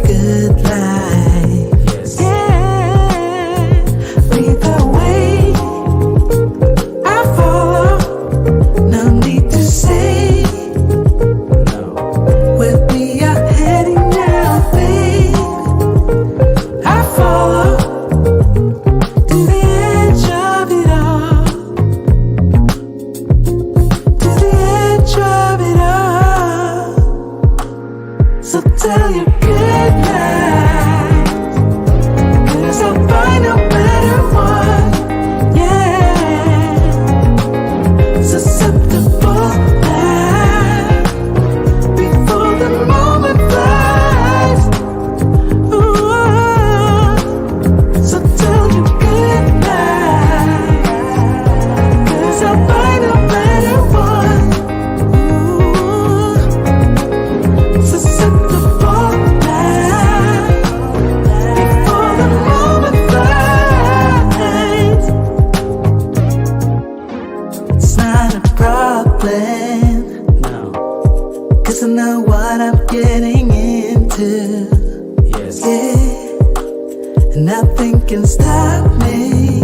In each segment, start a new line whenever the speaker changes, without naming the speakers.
good life.
Yes.
Yeah, lead the way. I follow. No need to say
No.
where we are heading now, babe. I follow to the edge of it all. To the edge of it all. So tell your good lies, 'cause I'll find a better one. Yeah, susceptible now before the moment flies. Ooh, so tell your good lies, 'cause I'll find a better one. Ooh, susceptible now before the moment flies. It's not a problem,
No.
'cause I know what I'm getting into.
Yes.
Yeah, and nothing can stop me,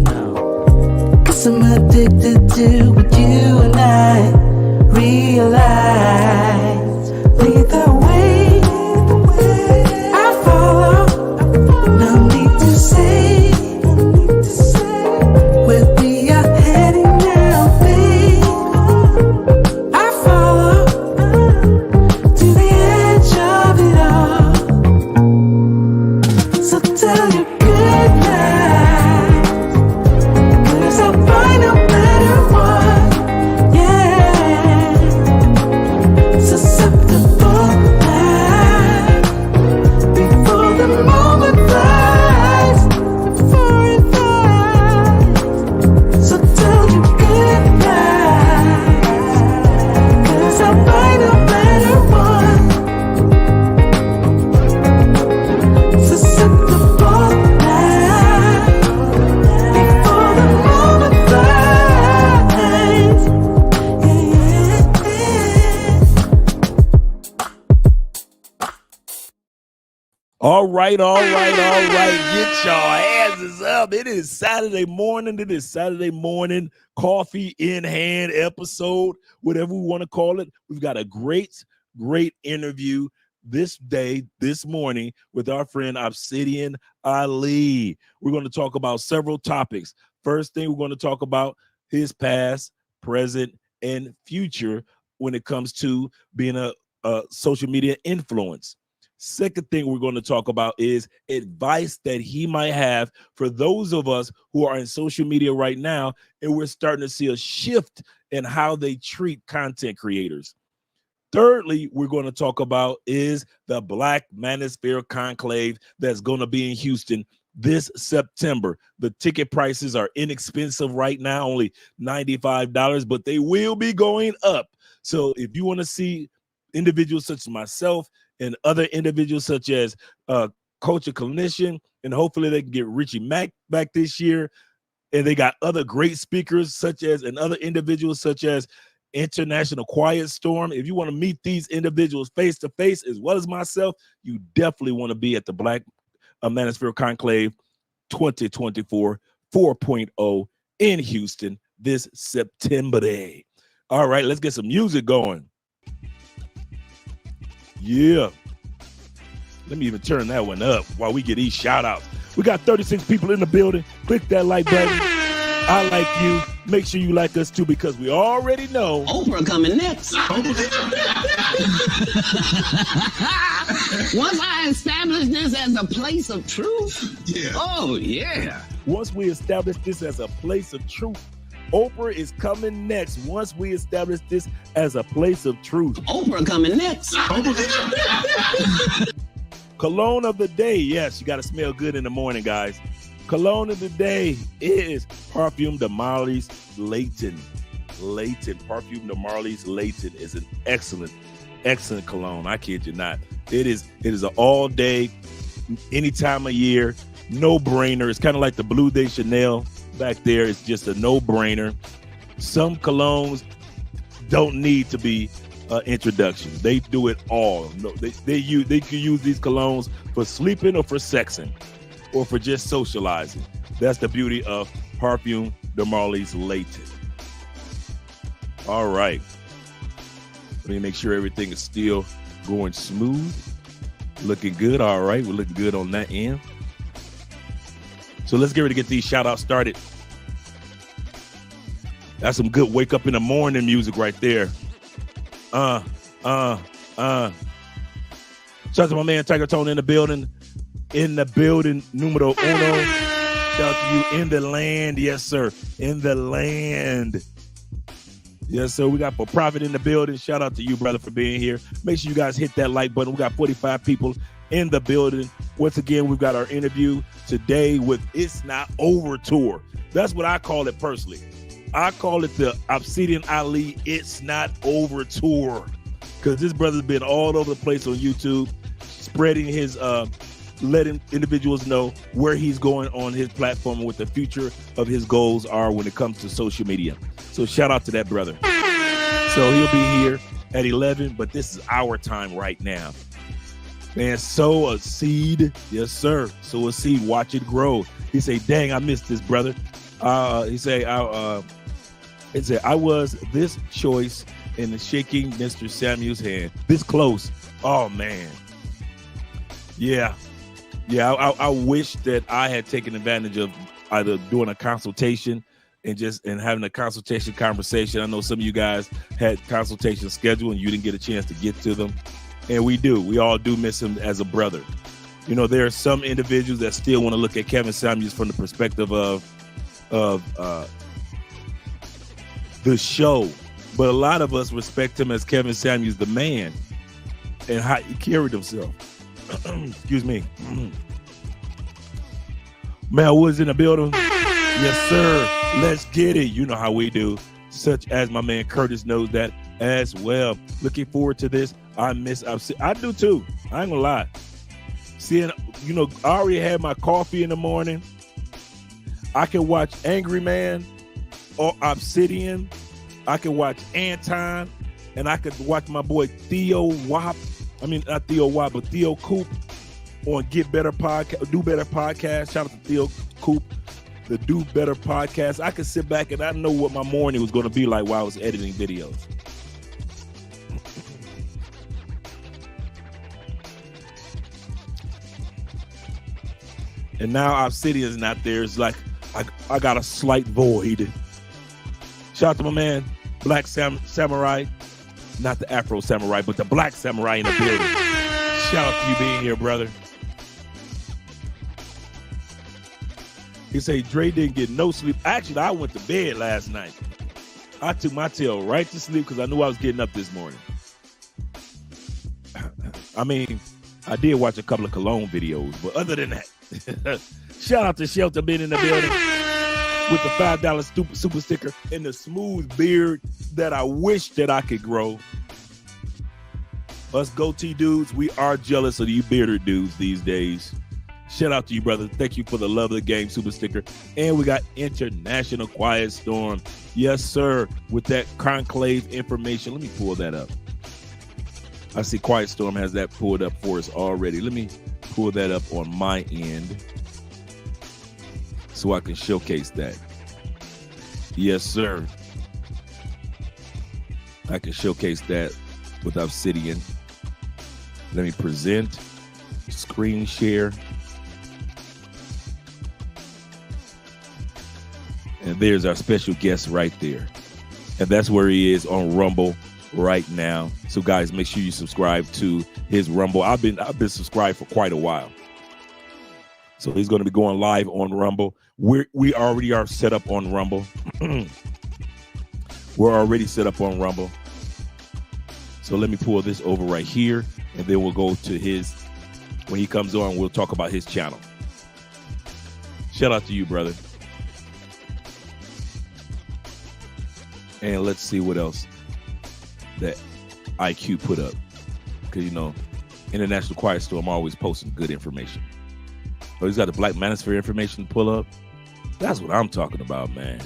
No.
'cause I'm addicted to what you and I realize. Lead the way, I follow. No need to say where we are heading now, babe. I follow to the edge of it all. So tell your good lies, 'cause I'll find a better one. Yeah, susceptible now before the moment flies. Before it flies. So tell your good lies, 'cause I'll find a better one. Susceptible now before the moment flies.
All right. Get your hands up. It is Saturday morning. Coffee in hand episode, whatever we want to call it. We've got a great interview this morning with our friend Obsidian Ali. We're going to talk about several topics. First thing, we're going to talk about his past, present, and future when it comes to being a social media influence. Second thing we're going to talk about is advice that he might have for those of us who are in social media right now, and we're starting to see a shift in how they treat content creators. Thirdly, we're going to talk about is the Black Manosphere Conclave that's going to be in Houston this September. The ticket prices are inexpensive right now, only $95, but they will be going up. So if you want to see individuals such as myself and other individuals such as Coach, a clinician, and hopefully they can get Richie Mack back this year. And they got other great speakers such as, and other individuals such as International Quiet Storm. If you want to meet these individuals face to face as well as myself, you definitely want to be at the Black Manosphere Conclave 2024 4.0 in Houston this September day. All right, let's get some music going. Yeah. Let me even turn that one up while we get these shout outs. We got 36 people in the building. Click that like button. I like you. Make sure you like us too, because we already know
Oprah coming next. Once I establish this as a place of truth,
once we establish this as a place of truth, Oprah is coming next. Once we establish this as a place of truth,
Oprah coming next.
Cologne of the day. Yes, you got to smell good in the morning, guys. Cologne of the day is Parfum de Marly's Layton. Parfum de Marly's Layton is an excellent cologne. I kid you not. It is an all day, any time of year, no brainer. It's kind of like the Blue de Chanel back there. It's just a no brainer. Some colognes don't need to be introduction. They do it all. No, they can use these colognes for sleeping or for sexing or for just socializing. That's the beauty of Parfum de Marly's Latent. All right. Let me make sure everything is still going smooth. Looking good. All right. We're looking good on that end. So let's get ready to get these shout outs started. That's some good wake up in the morning music right there. Shout out to my man Tiger Tone in the building. In the building, numero uno. Shout out to you in the land. Yes, sir. In the land. Yes, sir. We got For Profit in the building. Shout out to you, brother, for being here. Make sure you guys hit that like button. We got 45 people in the building. Once again, we've got our interview today with It's Not Over Tour. That's what I call it personally. I call it the Obsidian Ali It's Not Over Tour, because this brother's been all over the place on YouTube, spreading his, letting individuals know where he's going on his platform and what the future of his goals are when it comes to social media. So shout out to that brother. So he'll be here at 11, but this is our time right now. Man, sow a seed. Yes, sir. Sow a seed. Watch it grow. He say, dang, I missed this, brother. He say, I was this choice in the shaking Mr. Samuel's hand. This close. Oh, man. Yeah. Yeah, I wish that I had taken advantage of either doing a consultation and having a consultation conversation. I know some of you guys had consultation scheduled and you didn't get a chance to get to them. And we all do miss him as a brother. You know, there are some individuals that still want to look at Kevin Samuels from the perspective of the show. But a lot of us respect him as Kevin Samuels, the man, and how he carried himself. Excuse me. Mel Woods in the building. Yes, sir. Let's get it. You know how we do. Such as my man Curtis knows that as well. Looking forward to this. I do too. I ain't gonna lie. Seeing, you know, I already had my coffee in the morning. I can watch Angry Man or Obsidian. I can watch Anton, and I could watch my boy Theo Wop. I mean, not Theo Wop, but Theo Coop on Get Better Podcast, Do Better Podcast. Shout out to Theo Coop, the Do Better Podcast. I could sit back and I know what my morning was going to be like while I was editing videos. And now Obsidian's not there. It's like I got a slight void. Shout out to my man, Black Samurai. Not the Afro Samurai, but the Black Samurai in the building. Shout out to you being here, brother. He say Dre didn't get no sleep. Actually, I went to bed last night. I took my tail right to sleep because I knew I was getting up this morning. I mean, I did watch a couple of Cologne videos, but other than that, shout out to Shelter being in the building with the $5 super sticker and the smooth beard that I wish that I could grow. Us goatee dudes, we are jealous of you bearded dudes these days. Shout out to you, brother. Thank you for the love of the game super sticker. And we got International Quiet Storm. Yes, sir. With that conclave information. Let me pull that up. I see Quiet Storm has that pulled up for us already. Let me pull that up on my end so I can showcase that. Yes, sir. I can showcase that with Obsidian. Let me present, screen share. And there's our special guest right there. And that's where he is on Rumble right now. So guys, make sure you subscribe to his Rumble. I've been subscribed for quite a while. So he's going to be going live on Rumble. We already are set up on Rumble. We're already set up on Rumble. So let me pull this over right here, and then we'll go to his, when he comes on, we'll talk about his channel. Shout out to you, brother. And let's see what else that IQ put up. Because, you know, International Quiet Storm always posting good information. Oh, he's got the Black Manosphere information to pull up. That's what I'm talking about, man.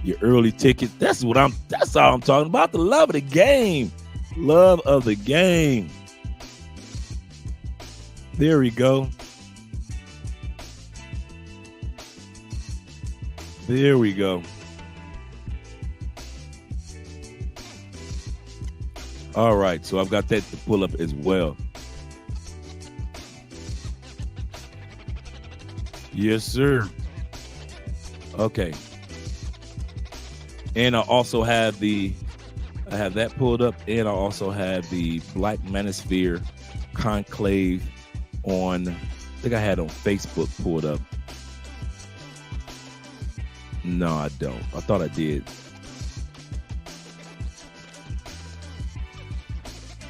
Your early tickets. That's all I'm talking about. The love of the game. Love of the game. There we go. There we go. All right, so I've got that to pull up as well. Yes, sir. Okay. And I also have I have that pulled up, and I also have the Black Manosphere Conclave on, I think I had on Facebook pulled up. No, I don't. I thought I did.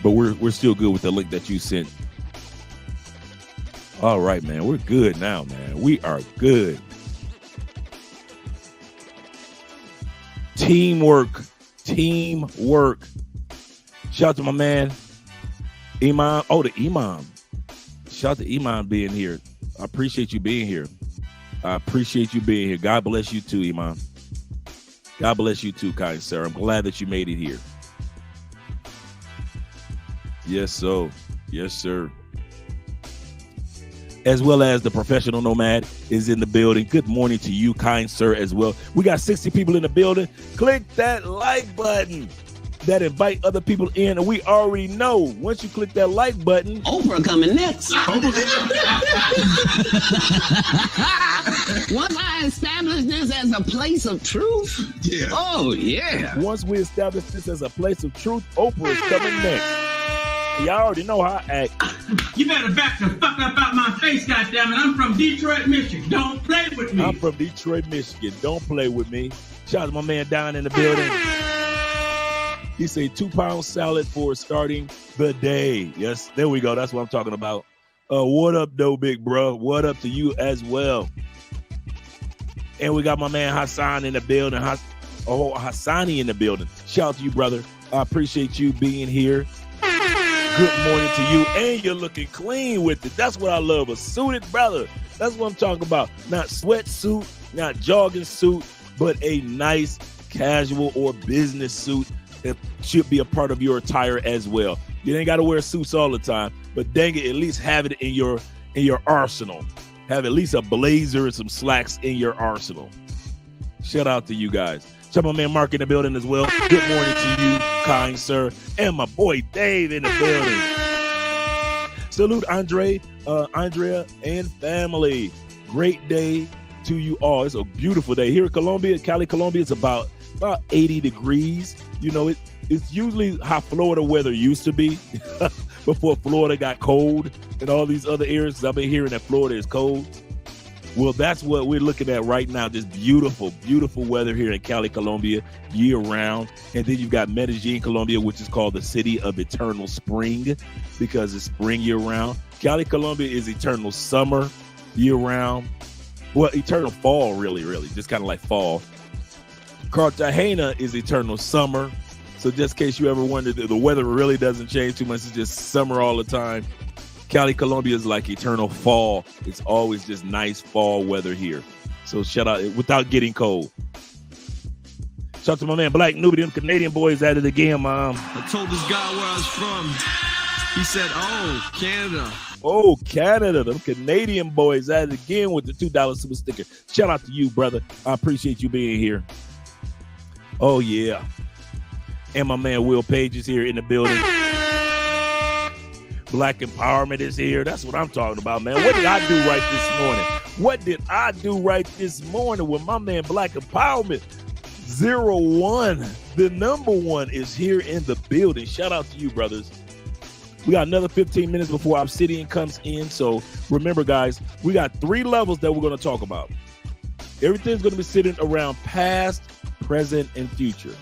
But we're still good with the link that you sent. All right, man. We're good now, man. We are good. Teamwork. Shout out to my man, Imam. Oh, the Imam. Shout out to Imam being here. I appreciate you being here. God bless you too, Imam. God bless you too, kind sir. I'm glad that you made it here. Yes, so. Yes, sir. As well as the professional nomad is in the building. Good morning to you, kind sir, as well. We got 60 people in the building. Click that like button that invite other people in. And we already know once you click that like button,
Oprah coming next. Once I establish this as a place of truth,
Yeah.
Oh yeah.
once we establish this as a place of truth, Oprah is coming next. Y'all already know how I act.
You better back the fuck up out my face, goddammit. I'm from Detroit, Michigan. Don't play with me.
I'm from Detroit, Michigan. Don't play with me. Shout out to my man down in the building. He said 2-pound salad for starting the day. Yes, there we go. That's what I'm talking about. What up, though, big bro? What up to you as well? And we got my man Hassan in the building. Hassani in the building. Shout out to you, brother. I appreciate you being here. Good morning to you. And you're looking clean with it. That's what I love. A suited brother. That's what I'm talking about. Not sweatsuit, not jogging suit, but a nice casual or business suit that should be a part of your attire as well. You ain't got to wear suits all the time, but dang it, at least have it in your arsenal. Have at least a blazer and some slacks in your arsenal. Shout out to you guys. Shout out my man Mark in the building as well. Good morning to you, kind sir. And my boy Dave in the building. Salute Andrea and family. Great day to you all. It's a beautiful day. Here in Colombia, Cali, Colombia, it's about 80 degrees. You know, it's usually how Florida weather used to be before Florida got cold and all these other areas. 'Cause I've been hearing that Florida is cold. Well, that's what we're looking at right now. This beautiful, beautiful weather here in Cali, Colombia, year round. And then you've got Medellin, Colombia, which is called the city of eternal spring because it's spring year round. Cali, Colombia is eternal summer year round. Well, eternal fall, really, just kind of like fall. Cartagena is eternal summer. So just in case you ever wondered, the weather really doesn't change too much. It's just summer all the time. Cali, Colombia is like eternal fall. It's always just nice fall weather here. So shout out without getting cold. Shout out to my man Black Newbie, them Canadian boys at it again, Mom.
I told this guy where I was from. He said, "Oh, Canada."
Oh, Canada, them Canadian boys at it again with the $2 super sticker. Shout out to you, brother. I appreciate you being here. Oh, yeah. And my man Will Page is here in the building. Black empowerment is here. That's what I'm talking about, man. What did I do right this morning? What did I do right this morning with my man Black Empowerment? 01, the number one, is here in the building. Shout out to you, brothers. We got another 15 minutes before Obsidian comes in. So remember, guys, we got 3 levels that we're going to talk about. Everything's going to be sitting around past, present, and future.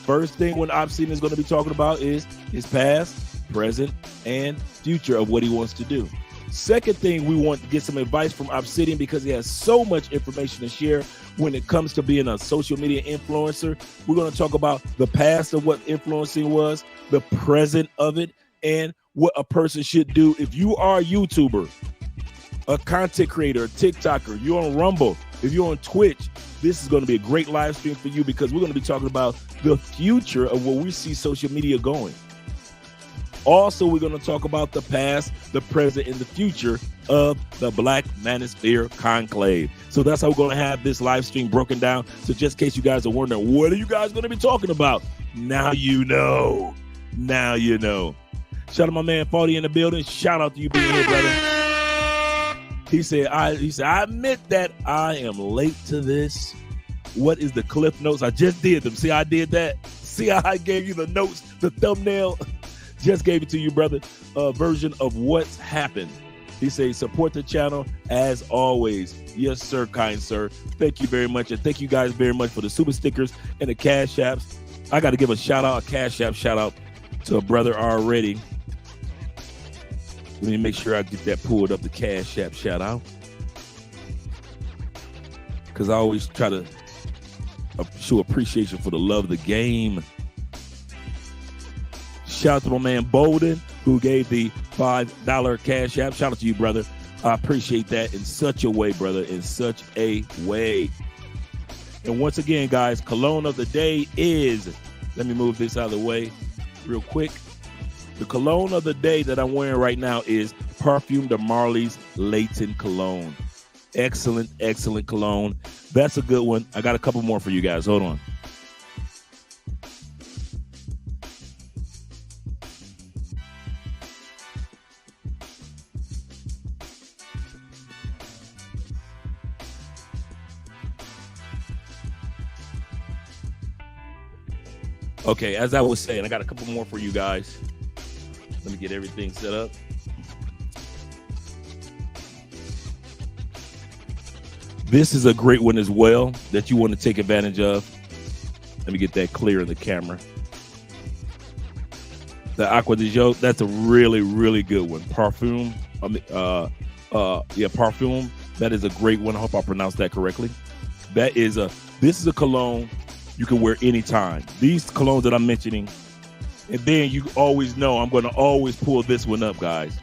First thing when Obsidian is going to be talking about is his past, present, and future of what he wants to do. Second thing, we want to get some advice from Obsidian because he has so much information to share when it comes to being a social media influencer. We're going to talk about the past of what influencing was, the present of it, and what a person should do if you are a YouTuber, a content creator, a TikToker, you're on Rumble, if you're on Twitch. This is going to be a great live stream for you because we're going to be talking about the future of where we see social media going. Also, we're going to talk about the past, the present, and the future of the Black Manosphere Conclave. So that's how we're going to have this live stream broken down. So just in case you guys are wondering, what are you guys going to be talking about? Now you know. Now you know. Shout out to my man Farty in the building. Shout out to you being here, brother. He said, I admit that I am late to this. What is the Cliff Notes? I just did them. See how I did that? See how I gave you the notes, the thumbnail? Just gave it to you, brother. Version of what's happened. He says, support the channel as always. Yes, sir, kind sir. Thank you very much. And thank you guys very much for the super stickers and the cash apps. I got to give a shout out, a cash app shout out to a brother already. Let me make sure I get that pulled up, the cash app shout out. Because I always try to show appreciation for the love of the game. Shout out to my man Bolden, who gave the $5 cash app. Shout out to you, brother. I appreciate that in such a way, brother, in such a way. And once again, guys, cologne of the day is, let me move this out of the way real quick. The cologne of the day that I'm wearing right now is Parfum de Marley's Leighton Cologne. Excellent, excellent cologne. That's a good one. I got a couple more for you guys. Hold on. Okay, as I was saying, I got a couple more for you guys. Let me get everything set up. This is a great one as well that you want to take advantage of. Let me get that clear in the camera. The Aqua de Jo, that's a really, really good one. Parfum. Parfum. That is a great one. I hope I pronounced that correctly. This is a cologne you can wear anytime. These colognes that I'm mentioning, and then you always know I'm going to always pull this one up, guys.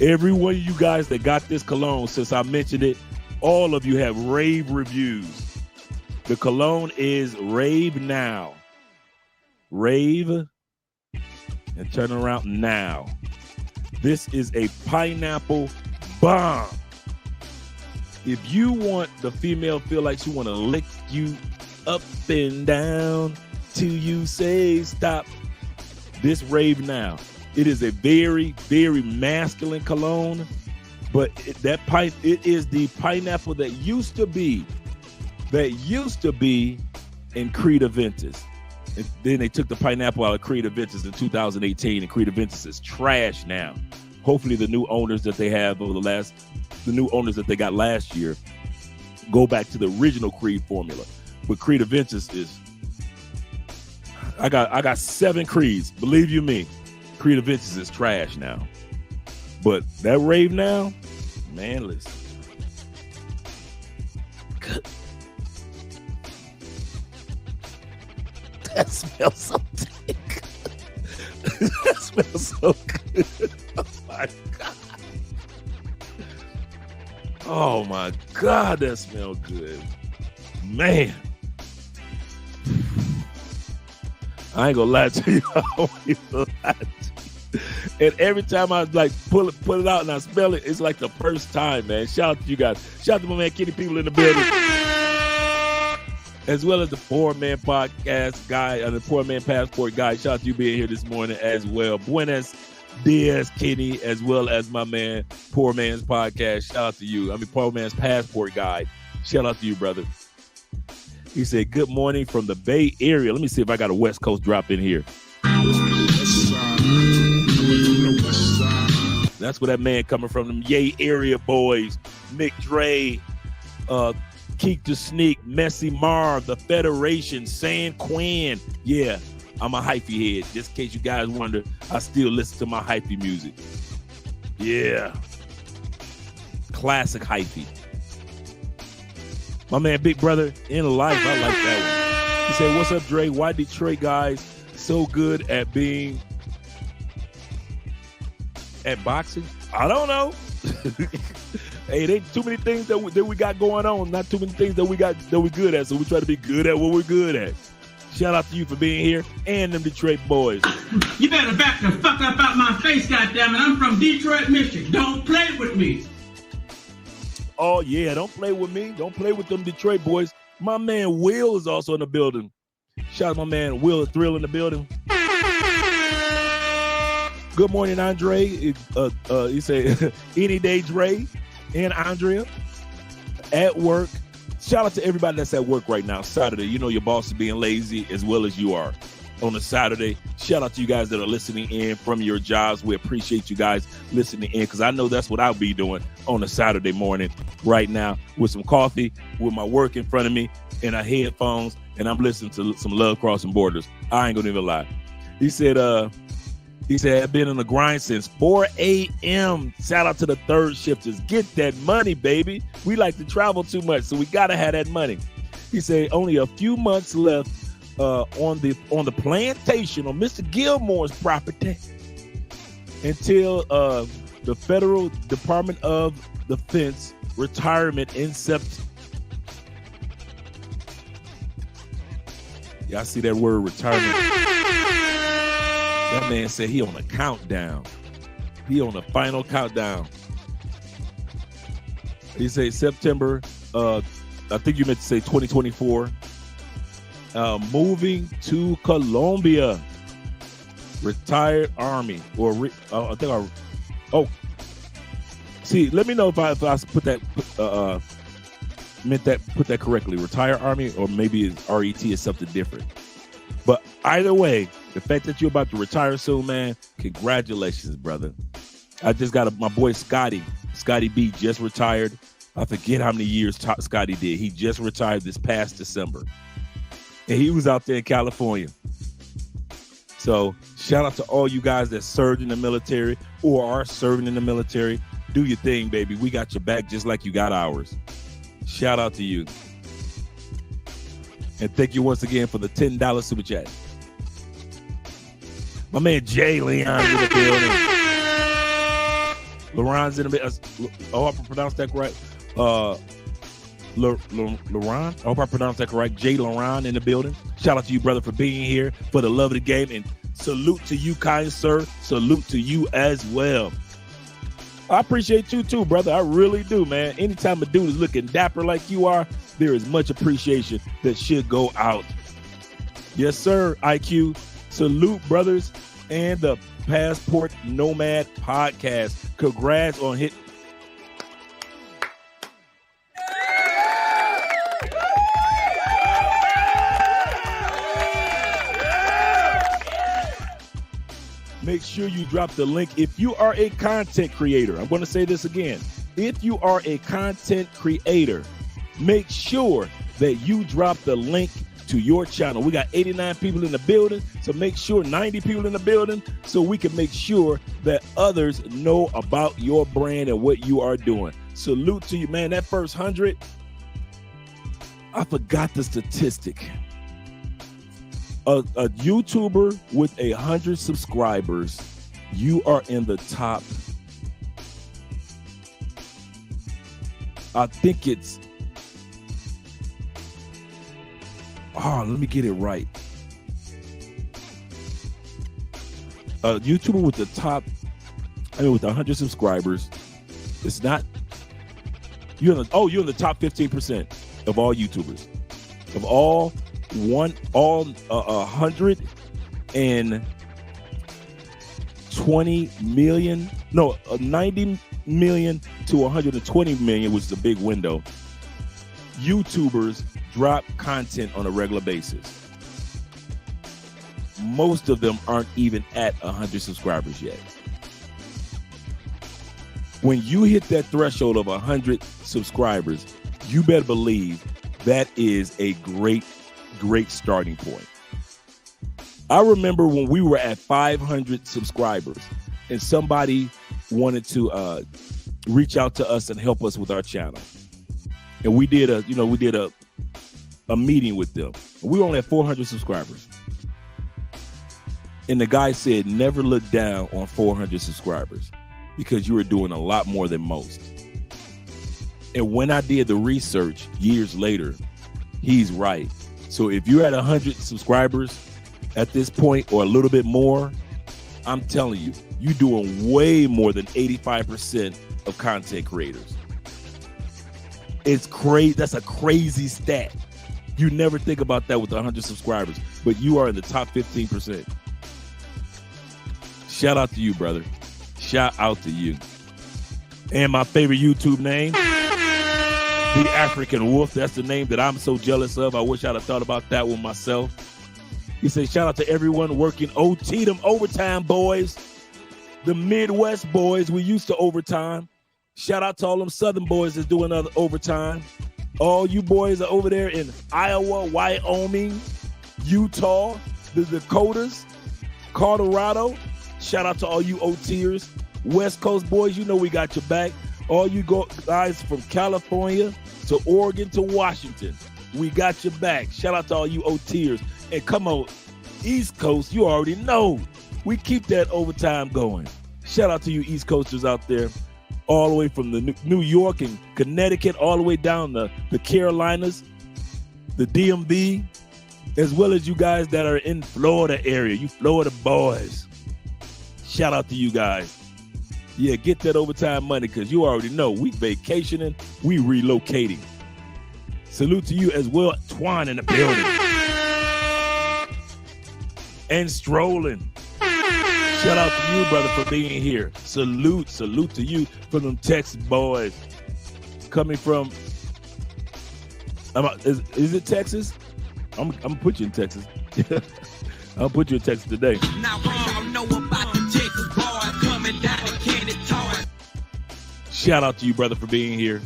Every one of you guys that got this cologne, since I mentioned it, all of you have rave reviews. The cologne is Rave Now. Rave and turn around now. This is a pineapple bomb. If you want the female feel like she want to lick you up and down till you say stop, this Rave Now. It is a very, very masculine cologne, but it is the pineapple that used to be in Creed Aventus. And then they took the pineapple out of Creed Aventus in 2018, and Creed Aventus is trash now. Hopefully the new owners that they have the new owners that they got last year go back to the original Creed formula. But Creed Aventus is, I got 7 Creeds. Believe you me, Creed Aventus is trash now. But that Rave Now, man, listen. That smells so thick. That smells so good. Oh my God. Oh my God, that smells good. Man. I ain't gonna lie to you. I don't even lie to you. And every time I like pull it out and I smell it, it's like the first time, man. Shout out to you guys. Shout out to my man Kenny People in the building. As well as the Poor Man Podcast guy and the Poor Man Passport guy. Shout out to you being here this morning as well. Buenos dias, Kenny, as well as my man Poor Man's Podcast. Shout out to you. Poor Man's Passport guy. Shout out to you, brother. He said, good morning from the Bay Area. Let me see if I got a West Coast drop in here. That's where that man coming from, them Yay area boys. Mick Dre, Keek the Sneak, Messy Marv, the Federation, San Quinn. Yeah, I'm a hyphy head. Just in case you guys wonder, I still listen to my hyphy music. Yeah. Classic hyphy. My man Big Brother in life. I like that one. He said, what's up, Dre? Why Detroit guys so good at being at boxing? I don't know. Hey, there ain't too many things that we got going on. Not too many things that we good at. So we try to be good at what we're good at. Shout out to you for being here and them Detroit boys.
You better back the fuck up out my face, goddammit. I'm from Detroit, Michigan. Don't play with me.
Oh, yeah, don't play with me. Don't play with them Detroit boys. My man Will is also in the building. Shout out to my man Will Thrill in the building. Good morning, Andre. He said, any day, Dre and Andrea at work. Shout out to everybody that's at work right now. Saturday, you know your boss is being lazy as well as you are on a Saturday. Shout out to you guys that are listening in from your jobs. We appreciate you guys listening in because I know that's what I'll be doing on a Saturday morning right now with some coffee, with my work in front of me and our headphones, and I'm listening to some Love Crossing Borders. I ain't gonna even lie. He said, I've been on the grind since 4 a.m. Shout out to the third shifters. Get that money, baby. We like to travel too much, so we gotta have that money. He said only a few months left on the plantation on Mr. Gilmore's property until the Federal Department of Defense retirement in September. Y'all see that word retirement? That man said he on a countdown. He on the final countdown. He said September, I think you meant to say 2024. Moving to Colombia. Retired Army. See, let me know if I put that put that correctly. Retired Army, or maybe RET is something different. But either way, the fact that you're about to retire soon, man, congratulations, brother. I just got my boy Scotty B just retired. I forget how many years Scotty did. He just retired this past December. And he was out there in California. So shout out to all you guys that served in the military or are serving in the military. Do your thing, baby. We got your back just like you got ours. Shout out to you. And thank you once again for the $10 super chat. My man Jay Leon's in the building. Laron's in the building. Oh, I pronounced that right. Laron. I hope I pronounced that correct. Jay Laron in the building. Shout out to you, brother, for being here, for the love of the game. And salute to you, kind sir. Salute to you as well. I appreciate you too, brother. I really do, man. Anytime a dude is looking dapper like you are, there is much appreciation that should go out. Yes, sir, IQ. Salute, brothers, and the Passport Nomad podcast. Congrats on hit. Make sure you drop the link. If you are a content creator, I'm going to say this again. If you are a content creator, make sure that you drop the link to your channel. We got 89 people in the building, so make sure 90 people in the building so we can make sure that others know about your brand and what you are doing. Salute to you, man. That first 100, I forgot the statistic. A YouTuber with 100 subscribers, you are in the top. I think it's, let me get it right. A YouTuber with the top, with 100 subscribers, it's not, you're in the top 15% of all YouTubers. Of all 120 million, 90 million to 120 million, which is a big window. YouTubers drop content on a regular basis. Most of them aren't even at 100 subscribers yet. When you hit that threshold of 100 subscribers, you better believe that is a great starting point. I remember when we were at 500 subscribers and somebody wanted to reach out to us and help us with our channel. And we did a meeting with them. We were only at 400 subscribers. And the guy said, never look down on 400 subscribers because you are doing a lot more than most. And when I did the research years later, he's right. So if you're at 100 subscribers at this point or a little bit more, I'm telling you, you're doing way more than 85% of content creators. It's crazy. That's a crazy stat. You never think about that with 100 subscribers, but you are in the top 15%. Shout out to you, brother. Shout out to you. And my favorite YouTube name, The African Wolf. That's the name that I'm so jealous of. I wish I'd have thought about that one myself. He says, shout out to everyone working OT, them overtime boys, the Midwest boys. We used to overtime. Shout out to all them Southern boys that's doing other overtime. All you boys are over there in Iowa, Wyoming, Utah, the Dakotas, Colorado. Shout out to all you OTers. West Coast boys, you know we got your back. All you guys from California to Oregon to Washington, we got your back. Shout out to all you OTers. And come on, East Coast, you already know. We keep that overtime going. Shout out to you East Coasters out there, all the way from the New York and Connecticut, all the way down the Carolinas, the DMV, as well as you guys that are in Florida area, you Florida boys. Shout out to you guys. Yeah, get that overtime money because you already know we vacationing, we relocating. Salute to you as well, Twan in the building. And strolling. Shout out to you, brother, for being here. Salute to you from them Texas boys. Coming from, is it Texas? I'm gonna put you in Texas. I'll put you in Texas today. Now y'all know about the Texas boys coming down to Candy Toy. Shout out to you, brother, for being here.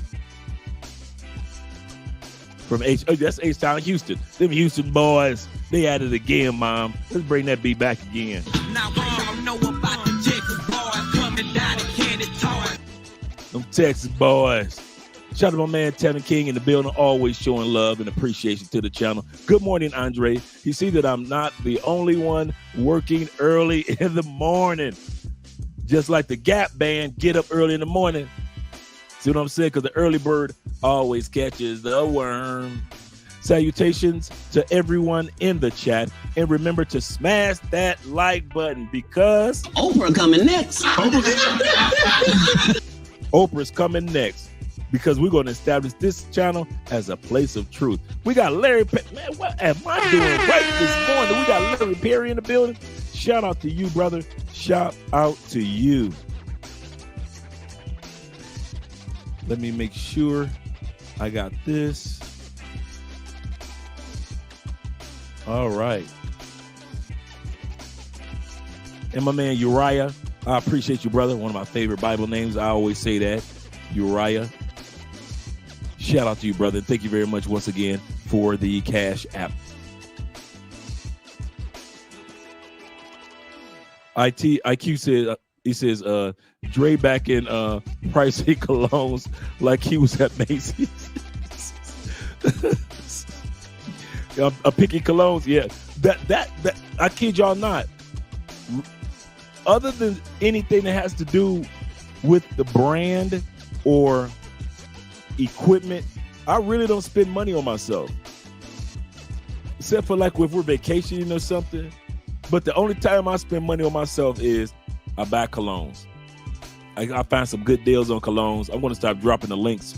From that's H-Town, Houston. Them Houston boys, they at it again, Mom. Let's bring that beat back again. Now y'all know about the Texas boys coming down to Candy Toy. Them Texas boys. Shout out to my man Tevin King in the building, always showing love and appreciation to the channel. Good morning, Andre. You see that I'm not the only one working early in the morning. Just like the Gap band, get up early in the morning. See what I'm saying? Because the early bird always catches the worm. Salutations to everyone in the chat. And remember to smash that like button because
Oprah coming next.
Oprah's coming next. Because we're going to establish this channel as a place of truth. We got Larry Perry. Man, what am I doing right this morning? We got Larry Perry in the building. Shout out to you, brother. Shout out to you. Let me make sure I got this. All right. And my man Uriah. I appreciate you, brother. One of my favorite Bible names. I always say that. Uriah. Shout out to you, brother. Thank you very much once again for the Cash App. IQ said, he says, Dre back in pricey colognes like he was at Macy's. A picky colognes, yeah. That I kid y'all not. Other than anything that has to do with the brand or equipment, I really don't spend money on myself, except for like if we're vacationing or something. But the only time I spend money on myself is I buy colognes. I find some good deals on colognes. I'm going to start dropping the links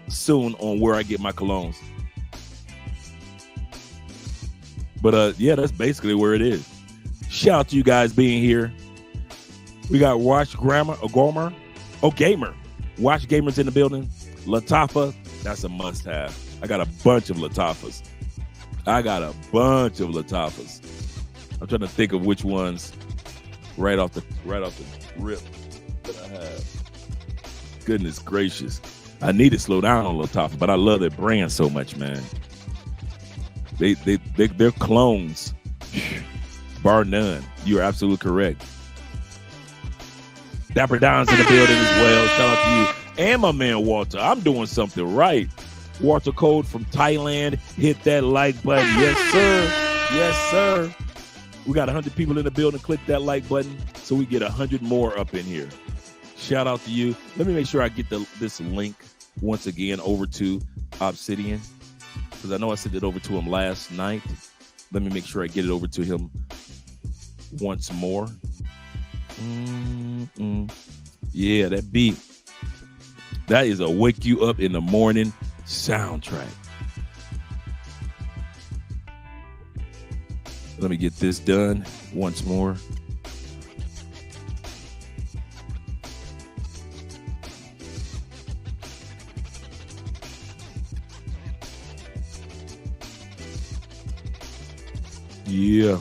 soon on where I get my colognes. But yeah, that's basically where it is. Shout out to you guys being here. We got Gamer. Watch Gamers in the building. Latafa, that's a must-have. I got a bunch of Latafas. I'm trying to think of which ones right off the rip that I have. Goodness gracious. I need to slow down on Latafa, but I love their brand so much, man. They're clones, bar none. You're absolutely correct. Dapper Don's in the building as well. Shout out to you. And my man Walter. I'm doing something right. Walter Code from Thailand. Hit that like button. Yes, sir. Yes, sir. We got 100 people in the building. Click that like button so we get 100 more up in here. Shout out to you. Let me make sure I get this link once again over to Obsidian. because I know I sent it over to him last night. Let me make sure I get it over to him once more. Yeah, that beat. That is a wake you up in the morning soundtrack. Let me get this done once more. Yeah.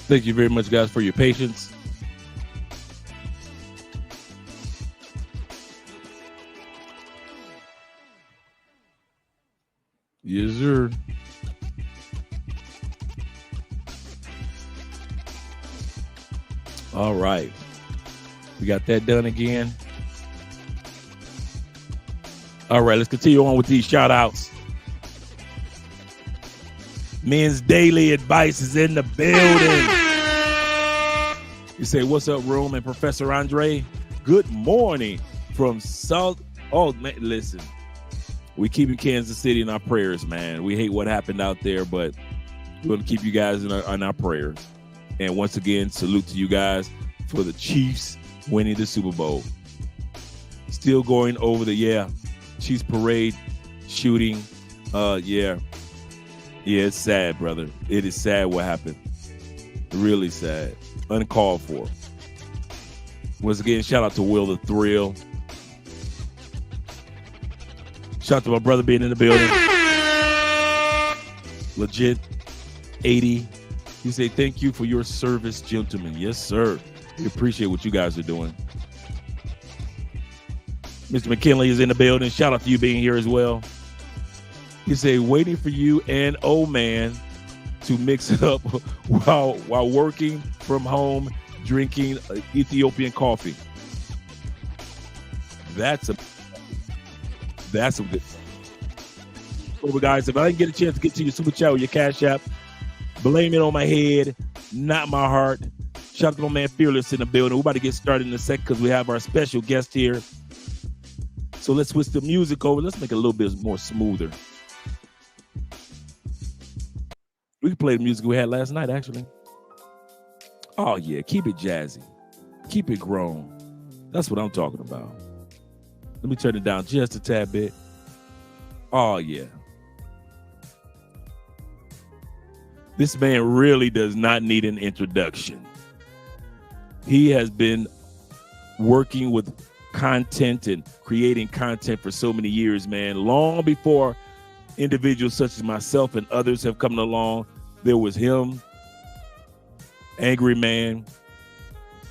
Thank you very much, guys, for your patience. Yes, sir. All right. We got that done again. All right, let's continue on with these shout outs. Men's Daily Advice is in the building. You say, what's up, Room and Professor Andre? Good morning from South. Oh, man, listen. We keeping Kansas City in our prayers, man. We hate what happened out there, but we're going to keep you guys in our prayers. And once again, salute to you guys for the Chiefs winning the Super Bowl. Still going over the, Chiefs parade, shooting. Yeah, it's sad, brother. It is sad what happened. Really sad. Uncalled for. Once again, shout out to Will the Thrill. Shout out to my brother being in the building. Legit 80. You say, thank you for your service, gentlemen. Yes, sir. We appreciate what you guys are doing. Mr. McKinley is in the building. Shout out to you being here as well. You say, waiting for you and old man to mix it up while working from home, drinking Ethiopian coffee. That's a good thing. So, guys, if I didn't get a chance to get to your super chat or your cash app, blame it on my head, not my heart. Shout out to my man Fearless in the building. We're about to get started in a second because we have our special guest here. So let's switch the music over. Let's make it a little bit more smoother. We can play the music we had last night, actually. Oh, yeah. Keep it jazzy. Keep it grown. That's what I'm talking about. Let me turn it down just a tad bit. Oh, yeah. This man really does not need an introduction. He has been working with content and creating content for so many years, man. Long before individuals such as myself and others have come along, there was him, Angry Man,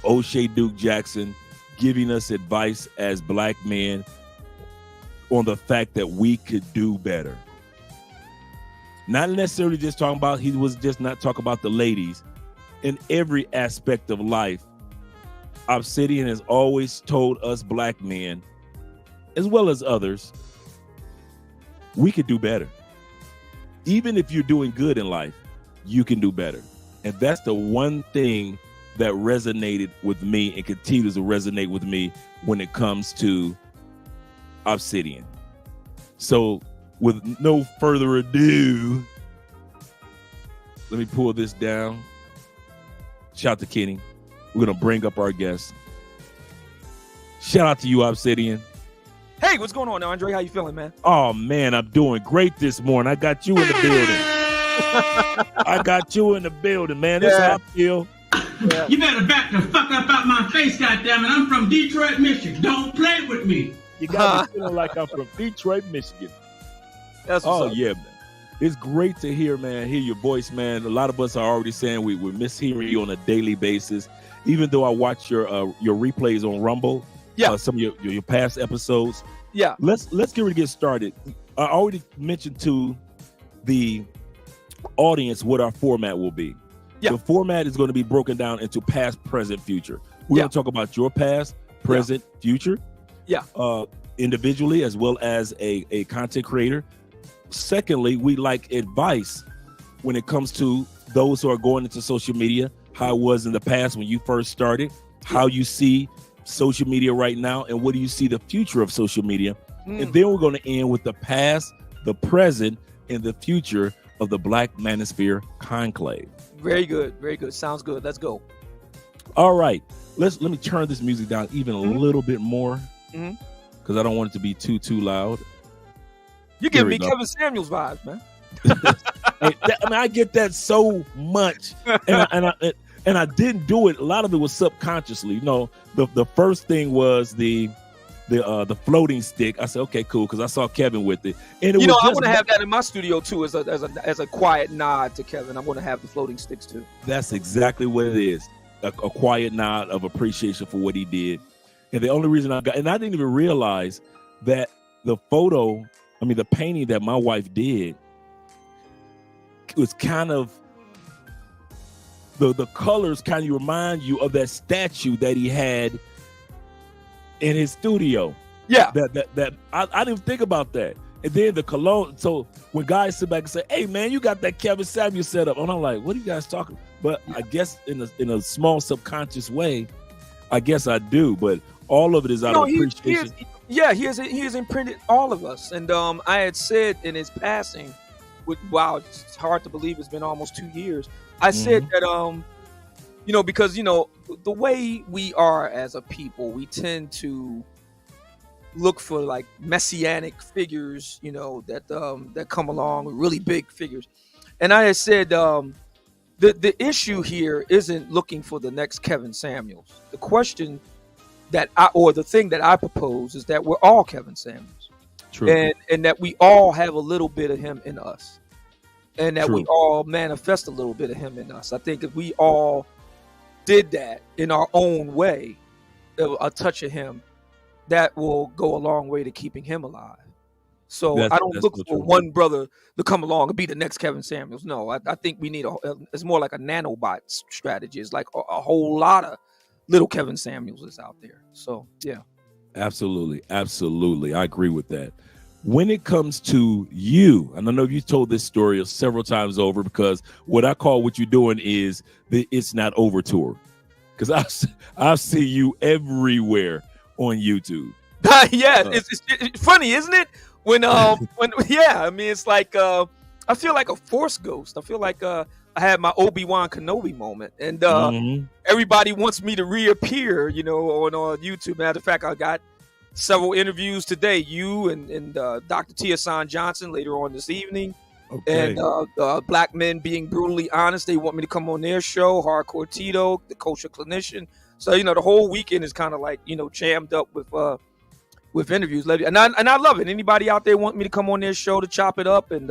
O'Shea Duke Jackson, giving us advice as black men on the fact that we could do better. Not necessarily just talking about, he was just not talking about the ladies. In every aspect of life, Obsidian has always told us black men, as well as others, we could do better. Even if you're doing good in life, you can do better. And that's the one thing that resonated with me and continues to resonate with me when it comes to Obsidian. So with no further ado, let me pull this down. Shout out to Kenny. We're going to bring up our guest. Shout out to you, Obsidian.
Hey, what's going on, Andre? How you feeling, man?
Oh, man, I'm doing great this morning. I got you in the building. I got you in the building, man. That's how I feel.
Yeah. You better back the fuck up out my face, goddammit. I'm from Detroit, Michigan. Don't play with me.
You got me feeling like I'm from Detroit, Michigan.
That's what's up.
Yeah, man. It's great to hear your voice, man. A lot of us are already saying we miss hearing you on a daily basis. Even though I watch your replays on Rumble, some of your past episodes.
Yeah.
Let's get ready to get started. I already mentioned to the audience what our format will be. Yeah. The format is going to be broken down into past, present, future. We're going to talk about your past, present, future.
Yeah.
Individually as well as a content creator. Secondly, we like advice when it comes to those who are going into social media, how it was in the past when you first started, how you see social media right now, and what do you see the future of social media. And then we're going to end with the past, the present, and the future of the Black Manosphere Conclave.
Very good. Very good. Sounds good. Let's go.
All right. Let me turn this music down even a little bit more because I don't want it to be too loud.
You give me Kevin Samuels vibes, man.
I get that so much, and I didn't do it. A lot of it was subconsciously. You know, the first thing was the floating stick. I said, okay, cool, because I saw Kevin with it, and I want to
have that in my studio too, as a quiet nod to Kevin. I'm going to have the floating sticks too.
That's exactly what it is. A quiet nod of appreciation for what he did. And the only reason I didn't even realize that the painting that my wife did was kind of the colors kind of remind you of that statue that he had in his studio.
Yeah.
That I didn't think about that. And then the cologne. So when guys sit back and say, "Hey man, you got that Kevin Samuels set up," and I'm like, "What are you guys talking?" But I guess in a small subconscious way, I guess I do. But all of it is out of appreciation.
He has imprinted all of us. And I had said in his passing, wow, it's hard to believe it's been almost 2 years. I said that because the way we are as a people, we tend to look for like messianic figures, that come along with really big figures. And I had said the issue here isn't looking for the next Kevin Samuels. The question the thing that I propose is that we're all Kevin Samuels. True. And that we all have a little bit of him in us, and that we all manifest a little bit of him in us. I think if we all did that in our own way, a touch of him, that will go a long way to keeping him alive. So I don't look for one brother to come along and be the next Kevin Samuels. No, I think we need it's more like a nanobot strategy. It's like a whole lot of little Kevin Samuels is out there. So yeah.
Absolutely. I agree with that. When it comes to you, and I know you told this story several times over, because what I call what you're doing is the It's Not Over tour. Because I see you everywhere on YouTube.
It's funny, isn't it? It's like I feel like a Force ghost. I feel like I had my Obi-Wan Kenobi moment, and everybody wants me to reappear, on YouTube. Matter of fact, I got several interviews today. You and Dr. Tia Johnson later on this evening, and Black Men Being Brutally Honest. They want me to come on their show. Hardcore Tito, the kosher clinician. So the whole weekend is kind of like jammed up with interviews. And I love it. Anybody out there want me to come on their show to chop it up and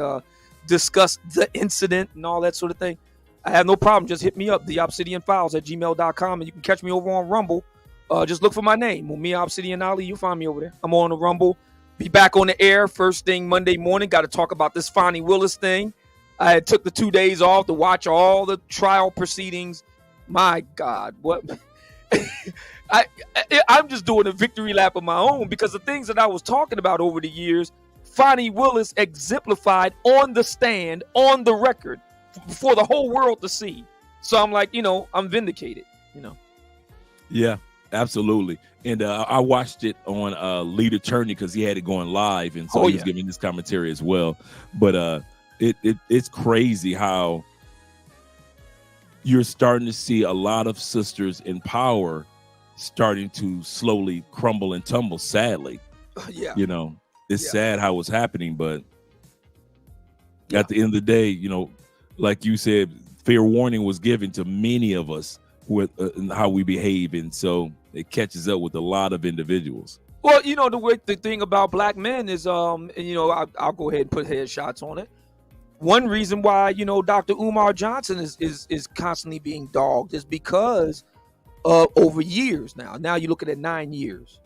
discuss the incident and all that sort of thing, I have no problem. Just hit me up, theobsidianfiles@gmail.com, and you can catch me over on Rumble. Just look for my name, Mumia Obsidian Ali. You'll find me over there. I'm on the Rumble. Be back on the air first thing Monday morning. Got to talk about this Fonnie Willis thing. I took the 2 days off to watch all the trial proceedings. My God, what? I'm just doing a victory lap of my own, because the things that I was talking about over the years, Fonnie Willis exemplified on the stand, on the record, for the whole world to see. So I'm like, I'm vindicated,
Yeah, absolutely. And I watched it on Lead Attorney because he had it going live, and so he was giving this commentary as well. But it's crazy how you're starting to see a lot of sisters in power starting to slowly crumble and tumble, sadly. It's sad how it's happening, but at the end of the day, like you said, fair warning was given to many of us with how we behave, and so it catches up with a lot of individuals.
Well, the thing about Black men is, I'll go ahead and put headshots on it. One reason why, Dr. Umar Johnson is constantly being dogged is because over years now. Now you're looking at 9 years,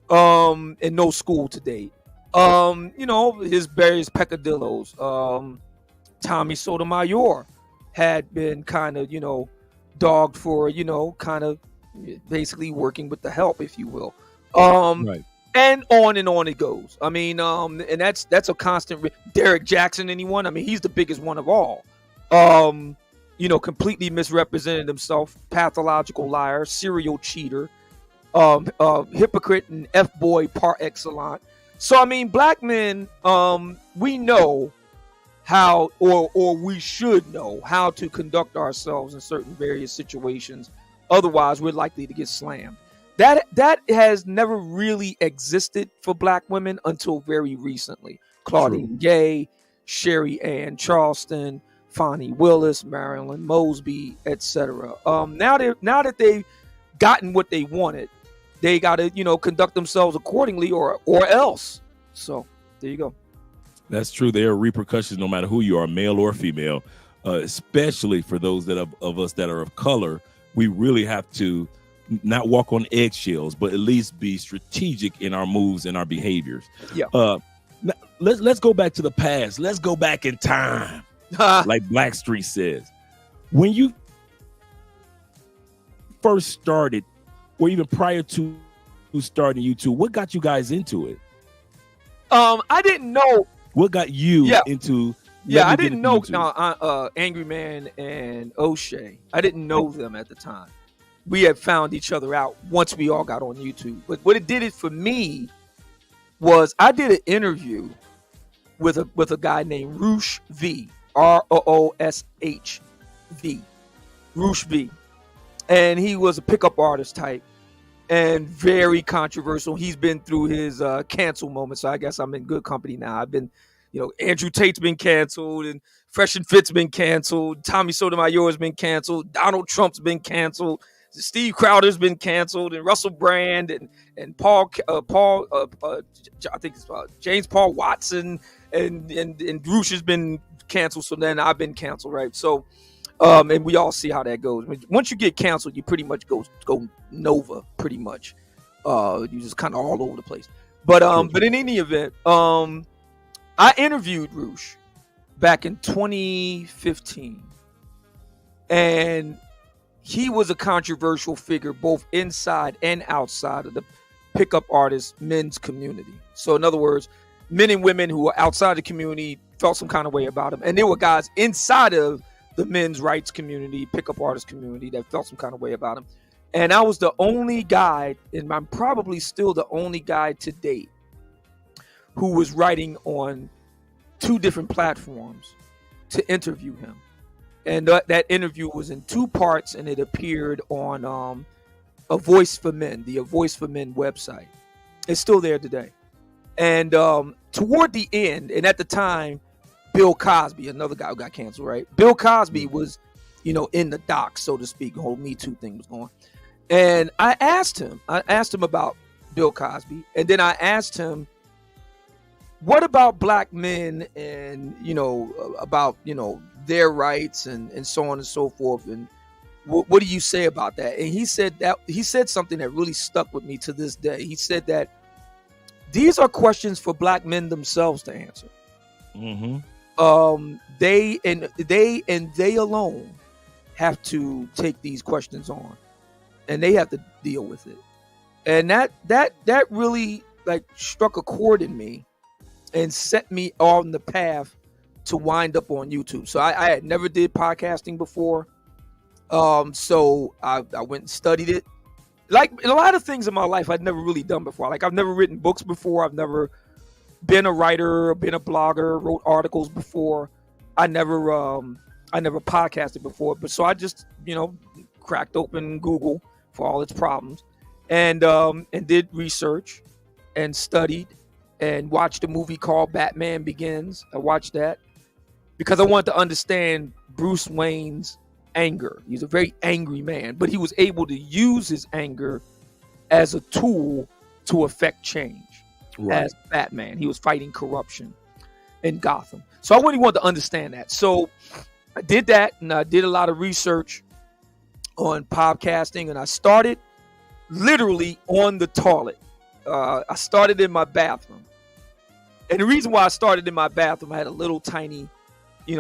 and no school to date. His various peccadillos. Tommy Sotomayor had been kind of, dogged for, kind of basically working with the help, if you will.
Right.
and on it goes. I mean, and that's a constant. Derek Jackson, anyone? I mean, he's the biggest one of all. Completely misrepresented himself, pathological liar, serial cheater, hypocrite, and F-boy par excellence. So I mean, black men, we know how, or we should know how to conduct ourselves in certain various situations. Otherwise, we're likely to get slammed. That has never really existed for black women until very recently. Claudine Gay, Sherry Ann Charleston, Fonnie Willis, Marilyn Mosby, etc. Now that they've gotten what they wanted, they got to conduct themselves accordingly, or else. So there you go.
That's true. There are repercussions no matter who you are, male or female, especially for those of us that are of color. We really have to not walk on eggshells, but at least be strategic in our moves and our behaviors.
Yeah.
Let's go back to the past. Let's go back in time, like Blackstreet says. When you first started, or even prior to starting YouTube, what got you guys into it?
I didn't know.
What got you into?
I didn't know Angry Man and O'Shea. I didn't know them at the time. We had found each other out once we all got on YouTube. But what it did for me was I did an interview with a guy named Roosh V, Roosh V, Roosh V, and he was a pickup artist type and very controversial. He's been through his cancel moment, so I guess I'm in good company now. I've been, Andrew Tate's been canceled, and Fresh and Fit's been canceled. Tommy Sotomayor's been canceled. Donald Trump's been canceled. Steve Crowder's been canceled, and Russell Brand and Paul I think it's James Paul Watson and Roosh has been canceled. So then I've been canceled, right? So and we all see how that goes. Once you get canceled, you pretty much go Nova, pretty much. You just kind of all over the place. But in any event, I interviewed Roosh back in 2015, and he was a controversial figure both inside and outside of the pickup artist men's community. So in other words, men and women who were outside the community felt some kind of way about him, and there were guys inside of the men's rights community, pickup artist community, that felt some kind of way about him. And I was the only guy, and I'm probably still the only guy to date, who was writing on 2 different platforms to interview him. And that interview was in 2 parts, and it appeared on A Voice for Men, the A Voice for Men website. It's still there today. And toward the end, and at the time, Bill Cosby, another guy who got canceled, right? Bill Cosby was, in the dock, so to speak. The whole Me Too thing was going. And I asked him about Bill Cosby, and then I asked him, what about black men and, about, their rights and so on and so forth, and what do you say about that? And he said something that really stuck with me to this day. He said that these are questions for black men themselves to answer.
Mm-hmm.
They alone have to take these questions on, and they have to deal with it. And that really struck a chord in me and set me on the path to wind up on YouTube. So I had never did podcasting before. So I went and studied it. Like a lot of things in my life I'd never really done before. Like I've never written books before. I've never been a writer, been a blogger, wrote articles before. I never podcasted before. But so I just, cracked open Google for all its problems and did research and studied and watched a movie called Batman Begins. I watched that because I wanted to understand Bruce Wayne's anger. He's a very angry man, but he was able to use his anger as a tool to affect change. Right. As Batman, he was fighting corruption in Gotham. So I really wanted to understand that. So I did that, and I did a lot of research on podcasting, and I started literally on the toilet. I started in my bathroom. And the reason why I started in my bathroom, I had a little tiny,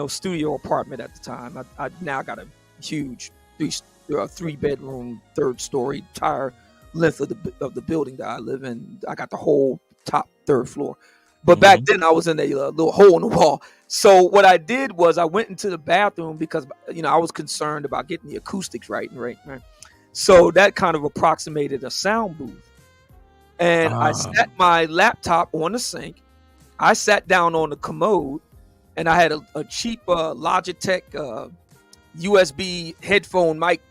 studio apartment at the time. I now got a huge 3-bedroom, 3rd story, entire length of the building that I live in. I got the whole top 3rd floor. But back then I was in a little hole in the wall. So what I did was I went into the bathroom because, I was concerned about getting the acoustics right. So that kind of approximated a sound booth. And I sat my laptop on the sink. I sat down on the commode, and I had a cheap Logitech USB headphone mic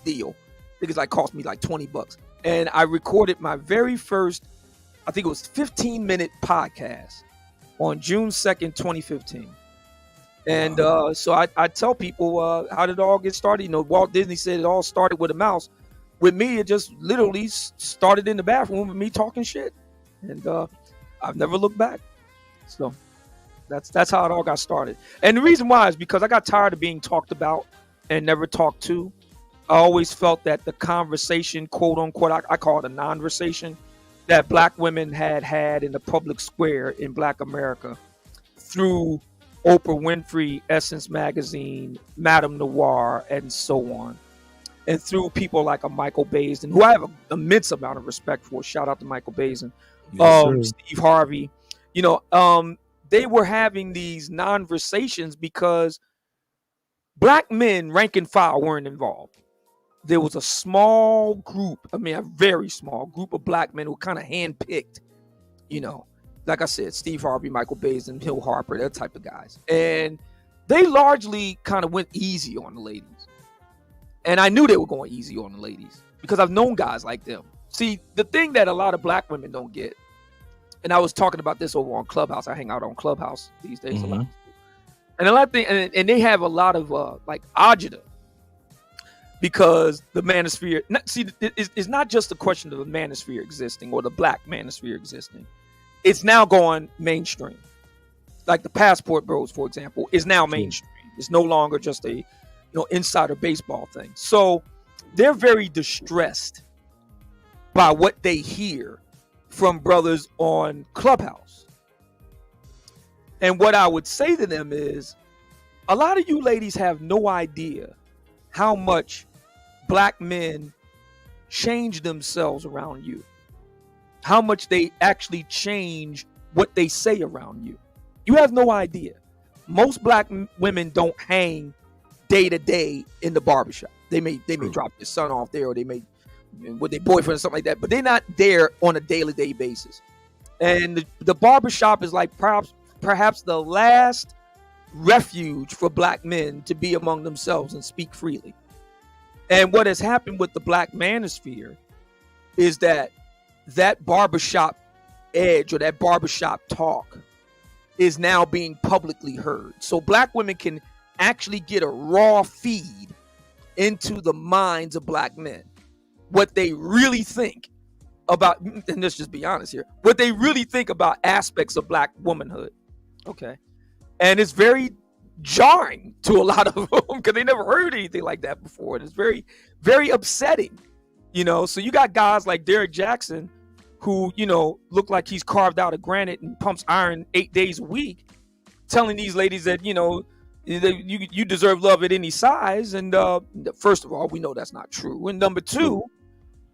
deal. I think it cost me like $20. And I recorded my very first, I think it was 15-minute podcast on June 2nd, 2015. And so I tell people, how did it all get started? Walt Disney said it all started with a mouse. With me, it just literally started in the bathroom with me talking shit. And I've never looked back. So that's how it all got started. And the reason why is because I got tired of being talked about and never talked to. I always felt that the conversation, quote unquote, I call it a non-versation, that black women had in the public square in Black America through Oprah Winfrey, Essence Magazine, Madame Noir, and so on. And through people like a Michael Bazin, who I have an immense amount of respect for. Shout out to Michael Bazin. Yes, Steve Harvey. They were having these non-versations because black men, rank and file, weren't involved. There was a small group, a very small group of black men who kind of handpicked, like I said, Steve Harvey, Michael Bazin, Hill Harper, that type of guys. And they largely kind of went easy on the ladies. And I knew they were going easy on the ladies because I've known guys like them. See, the thing that a lot of black women don't get, and I was talking about this over on Clubhouse. I hang out on Clubhouse these days a lot. And a lot of things, and they have a lot of like agita. Because the manosphere, it's not just a question of the manosphere existing or the black manosphere existing. It's now going mainstream. Like the Passport Bros, for example, is now mainstream. It's no longer just a insider baseball thing. So they're very distressed by what they hear from brothers on Clubhouse. And what I would say to them is, a lot of you ladies have no idea how much black men change themselves around you, how much they actually change what they say around you. You have no idea. Most black women don't hang day to day in the barbershop. They may drop their son off there, or they may with their boyfriend or something like that, but they're not there on a daily basis. And the barbershop is like perhaps the last refuge for black men to be among themselves and speak freely. And what has happened with the black manosphere is that barbershop edge or that barbershop talk is now being publicly heard. So black women can actually get a raw feed into the minds of black men. What they really think about, and let's just be honest here, what they really think about aspects of black womanhood. Okay. And it's very jarring to a lot of them because they never heard anything like that before. And it's very, very upsetting, So you got guys like Derek Jackson who, look like he's carved out of granite and pumps iron 8 days a week, telling these ladies that, you deserve love at any size. And first of all, we know that's not true. And number two,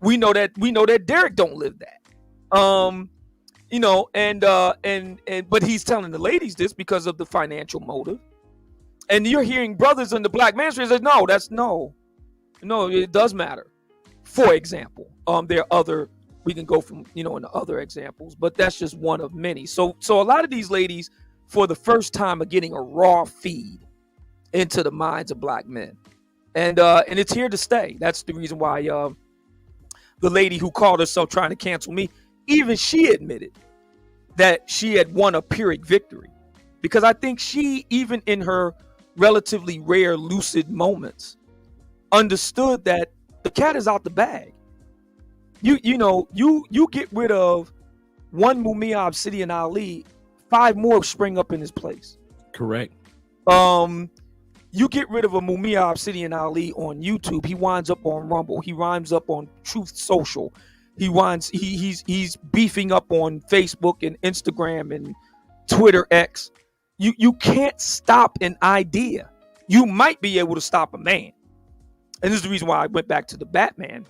we know that Derek don't live that. But he's telling the ladies this because of the financial motive. And you're hearing brothers in the black manosphere say, no, it does matter. For example, there are other, we can go from, into other examples, but that's just one of many. So a lot of these ladies, for the first time, are getting a raw feed into the minds of black men. And it's here to stay. That's the reason why the lady who called herself trying to cancel me, even she admitted that she had won a Pyrrhic victory. Because I think she, even in her relatively rare lucid moments, understood that the cat is out the bag. You get rid of one Mumia Obsidian Ali, 5 more spring up in his place.
Correct.
You get rid of a Mumia Obsidian Ali on YouTube, he winds up on Rumble. He winds up on Truth Social. He's beefing up on Facebook and Instagram and Twitter X. You can't stop an idea. You might be able to stop a man. And this is the reason why I went back to the Batman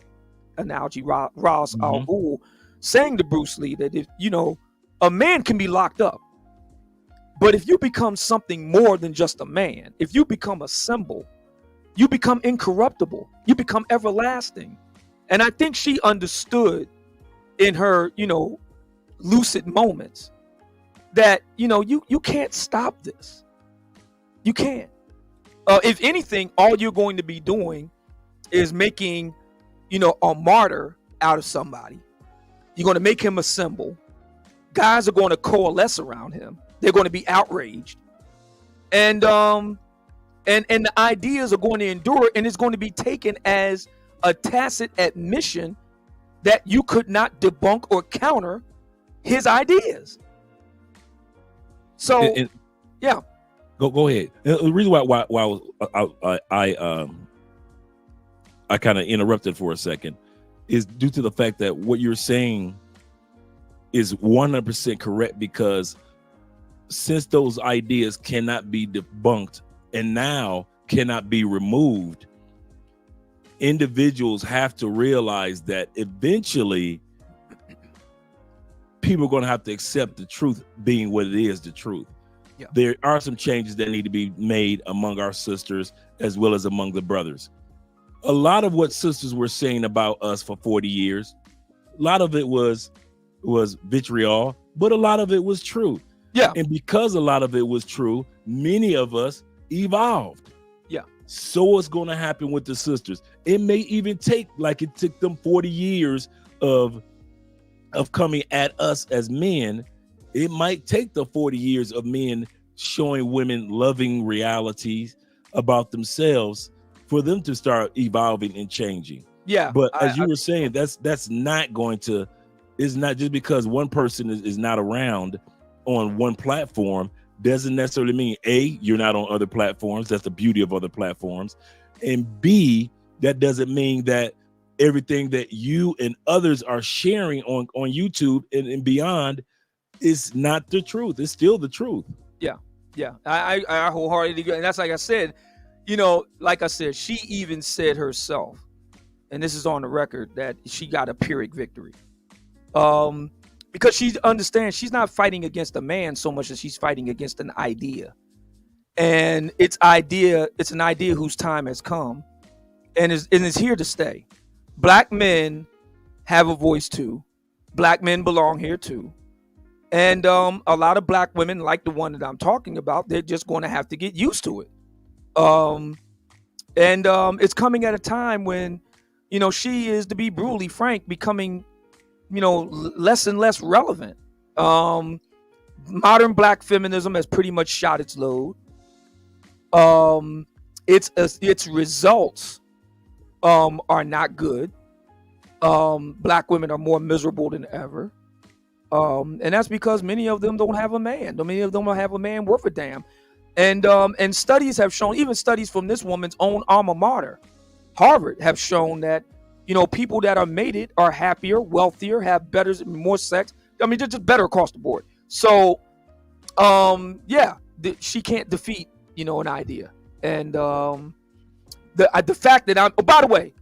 analogy, Ra's al
Mhm.
Ghul, saying to Bruce Lee that if a man can be locked up, but if you become something more than just a man, if you become a symbol, you become incorruptible, you become everlasting. And I think she understood in her, lucid moments that, you can't stop this. You can't. If anything, all you're going to be doing is making, a martyr out of somebody. You're going to make him a symbol. Guys are going to coalesce around him. They're going to be outraged. And the ideas are going to endure, and it's going to be taken as a tacit admission that you could not debunk or counter his ideas. So, yeah.
Go ahead. The reason why I kind of interrupted for a second is due to the fact that what you're saying is 100% correct, because since those ideas cannot be debunked and now cannot be removed, individuals have to realize that eventually people are going to have to accept the truth being what it is, the truth.
Yeah.
There are some changes that need to be made among our sisters as well as among the brothers. A lot of what sisters were saying about us for 40 years, a lot of it was vitriol, but a lot of it was true.
Yeah.
And because a lot of it was true, many of us evolved.
Yeah.
So what's going to happen with the sisters? It may even take, like it took them 40 years of coming at us as men. It might take the 40 years of men showing women loving realities about themselves for them to start evolving and changing.
Yeah.
But as you were saying, that's not going to, it's not just because one person is not around on one platform doesn't necessarily mean A, you're not on other platforms. That's the beauty of other platforms. And B, that doesn't mean that everything that you and others are sharing on YouTube and beyond is not the truth. It's still the truth.
Yeah. Yeah. I wholeheartedly agree. And that's like I said, she even said herself, and this is on the record, that she got a Pyrrhic victory. Because she understands she's not fighting against a man so much as she's fighting against an idea. And it's an idea whose time has come and is here to stay. Black men have a voice too. Black men belong here too. And a lot of black women, like the one that I'm talking about, they're just going to have to get used to it. It's coming at a time when, she is, to be brutally frank, becoming, less and less relevant. Modern black feminism has pretty much shot its load. Its results are not good. Black women are more miserable than ever. And that's because many of them don't have a man. Many of them don't have a man worth a damn. And studies have shown, even studies from this woman's own alma mater, Harvard, have shown that, people that are mated are happier, wealthier, have better, more sex. I mean, they're just better across the board. So, she can't defeat, an idea. And the fact that by the way,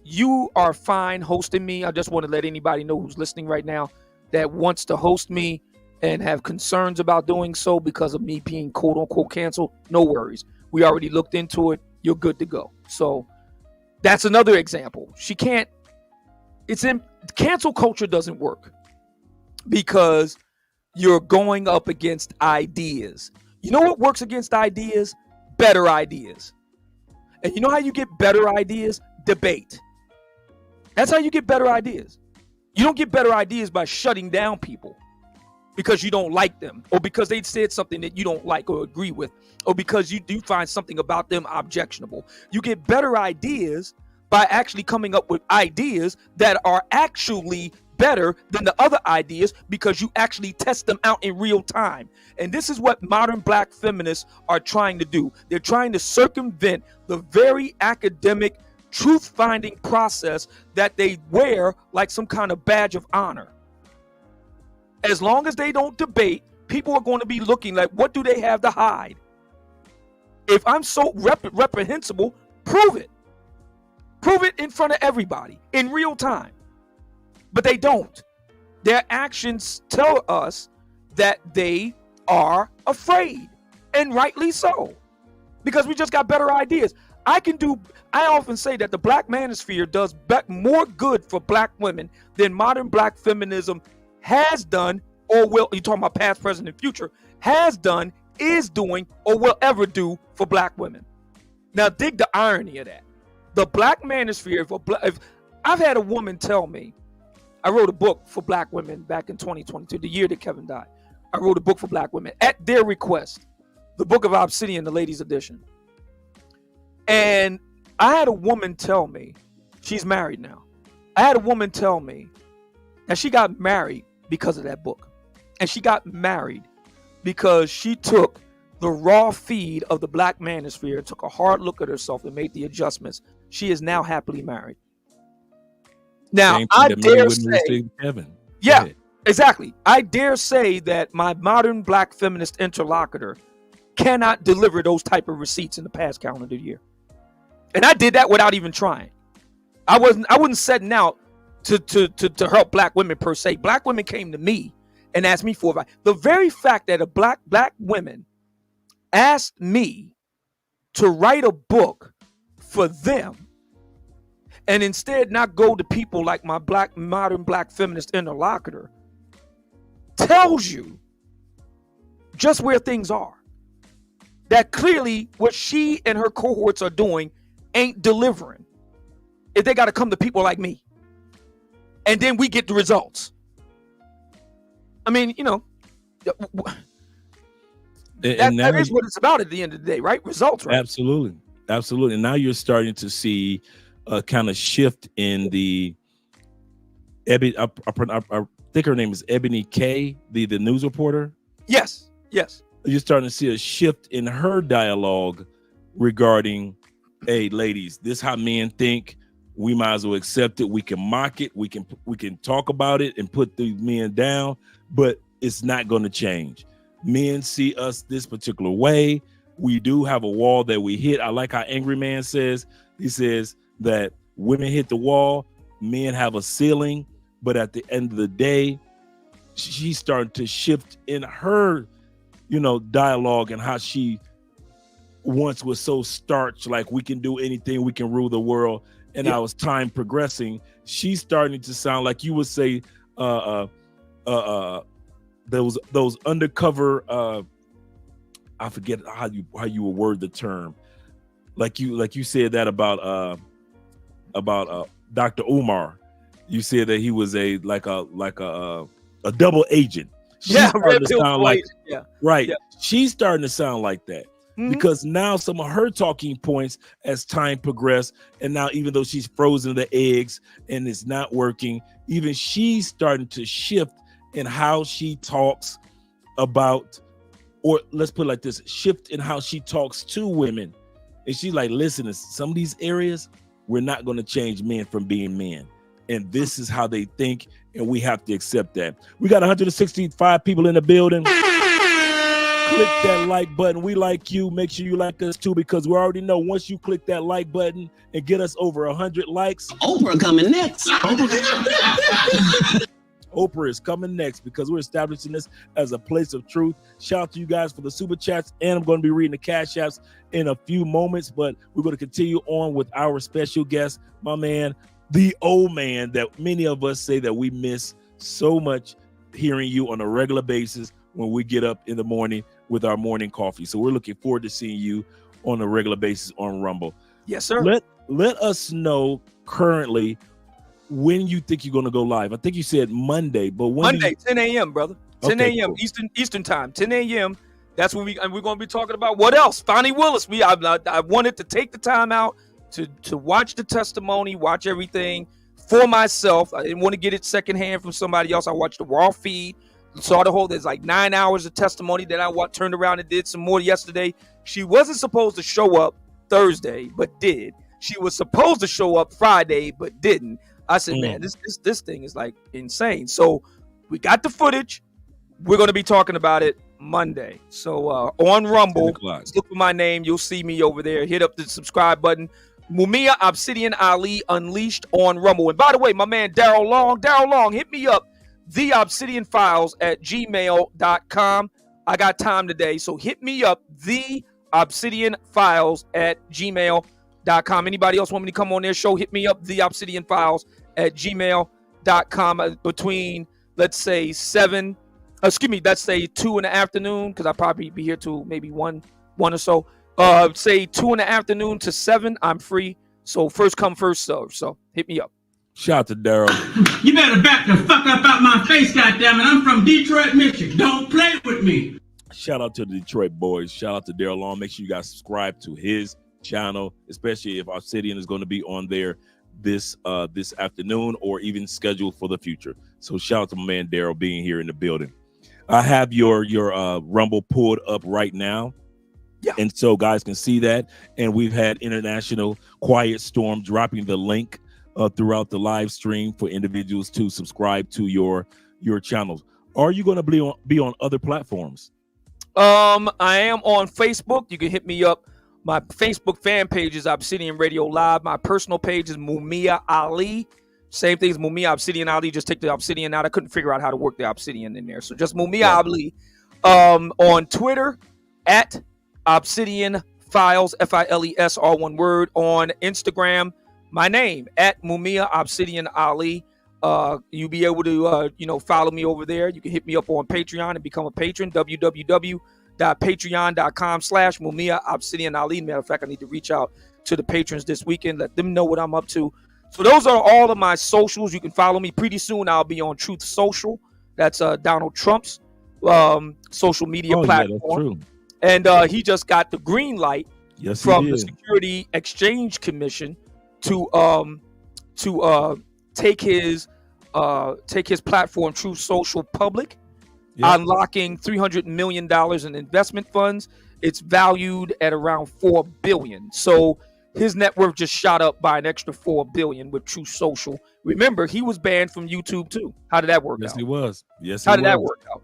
you are fine hosting me. I just want to let anybody know who's listening right now that wants to host me and have concerns about doing so because of me being quote unquote canceled. No worries. We already looked into it. You're good to go. So that's another example. Cancel culture doesn't work because you're going up against ideas. You know what works against ideas? Better ideas. And you know how you get better ideas? Debate. That's how you get better ideas. You don't get better ideas by shutting down people because you don't like them, or because they said something that you don't like or agree with, or because you do find something about them objectionable. You get better ideas by actually coming up with ideas that are actually better than the other ideas because you actually test them out in real time. And this is what modern black feminists are trying to do. They're trying to circumvent the very academic truth-finding process that they wear like some kind of badge of honor. As long as they don't debate, people are going to be looking like, what do they have to hide? If I'm so reprehensible, prove it. Prove it in front of everybody in real time. But they don't. Their actions tell us that they are afraid, and rightly so, because we just got better ideas. I often say that the black manosphere does more good for black women than modern black feminism has done, or will, you talking about past, present, and future, has done, is doing, or will ever do for black women. Now dig the irony of that. The black manosphere, if I've had a woman tell me, I wrote a book for black women back in 2022, the year that Kevin died. I wrote a book for black women at their request, the Book of Obsidian, the ladies edition. And I had a woman tell me, she's married now. I had a woman tell me that she got married because of that book. And she got married because she took the raw feed of the black manosphere, took a hard look at herself and made the adjustments. She is now happily married. Now, I dare say,
Kevin.
yeah, exactly. I dare say that my modern black feminist interlocutor cannot deliver those type of receipts in the past calendar year. And I did that without even trying. I wasn't setting out to help black women per se. Black women came to me and asked me for advice. The very fact that a black women asked me to write a book for them, and instead not go to people like my modern black feminist interlocutor, tells you just where things are. That clearly what she and her cohorts are doing ain't delivering. If they got to come to people like me, and then we get the results. I mean, you know, that is what it's about at the end of the day, right? Results, right?
Absolutely. And now you're starting to see a kind of shift in the I think her name is Ebony K, the news reporter.
Yes.
You're starting to see a shift in her dialogue regarding, hey, ladies, this is how men think. We might as well accept it. We can mock it. We can talk about it and put these men down, but it's not going to change. Men see us this particular way. We do have a wall that we hit. I like how Angry Man says. He says that women hit the wall, men have a ceiling, but at the end of the day, she's starting to shift in her, dialogue, and how she once was so starch, like we can do anything, we can rule the world. And now as time progressing, she's starting to sound like you would say those undercover I forget how you would word the term. Like you said that about Dr. Umar. You said that he was a double agent. She's starting to sound like right. Yeah. She's starting to sound like that. Mm-hmm. Because now some of her talking points as time progressed, and now even though she's frozen the eggs and it's not working, even she's starting to shift in how she talks about, or let's put it like this, shift in how she talks to women. And she's like, listen, in some of these areas, we're not going to change men from being men. And this is how they think, and we have to accept that. We got 165 people in the building. Click that like button. We like you. Make sure you like us too, because we already know once you click that like button and get us over 100 likes,
Oprah coming next.
Oprah is coming next, because we're establishing this as a place of truth. Shout out to you guys for the super chats, and I'm going to be reading the cash apps in a few moments, but we're going to continue on with our special guest, my man, the old man that many of us say that we miss so much hearing you on a regular basis when we get up in the morning with our morning coffee. So we're looking forward to seeing you on a regular basis on Rumble.
Yes, sir.
Let us know currently when you think you're going to go live. I think you said Monday, but when
Monday, 10 a.m., brother. 10
Okay,
a.m.
cool.
Eastern time, 10 a.m. That's when we're going to be talking about what else? Fonnie Willis. I wanted to take the time out to watch the testimony, watch everything for myself. I didn't want to get it secondhand from somebody else. I watched the raw feed. Saw the whole, there's like 9 hours of testimony that I turned around and did some more yesterday. She wasn't supposed to show up Thursday, but did. She was supposed to show up Friday, but didn't. I said, man, this thing is like insane. So we got the footage. We're going to be talking about it Monday. So on Rumble, just look for my name. You'll see me over there. Hit up the subscribe button. Mumia Obsidian Ali Unleashed on Rumble. And by the way, my man Daryl Long, hit me up, theobsidianfiles@gmail.com. I got time today, so hit me up, theobsidianfiles@gmail.com. Anybody else want me to come on their show, hit me up, theobsidianfiles@gmail.com between, let's say, 2 in the afternoon, because I'll probably be here till maybe 1 or so. Say 2 in the afternoon to 7, I'm free. So first come, first serve. So hit me up.
Shout out to Daryl.
You better back the fuck up out my face, goddammit. I'm from Detroit, Michigan. Don't play with me.
Shout out to the Detroit boys. Shout out to Daryl Long. Make sure you guys subscribe to his channel, especially if Obsidian is going to be on there this afternoon or even scheduled for the future. So shout out to my man Daryl being here in the building. I have your Rumble pulled up right now. Yeah. And so guys can see that. And we've had International Quiet Storm dropping the link throughout the live stream for individuals to subscribe to your channels. Are you going to be on other platforms?
I am on Facebook. You can hit me up. My Facebook fan page is Obsidian Radio Live. My personal page is Mumia Ali. Same thing as Mumia Obsidian Ali. Just take the Obsidian out. I couldn't figure out how to work the Obsidian in there. So just Mumia Ali. On Twitter, at Obsidian Files, Files, all one word. On Instagram, my name, at Mumia Obsidian Ali. You'll be able to follow me over there. You can hit me up on Patreon and become a patron. www.patreon.com/Mumia Obsidian Ali. Matter of fact, I need to reach out to the patrons this weekend, let them know what I'm up to. So those are all of my socials. You can follow me. Pretty soon I'll be on Truth Social. That's Donald Trump's social media platform. Yeah, that's true. And he just got the green light from the Security Exchange Commission to take his platform Truth Social public, unlocking $300 million in investment funds. It's valued at around $4 billion. So his net worth just shot up by an extra $4 billion with Truth Social. Remember, he was banned from YouTube too. How did that work out?
Yes, he was.
How did that work out?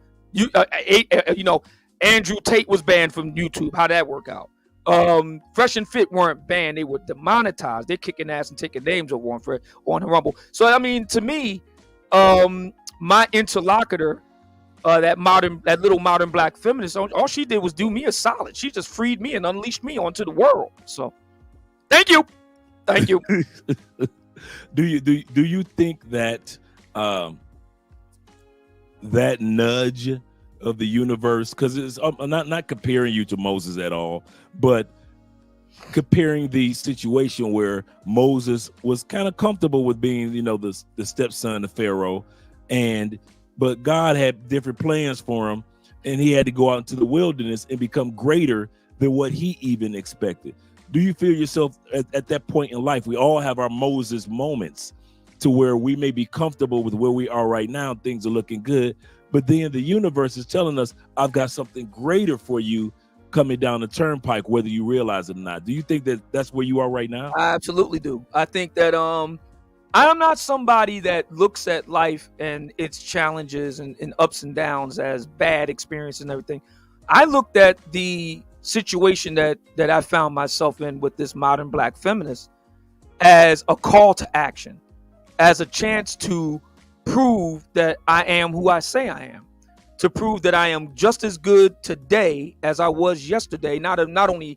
Andrew Tate was banned from YouTube. How did that work out? Fresh and Fit weren't banned. They were demonetized. They're kicking ass and taking names over on the Rumble. So, I mean, to me, my interlocutor, that little modern black feminist, all she did was do me a solid. She just freed me and unleashed me onto the world. So, thank you.
Do you think that that nudge of the universe, because it's not comparing you to Moses at all, but comparing the situation where Moses was kind of comfortable with being, the stepson of Pharaoh, but God had different plans for him, and he had to go out into the wilderness and become greater than what he even expected. Do you feel yourself at that point in life? We all have our Moses moments to where we may be comfortable with where we are right now. Things are looking good. But then the universe is telling us, I've got something greater for you coming down the turnpike, whether you realize it or not. Do you think that that's where you are right now?
I absolutely do. I think that I'm not somebody that looks at life and its challenges and ups and downs as bad experience and everything. I looked at the situation that I found myself in with this modern black feminist as a call to action, as a chance to prove that I am who I say I am, to prove that I am just as good today as I was yesterday. Not only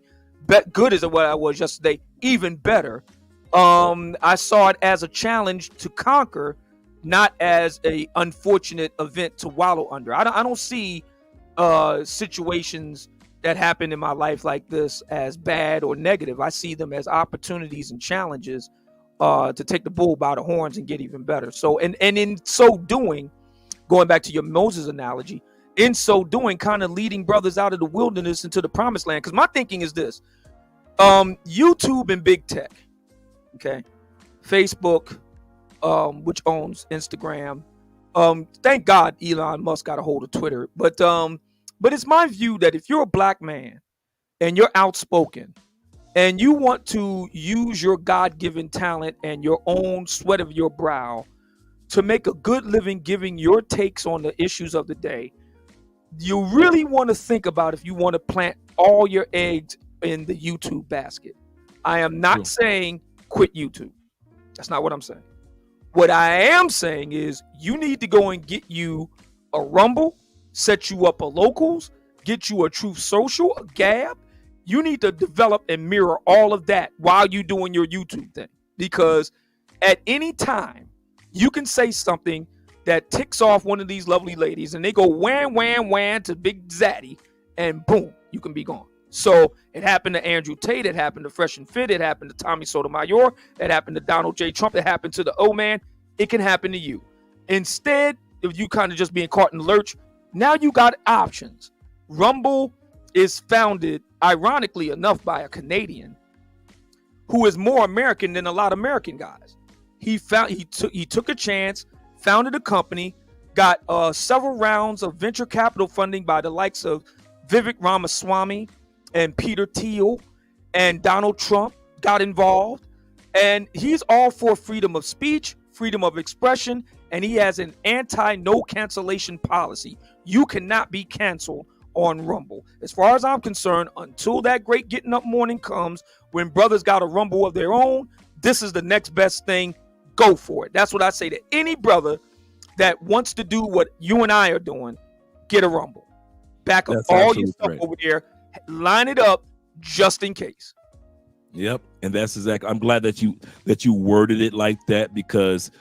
good as what I was yesterday, even better. I saw it as a challenge to conquer, not as a unfortunate event to wallow under. I don't see situations that happen in my life like this as bad or negative. I see them as opportunities and challenges to take the bull by the horns and get even better. So, and in so doing, going back to your Moses analogy, in so doing, kind of leading brothers out of the wilderness into the promised land. Because my thinking is this: YouTube and big tech, okay, Facebook, which owns Instagram. Thank God Elon Musk got a hold of Twitter. But it's my view that if you're a black man and you're outspoken, and you want to use your God-given talent and your own sweat of your brow to make a good living, giving your takes on the issues of the day, you really want to think about if you want to plant all your eggs in the YouTube basket. I am not
True.
saying quit YouTube. That's not what I'm saying. What I am saying is you need to go and get you a Rumble, set you up a Locals, get you a Truth Social, a Gab. You need to develop and mirror all of that while you're doing your YouTube thing. Because at any time, you can say something that ticks off one of these lovely ladies and they go wham, wham, wham to Big Zaddy, and boom, you can be gone. So it happened to Andrew Tate, it happened to Fresh and Fit, it happened to Tommy Sotomayor, it happened to Donald J. Trump, it happened to the O-Man. It can happen to you. Instead of you kind of just being caught in the lurch, now you got options. Rumble is founded, ironically enough, by a Canadian who is more American than a lot of American guys. He took a chance, founded a company, got several rounds of venture capital funding by the likes of Vivek Ramaswamy and Peter Thiel, and Donald Trump got involved. And he's all for freedom of speech, freedom of expression, and he has an anti-no cancellation policy. You cannot be canceled on Rumble. As far as I'm concerned, until that great getting up morning comes when brothers got a Rumble of their own, this is the next best thing. Go for it. That's what I say to any brother that wants to do what you and I are doing. Get a Rumble. Back up all your stuff over there. Line it up just in case.
Yep, and that's exactly. I'm glad that you worded it like that, because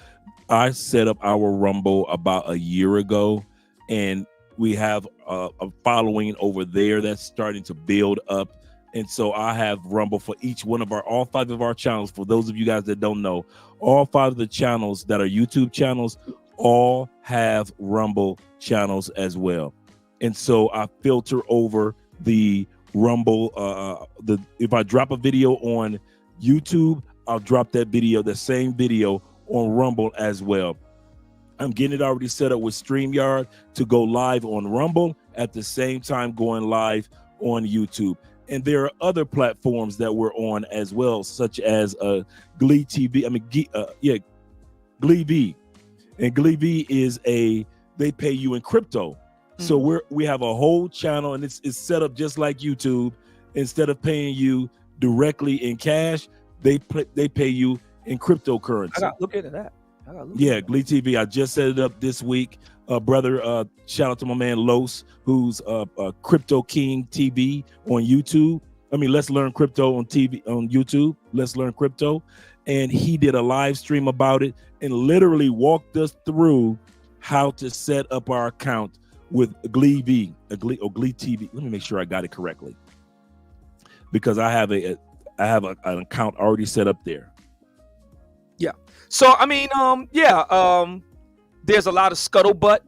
I set up our Rumble about a year ago, and we have a following over there that's starting to build up. And so I have Rumble for each one of all 5 of our channels. For those of you guys that don't know, all 5 of the channels that are YouTube channels all have Rumble channels as well. And so I filter over the Rumble. If I drop a video on YouTube, I'll drop the same video on Rumble as well. I'm getting it already set up with StreamYard to go live on Rumble at the same time going live on YouTube. And there are other platforms that we're on as well, such as Glee TV. Glee V. And Glee V is they pay you in crypto. So we have a whole channel, and it's set up just like YouTube. Instead of paying you directly in cash, they pay you in cryptocurrency.
I got to look into that.
Glee TV. I just set it up this week. Brother, shout out to my man Los, who's Crypto King TV on YouTube. Let's Learn Crypto on TV on YouTube. Let's Learn Crypto. And he did a live stream about it and literally walked us through how to set up our account with Glee V, Glee TV. Let me make sure I got it correctly, because I have an account already set up there.
Yeah. So there's a lot of scuttlebutt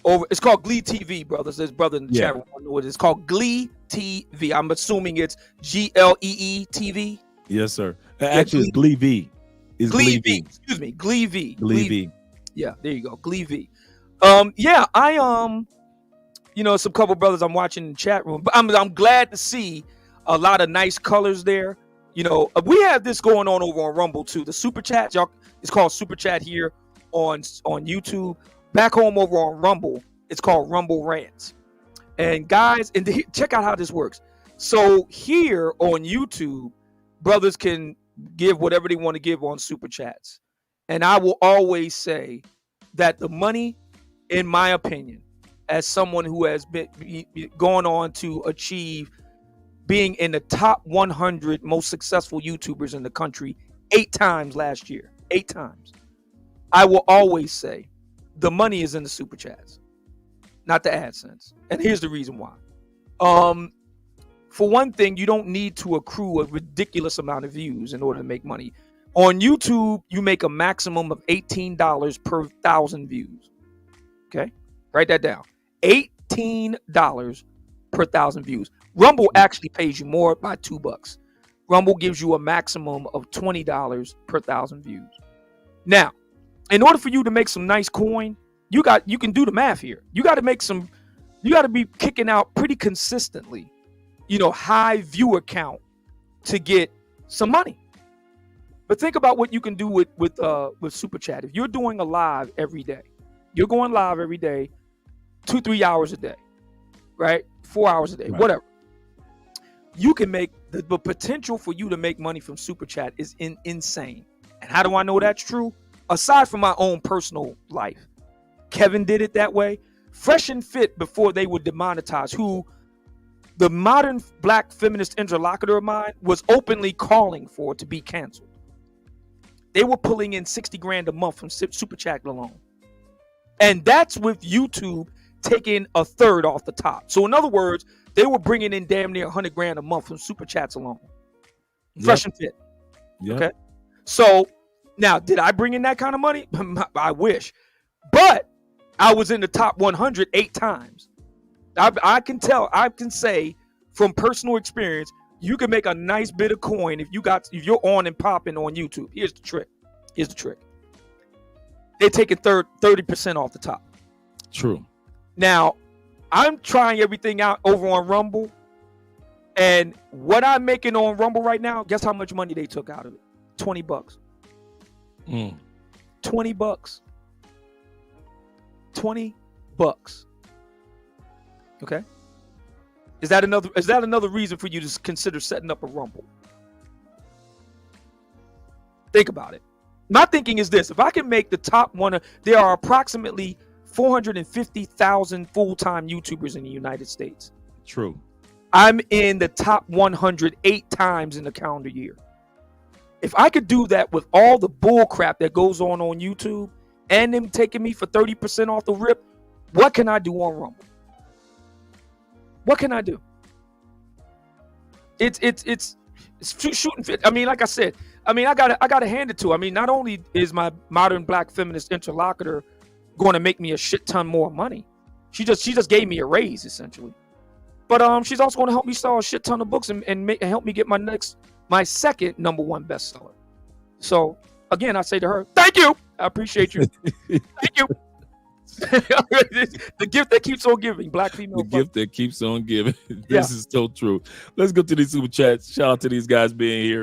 over. It's called Glee TV, brothers. There's brother in the chat room. It's called Glee TV. I'm assuming it's GLEE TV.
Yes, sir. Actually, it's Glee V.
Glee V. Excuse me, Glee V.
Glee V.
Yeah, there you go, Glee V. Some couple brothers I'm watching in the chat room, but I'm glad to see a lot of nice colors there. We have this going on over on Rumble too. The super chat, y'all, it's called super chat here on YouTube. Back home over on Rumble, it's called Rumble Rants. And guys, check out how this works. So here on YouTube, brothers can give whatever they want to give on super chats, and I will always say that the money, in my opinion, as someone who has been going on to achieve being in the top 100 most successful YouTubers in the country 8 times last year, 8 times, I will always say the money is in the super chats, not the AdSense. And here's the reason why. For one thing, you don't need to accrue a ridiculous amount of views in order to make money. On YouTube, you make a maximum of $18 per 1,000 views. Okay? Write that down. $18 per 1,000 views. Rumble actually pays you more by $2. Rumble gives you a maximum of $20 per 1,000 views. Now, in order for you to make some nice coin, you can do the math here. You got to be kicking out pretty consistently, high viewer count to get some money. But think about what you can do with Super Chat. If you're doing a live every day, you're going live every day, 2-3 hours a day, right? 4 hours a day, whatever. You can make the potential for you to make money from super chat is insane. And how do I know that's true? Aside from my own personal life, Kevin did it that way. Fresh and Fit, before they were demonetized, who the modern black feminist interlocutor of mine was openly calling for to be canceled. They were pulling in 60 grand a month from super chat alone. And that's with YouTube taking a third off the top. So in other words, they were bringing in damn near 100 grand a month from super chats alone. Fresh and Fit.
Yep.
Okay. So now, did I bring in that kind of money? I wish. But I was in the top 100 8 times. I can say from personal experience, you can make a nice bit of coin if you're on and popping on YouTube. Here's the trick. They're taking 30% off the top.
True.
Now, I'm trying everything out over on Rumble, and what I'm making on Rumble right now, guess how much money they took out of it? $20. $20. $20. Okay. Is that another reason for you to consider setting up a Rumble? Think about it. My thinking is this: if I can make the top one, there are approximately 450,000 full-time YouTubers in the United States.
True.
I'm in the top 108 times in the calendar year. If I could do that with all the bull crap that goes on YouTube and them taking me for 30% off the rip, what can I do on Rumble? What can I do? It's shooting fit. I mean, like I said, I gotta hand it to her. I mean, not only is my modern black feminist interlocutor going to make me a shit ton more money, she just gave me a raise essentially. But she's also going to help me sell a shit ton of books and help me get my second #1 bestseller. So again, I say to her, thank you. I appreciate you. Thank you. The gift that keeps on giving, black female.
The gift that keeps on giving. This is so true. Let's go to these super chats. Shout out to these guys being here.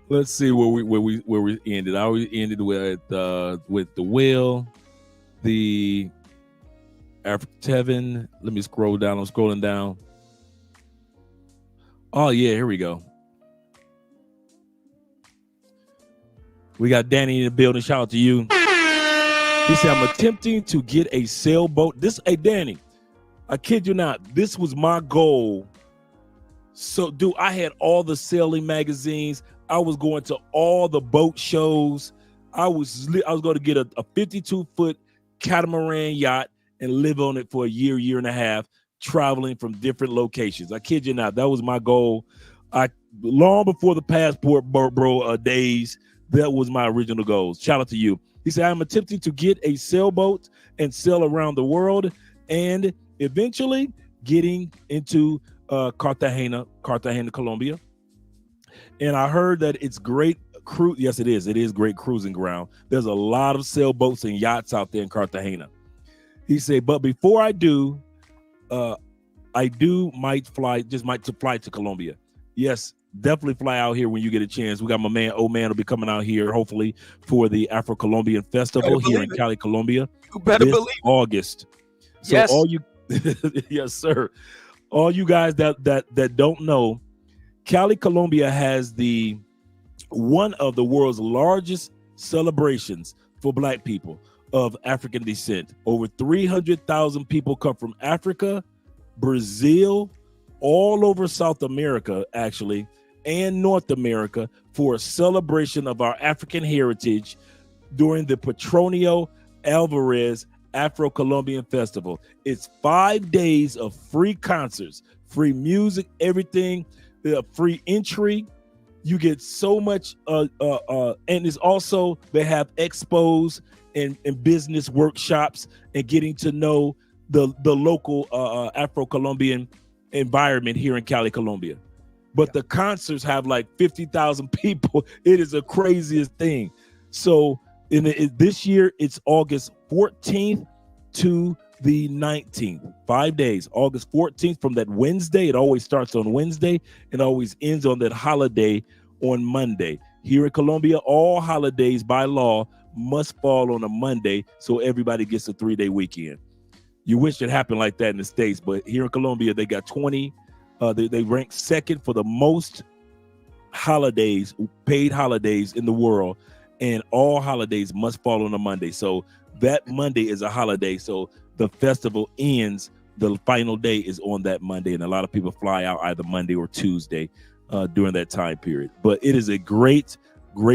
Let's see where we ended. I always ended with the Will, the African Tevin. Let me scroll down. I'm scrolling down. Oh yeah, here we go. We got Danny in the building. Shout out to you. He said, I'm attempting to get a sailboat. Hey, Danny, I kid you not. This was my goal. So, dude, I had all the sailing magazines. I was going to all the boat shows. I was going to get a 52-foot catamaran yacht and live on it for a year and a half, traveling from different locations. I kid you not. That was my goal. Long before the passport days, that was my original goals. Shout out to you. He said, I'm attempting to get a sailboat and sail around the world and eventually getting into Cartagena, Colombia. And I heard that it's great cruise. Yes, it is. It is great cruising ground. There's a lot of sailboats and yachts out there in Cartagena. He said, but before I do, might fly to Colombia. Yes, definitely fly out here when you get a chance. We got my man, old man will be coming out here, hopefully, for the Afro-Colombian Festival here in Cali, Colombia.
You better believe
August. So
yes.
all you yes, sir. All you guys that don't know, Cali, Colombia has one of the world's largest celebrations for black people of African descent. Over 300,000 people come from Africa, Brazil, all over South America, actually, and North America for a celebration of our African heritage during the Petronio Alvarez Afro-Colombian Festival. It's 5 days of free concerts, free music, everything, free entry. You get so much, and it's also, they have expos and business workshops and getting to know the local Afro-Colombian environment here in Cali, Colombia. But the concerts have like 50,000 people. It is the craziest thing. So this year, it's August 14th to the 19th, 5 days, August 14th from that Wednesday. It always starts on Wednesday and always ends on that holiday on Monday. Here in Colombia, all holidays by law must fall on a Monday, so everybody gets a 3-day weekend. You wish it happened like that in the States, but here in Colombia, they got 20 They rank second for the most holidays, paid holidays in the world, and all holidays must fall on a Monday. So that Monday is a holiday. So the festival ends. The final day is on that Monday, and a lot of people fly out either Monday or Tuesday during that time period. But it is a great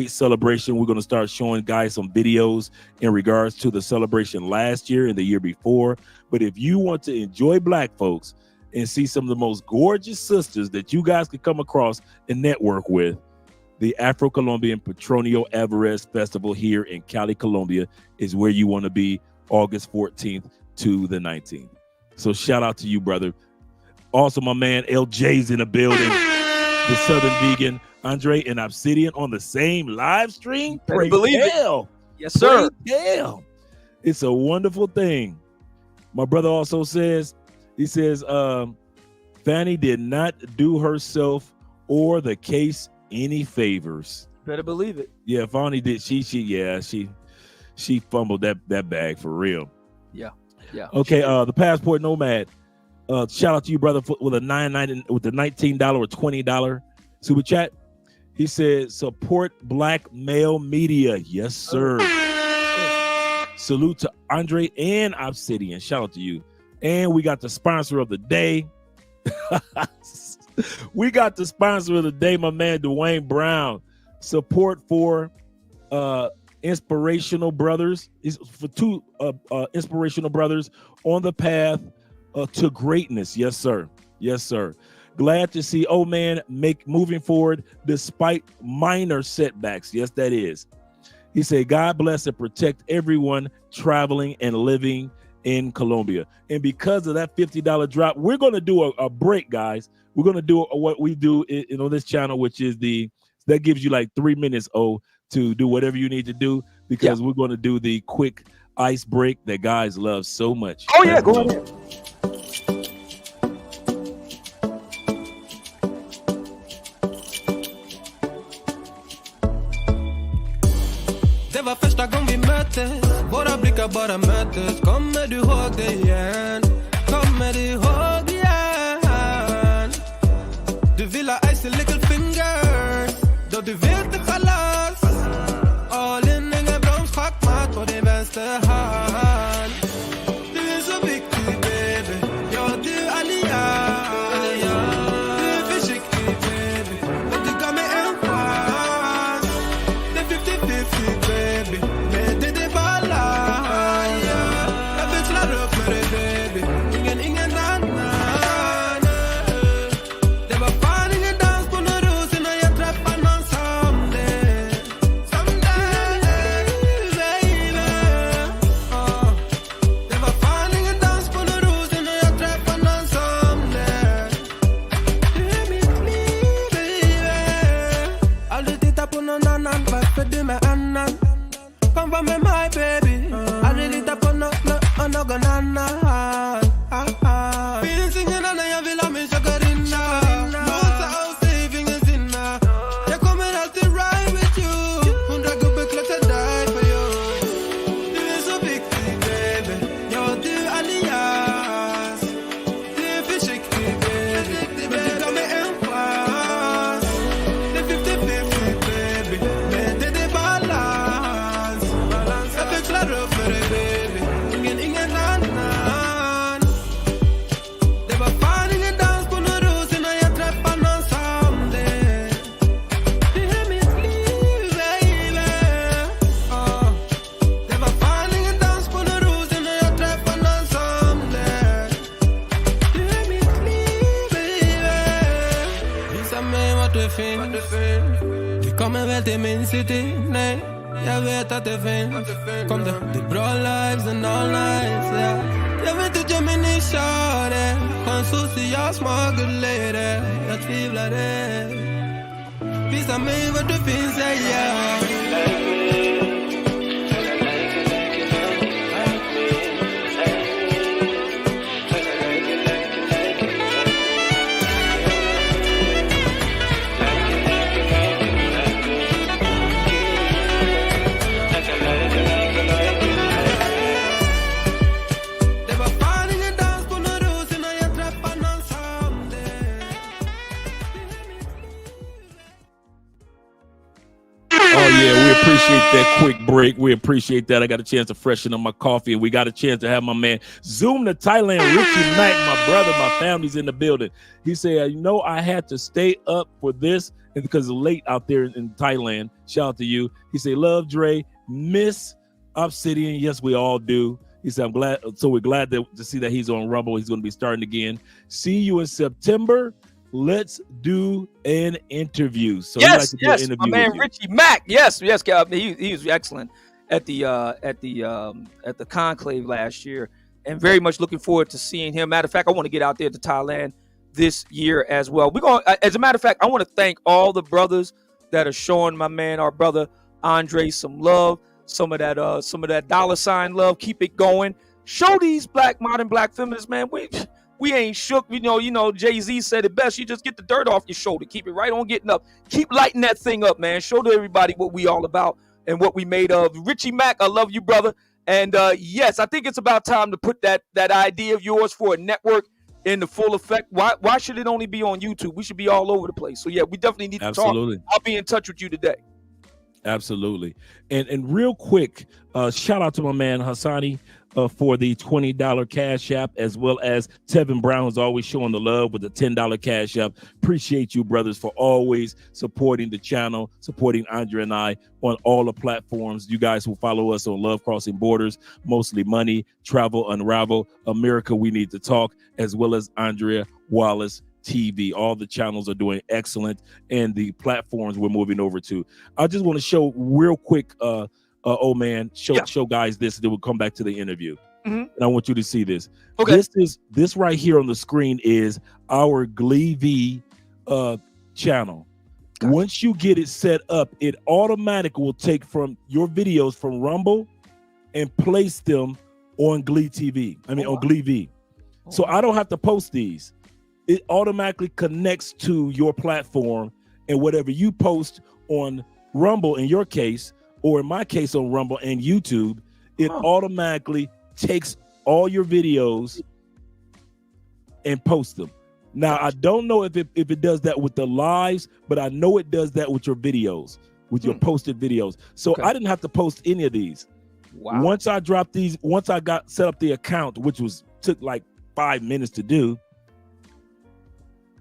celebration. We're going to start showing guys some videos in regards to the celebration last year and the year before. But if you want to enjoy Black folks and see some of the most gorgeous sisters that you guys could come across and network with, the Afro-Colombian Petronio Alvarez Festival here in Cali, Colombia is where you want to be, August 14th to the 19th. So shout out to you, brother. Also, my man LJ's in the building. The Southern Vegan, Andre and Obsidian on the same live stream. Pray
believe it. Yes, sir.
Yeah, it's a wonderful thing. My brother also says, he says, Fanny did not do herself or the case any favors.
Better believe it.
Yeah, Fanny did. She fumbled that bag for real.
Yeah.
Okay. The Passport Nomad. Shout out to you, brother, with a $19 or $20 super chat. He said, support Black male media. Yes, sir. Salute to Andre and Obsidian. Shout out to you. And we got the sponsor of the day. We got the sponsor of the day, my man, Dwayne Brown. Support for inspirational brothers. For two inspirational brothers on the path to greatness. Yes, sir. Yes, sir. Glad to see old man moving forward despite minor setbacks. Yes, that is. He said, God bless and protect everyone traveling and living in Colombia. And because of that $50 drop, we're going to do a break, guys. We're going to do what we do on this channel, which is that gives you like 3 minutes, to do whatever you need to do, because we're going to do the quick ice break that guys love so much.
Oh, yeah, go ahead.
Det var första gången vi möttes. Våra blickar bara möttes. Kommer du ihåg det igen? Kommer du ihåg igen? Du vill ha ice and little fingers. Då du vet det chalas. All in, ingen broms, schackmatt på din vänster hand. Du är så viktig, baby. Ja, du allians. Du är försiktig, baby. Men du gav mig en chans. Det är 50-50, baby. Men det är balans. Jag växlar upp med dig, baby. Ingen annan. Det var fan ingen dans på någon ros innan jag träffade någon som det. Baby. Det var fan ingen dans på någon ros innan jag träffade någon som det. Du är mitt liv, baby. Aldrig titta på någon annan, varför du med annan? Kom var med mig, baby. Aldrig lita på någon annan. Finns ingen annan, jag vill ha min chakarinna. Låsa av sig, ingen sinna. Jag kommer alltid ride with you. 100 gubbar klart die for you. Du är så viktig, baby. Ja, du allians. Du är försiktig, baby. Men du gav mig en chans. Det är 50-50, baby. Men det är balans. Jag växlar upp med dig, baby. Ingen annan. Det var fan ingen dans på någon ros innan jag träffade någon som det. Du är mitt liv, baby. Det var fan ingen dans på någon ros innan jag träffade någon som det. Du är mitt liv, baby. Visa mig vart du finns. Vi kommer väl till min city, nej. Jag vet att det finns. Kom det är bra lives and all nights, yeah. Jag vet att jag min ni kör det. Skön social, smart good lady. Jag tvivlar det. Visa mig vart du finns, yeah. Det var fan ingen dans på någon ros innan jag träffade någon som det.
break. We appreciate that. I got a chance to freshen up my coffee, and we got a chance to have my man Zoom to Thailand, Richie Mack, my brother, my family's in the building. He said, I had to stay up for this and because it's late out there in Thailand. Shout out to you. He said, love Dre, miss Obsidian. Yes, we all do. He said, I'm glad. So we're glad to see that he's on Rumble. He's going to be starting again. See you in September. Let's do an interview. So
yes,
like to do an
my man Richie Mack. Yes, he was excellent at the conclave last year, and very much looking forward to seeing him. Matter of fact, I want to get out there to Thailand this year as well. We're going. As a matter of fact, I want to thank all the brothers that are showing my man, our brother Andre, some love, some of that $ love. Keep it going. Show these modern black feminists, man. We ain't shook. Jay-Z said it best. You just get the dirt off your shoulder. Keep it right on getting up. Keep lighting that thing up, man. Show to everybody what we all about and what we made of. Richie Mack, I love you, brother. And yes, I think it's about time to put that idea of yours for a network into full effect. Why should it only be on YouTube? We should be all over the place. So yeah, we definitely need to talk. I'll be in touch with you today.
Absolutely. And real quick, shout out to my man Hassani for the $20 Cash App, as well as Tevin Brown, who's always showing the love with the $10 Cash App. Appreciate you, brothers, for always supporting the channel, supporting Andrea and I on all the platforms. You guys who follow us on Love Crossing Borders, Mostly Money, Travel, Unravel, America We Need to Talk, as well as Andrea Wales TV. All the channels are doing excellent, and the platforms we're moving over to. I just want to show real quick, show guys this, then we'll come back to the interview. And I want you to see this.
Okay.
This right here on the screen is our Glee V channel. Gotcha. Once you get it set up, it automatically will take from your videos from Rumble and place them on Glee TV. On Glee V. So I don't have to post these. It automatically connects to your platform, and whatever you post on Rumble in your case, or in my case on Rumble and YouTube, it automatically takes all your videos and posts them. Now, I don't know if it does that with the lives, but I know it does that with your videos, with your posted videos. So I didn't have to post any of these.
Wow.
Once I dropped these, once I got set up the account, which took like 5 minutes to do,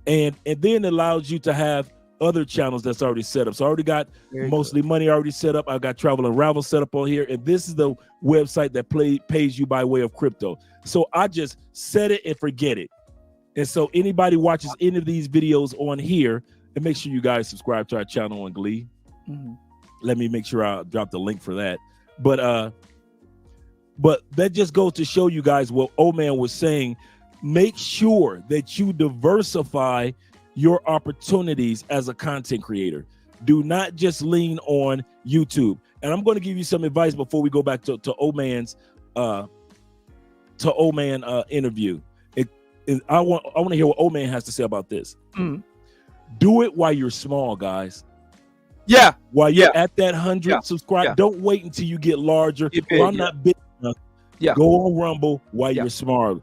and then it allows you to have other channels that's already set up. So I already got Mostly Money already set up. I got Travel Unravel set up on here, and this is the website that pays you by way of crypto. So I just set it and forget it. And so anybody watches any of these videos on here, and make sure you guys subscribe to our channel on Glee. Let me make sure I drop the link for that. But that just goes to show you guys what O-Man was saying. Make sure that you diversify your opportunities as a content creator. Do not just lean on YouTube. And I'm going to give you some advice before we go back to O-Man's interview. I want to hear what O-Man has to say about this. Do it while you're small, guys.
Yeah.
While you're at that 100 subscribe, don't wait until you get larger. I'm not big enough. Go on Rumble while you're smaller.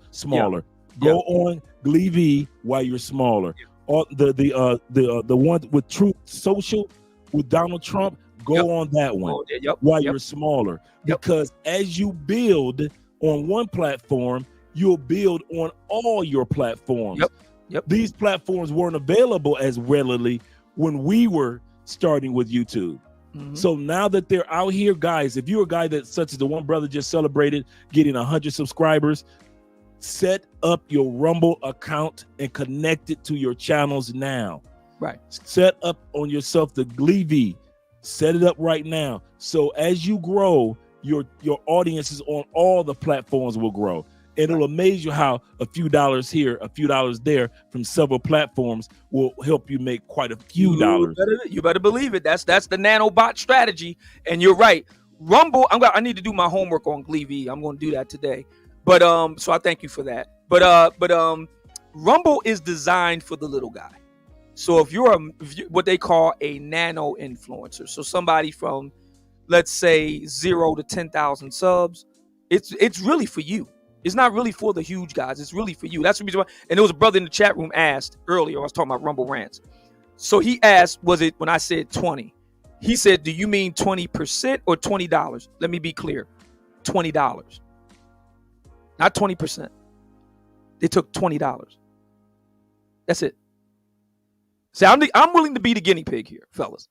Go on Glee V while you're smaller. Or the one with Truth Social with Donald Trump, go on that one while you're smaller. Because as you build on one platform, you'll build on all your platforms. These platforms weren't available as readily when we were starting with YouTube. So now that they're out here, guys, if you're a guy that, such as the one brother just celebrated getting 100 subscribers, set up your Rumble account and connect it to your channels now. Set up on yourself the Glee V. Set it up right now. So as you grow, your audiences on all the platforms will grow. And it'll amaze you how a few dollars here, a few dollars there from several platforms will help you make quite a few dollars.
You better believe it. That's the nanobot strategy. And you're right. Rumble, I need to do my homework on Glee V. I'm going to do that today. But so I thank you for that. But Rumble is designed for the little guy. So if you're what they call a nano influencer, so somebody from, let's say, 0 to 10,000 subs, it's really for you. It's not really for the huge guys. It's really for you. That's the reason why. And there was a brother in the chat room asked earlier. I was talking about Rumble rants. So he asked, was it when I said 20? He said, do you mean 20% or $20? Let me be clear. $20. Not 20%. They took $20. That's it. See, I'm willing to be the guinea pig here, fellas.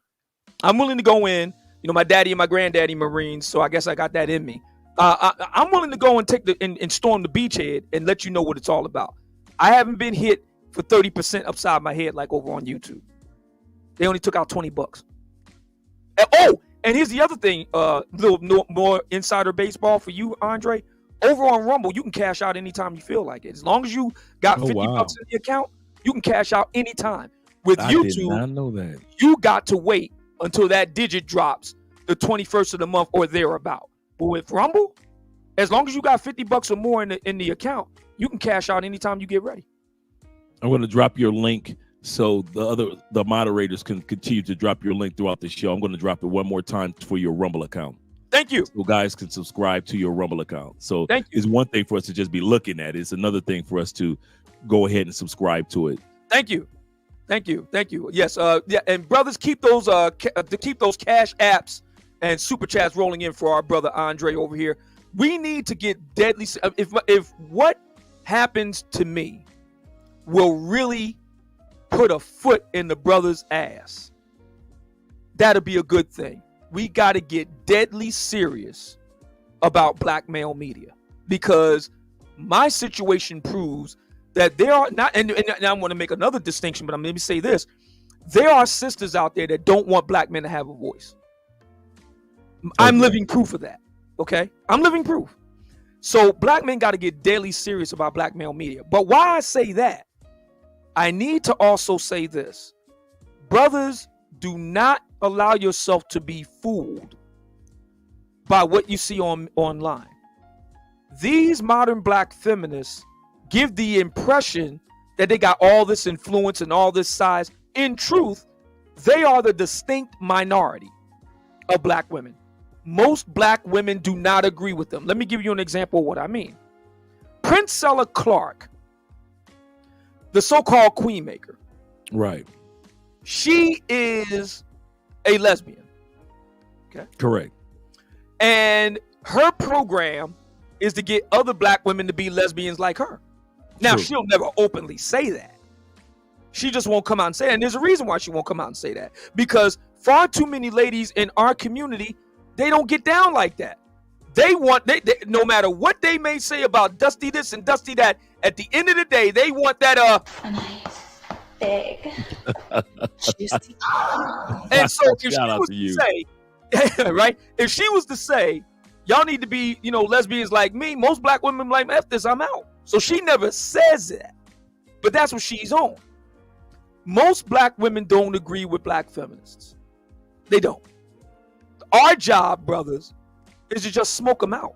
I'm willing to go in. You know, my daddy and my granddaddy Marines, so I guess I got that in me. I'm willing to go and take and storm the beachhead and let you know what it's all about. I haven't been hit for 30% upside my head like over on YouTube. They only took out $20. Oh, and here's the other thing, little more insider baseball for you, Andre. Over on Rumble, you can cash out anytime you feel like it. As long as you got $50 in the account, you can cash out anytime. With YouTube,
did not know that.
You got to wait until that digit drops the 21st of the month or thereabout. But with Rumble, as long as you got $50 or more in the account, you can cash out anytime you get ready.
I'm going to drop your link so the moderators can continue to drop your link throughout the show. I'm going to drop it one more time for your Rumble account.
Thank you.
So guys can subscribe to your Rumble account. So it's one thing for us to just be looking at it. It's another thing for us to go ahead and subscribe to it.
Thank you. Yes, yeah, and brothers, keep those cash apps and super chats rolling in for our brother Andre over here. We need to get deadly. If what happens to me will really put a foot in the brother's ass, that'll be a good thing. We got to get deadly serious about black male media, because my situation proves that there are not, and I want to make another distinction, but let me say this. There are sisters out there that don't want black men to have a voice. I'm living proof of that. Okay? I'm living proof. So black men got to get deadly serious about black male media. But why I say that, I need to also say this. Brothers, do not allow yourself to be fooled by what you see online. These modern black feminists give the impression that they got all this influence and all this size. In truth, they are the distinct minority of black women. Most black women do not agree with them. Let me give you an example of what I mean. Princella Clark, the so-called queen maker.
Right.
She is a lesbian. Okay.
Correct.
And her program is to get other black women to be lesbians like her. Now, she'll never openly say that. She just won't come out and say that. And there's a reason why she won't come out and say that. Because far too many ladies in our community, they don't get down like that. They want, they no matter what they may say about Dusty this and Dusty that, at the end of the day, they want that
a nice, big, juicy.
And so if she was to say, right? If she was to say, y'all need to be, lesbians like me, most black women like, F this, I'm out. So she never says that. But that's what she's on. Most black women don't agree with black feminists. They don't. Our job, brothers, is to just smoke them out.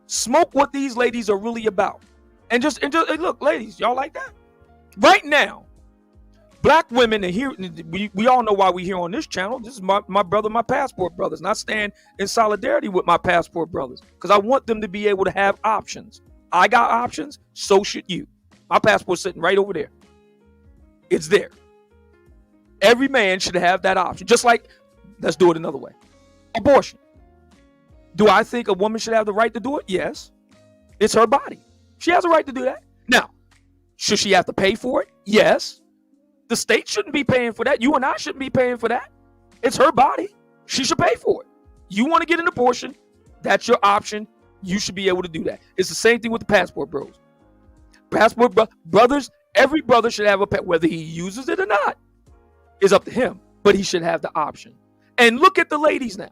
Smoke what these ladies are really about. And just look, ladies, y'all like that? Right now, black women, and here we all know why we're here on this channel. This is my brother, my passport brothers. And I stand in solidarity with my passport brothers because I want them to be able to have options. I got options, so should you. My passport's sitting right over there. It's there. Every man should have that option. Just like, let's do it another way. Abortion. Do I think a woman should have the right to do it? Yes. It's her body. She has a right to do that. Now, should she have to pay for it? Yes. The state shouldn't be paying for that. You and I shouldn't be paying for that. It's her body. She should pay for it. You want to get an abortion, that's your option. You should be able to do that. It's the same thing with the passport bros. Passport brothers, every brother should have a pet. Whether he uses it or not is up to him, but he should have the option. And look at the ladies now.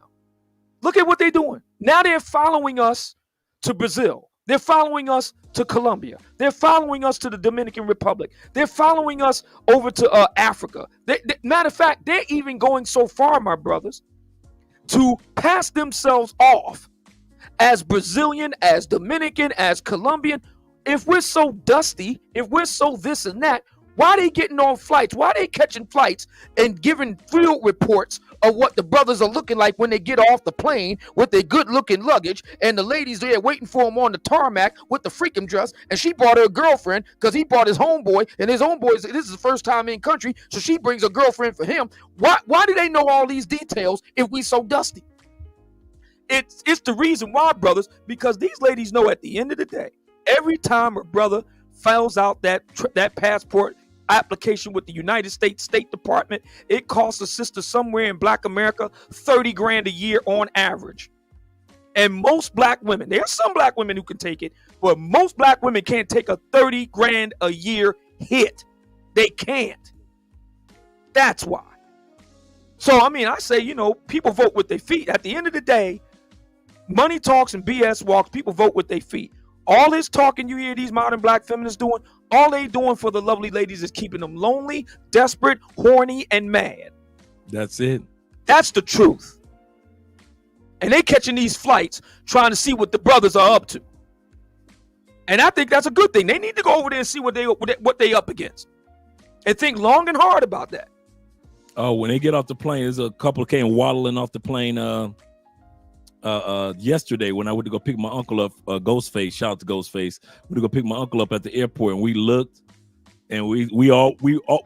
Look at what they're doing. Now they're following us to Brazil. They're following us to Colombia. They're following us to the Dominican Republic. They're following us over to Africa. Matter of fact, they're even going so far, my brothers, to pass themselves off as Brazilian, as Dominican, as Colombian. If we're so dusty, if we're so this and that, why are they getting on flights? Why are they catching flights and giving field reports of what the brothers are looking like when they get off the plane with their good-looking luggage, and the ladies there waiting for them on the tarmac with the freakum dress, and she brought her girlfriend because he brought his homeboy, and his homeboy, this is the first time in country, so she brings a girlfriend for him. Why do they know all these details if we so dusty? It's the reason why, brothers, because these ladies know at the end of the day, every time a brother fills out that passport application with the United States State Department, it costs a sister somewhere in Black America $30,000 a year on average. And most black women, there are some black women who can take it, but most black women can't take a $30,000 a year hit. They can't. That's why. So, I mean, I say, you know, people vote with their feet. At the end of the day, money talks and BS walks. People vote with their feet. All this talking you hear these modern black feminists doing, all they doing for the lovely ladies is keeping them lonely, desperate, horny, and mad.
That's it.
That's the truth. And they catching these flights trying to see what the brothers are up to. And I think that's a good thing. They need to go over there and see what they up against. And think long and hard about that.
Oh, when they get off the plane, there's a couple came waddling off the plane yesterday when I went to go pick my uncle up, Ghostface, shout out to Ghostface. We went to go pick my uncle up at the airport, and we looked, and we all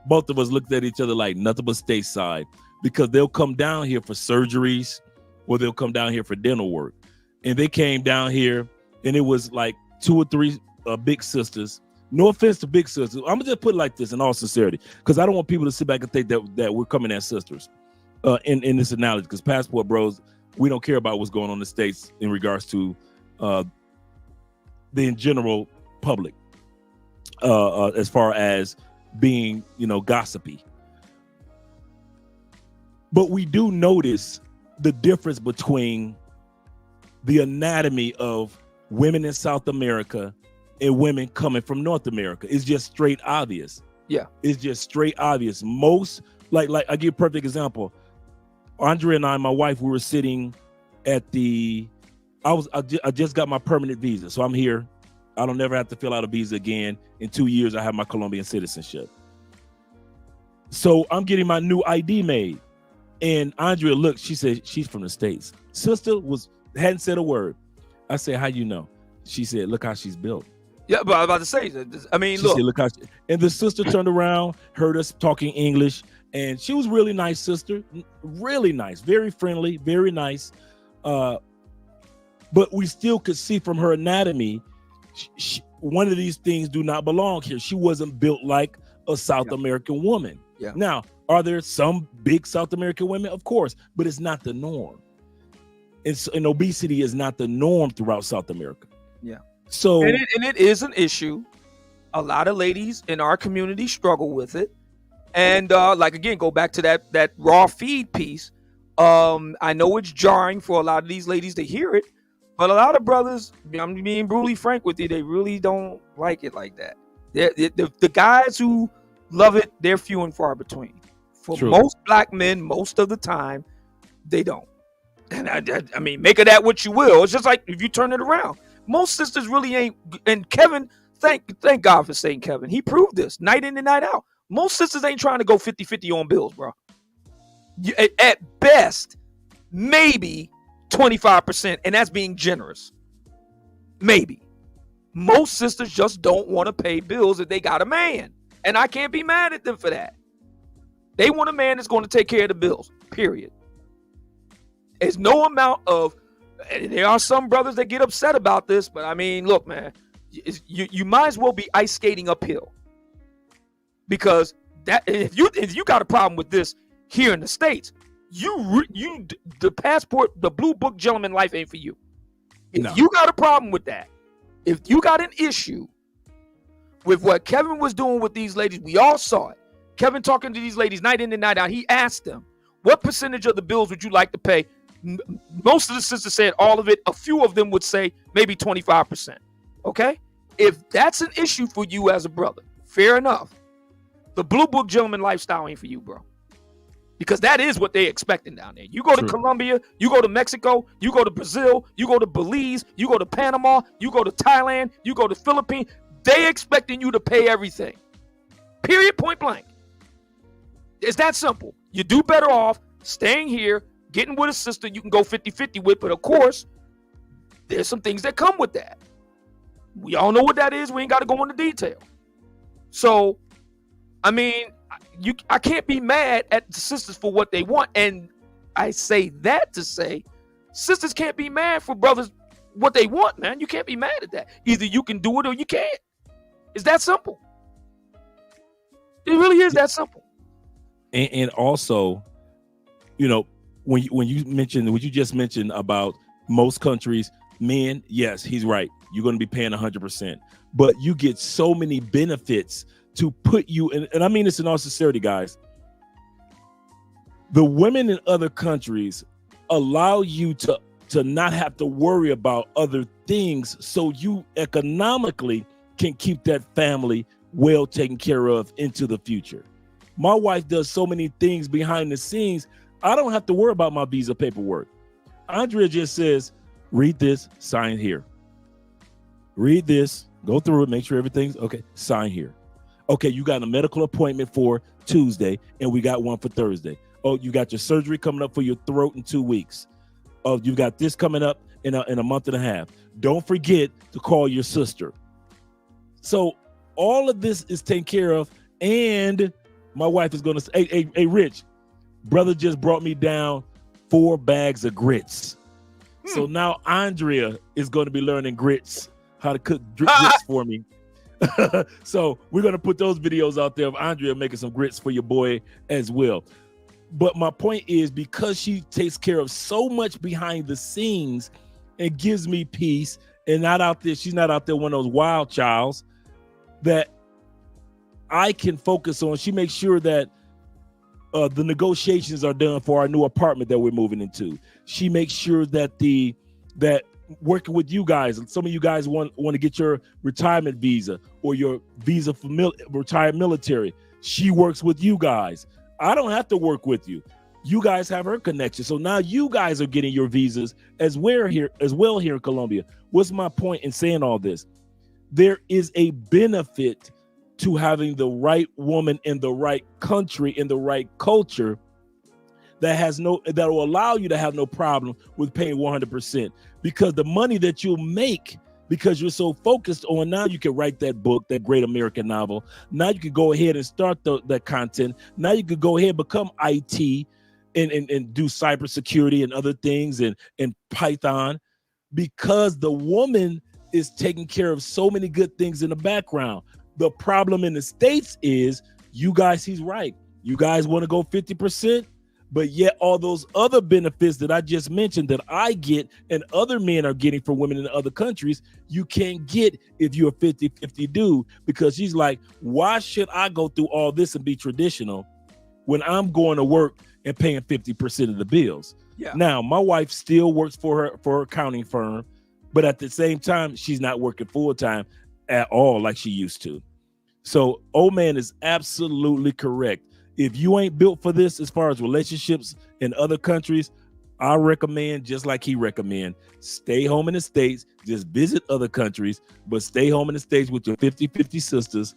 both of us looked at each other like nothing but stateside, because they'll come down here for surgeries or they'll come down here for dental work. And they came down here, and it was like 2 or 3 big sisters. No offense to big sisters. I'm gonna just put it like this in all sincerity, because I don't want people to sit back and think that we're coming as sisters in this analogy, because Passport Bros, we don't care about what's going on in the States in regards to the in general public as far as being, you know, gossipy. But we do notice the difference between the anatomy of women in South America and women coming from North America. It's just straight obvious.
Yeah.
It's just straight obvious. Most, like I give a perfect example. Andrea and I, my wife, we were sitting at I just got my permanent visa. So I'm here. I don't never have to fill out a visa again. In 2 years, I have my Colombian citizenship. So I'm getting my new ID made. And Andrea looked, she said, she's from the States. Sister hadn't said a word. I said, how you know? She said, look how she's built.
Yeah, but I was about to say, I mean,
she said, look how and the sister turned around, heard us talking English, and she was really nice, sister. Really nice, very friendly, very nice. But we still could see from her anatomy, one of these things do not belong here. She wasn't built like a South American woman.
Yeah.
Now, are there some big South American women? Of course, but it's not the norm. And obesity is not the norm throughout South America.
Yeah.
So
and it is an issue. A lot of ladies in our community struggle with it. And like, again, go back to that raw feed piece. I know it's jarring for a lot of these ladies to hear it, but a lot of brothers, I'm being brutally frank with you, they really don't like it like that. The guys who love it, they're few and far between. For
True.
Most black men, most of the time, they don't. And I mean, make of that what you will. It's just like if you turn it around. Most sisters really ain't, and Kevin, thank God for saying Kevin. He proved this night in and night out. Most sisters ain't trying to go 50-50 on bills, bro. At best, maybe 25%, and that's being generous. Maybe. Most sisters just don't want to pay bills if they got a man. And I can't be mad at them for that. They want a man that's going to take care of the bills, period. There's no amount of, and there are some brothers that get upset about this, but I mean, look, man, you might as well be ice skating uphill, because that if you got a problem with this here in the States, the passport, the blue book gentleman life ain't for you. If you got a problem with that, if you got an issue with what Kevin was doing with these ladies, we all saw it. Kevin talking to these ladies night in and night out. He asked them, what percentage of the bills would you like to pay? Most of the sisters said all of it. A few of them would say maybe 25%. Okay? If that's an issue for you as a brother, fair enough. The blue book gentleman lifestyle ain't for you, bro. Because that is what they're expecting down there. You go to Colombia, you go to Mexico, you go to Brazil, you go to Belize, you go to Panama, you go to Thailand, you go to Philippines. They expecting you to pay everything. Period, point blank. It's that simple. You do better off staying here, getting with a sister you can go 50-50 with, but of course, there's some things that come with that. We all know what that is. We ain't got to go into detail. So, I mean, I can't be mad at the sisters for what they want. And I say that to say, sisters can't be mad for brothers what they want, man. You can't be mad at that. Either you can do it or you can't. It's that simple. It really is that simple.
And also, you know, when you mentioned what you just mentioned about most countries, men, yes, he's right. You're going to be paying 100%, but you get so many benefits to put you in. And I mean this in all sincerity, guys. The women in other countries allow you to not have to worry about other things, so you economically can keep that family well taken care of into the future. My wife does so many things behind the scenes. I don't have to worry about my visa paperwork. Andrea just says, read this, sign here. Read this, go through it, make sure everything's okay, sign here. Okay, you got a medical appointment for Tuesday, and we got one for Thursday. Oh, you got your surgery coming up for your throat in 2 weeks. Oh, you got this coming up in a month and a half. Don't forget to call your sister. So all of this is taken care of, and my wife is going to say, hey, Rich, brother just brought me down 4 bags of grits. So now Andrea is going to be learning grits, how to cook grits for me. So we're going to put those videos out there of Andrea making some grits for your boy as well. But my point is, because she takes care of so much behind the scenes and gives me peace, and she's not out there one of those wild childs that I can focus on. She makes sure that the negotiations are done for our new apartment that we're moving into. She makes sure that that working with you guys, and some of you guys want to get your retirement visa or your visa for retired military. She works with you guys. I don't have to work with you. You guys have her connection. So now you guys are getting your visas as well here in Colombia. What's my point in saying all this? There is a benefit to having the right woman in the right country, in the right culture, that will allow you to have no problem with paying 100%, because the money that you'll make, because you're so focused on, now you can write that book, that great American novel. Now you can go ahead and start that content. Now you could go ahead and become IT and do cybersecurity and other things and Python, because the woman is taking care of so many good things in the background. The problem in the States is, you guys, he's right. You guys want to go 50%, but yet all those other benefits that I just mentioned that I get and other men are getting from women in other countries, you can't get if you're a 50-50 dude, because she's like, why should I go through all this and be traditional when I'm going to work and paying 50% of the bills?
Yeah. Now,
my wife still works for her accounting firm, but at the same time, she's not working full time at all like she used to. So old man is absolutely correct. If you ain't built for this as far as relationships in other countries, I recommend, just like he recommend, stay home in the States, just visit other countries, but stay home in the States with your 50-50 sisters,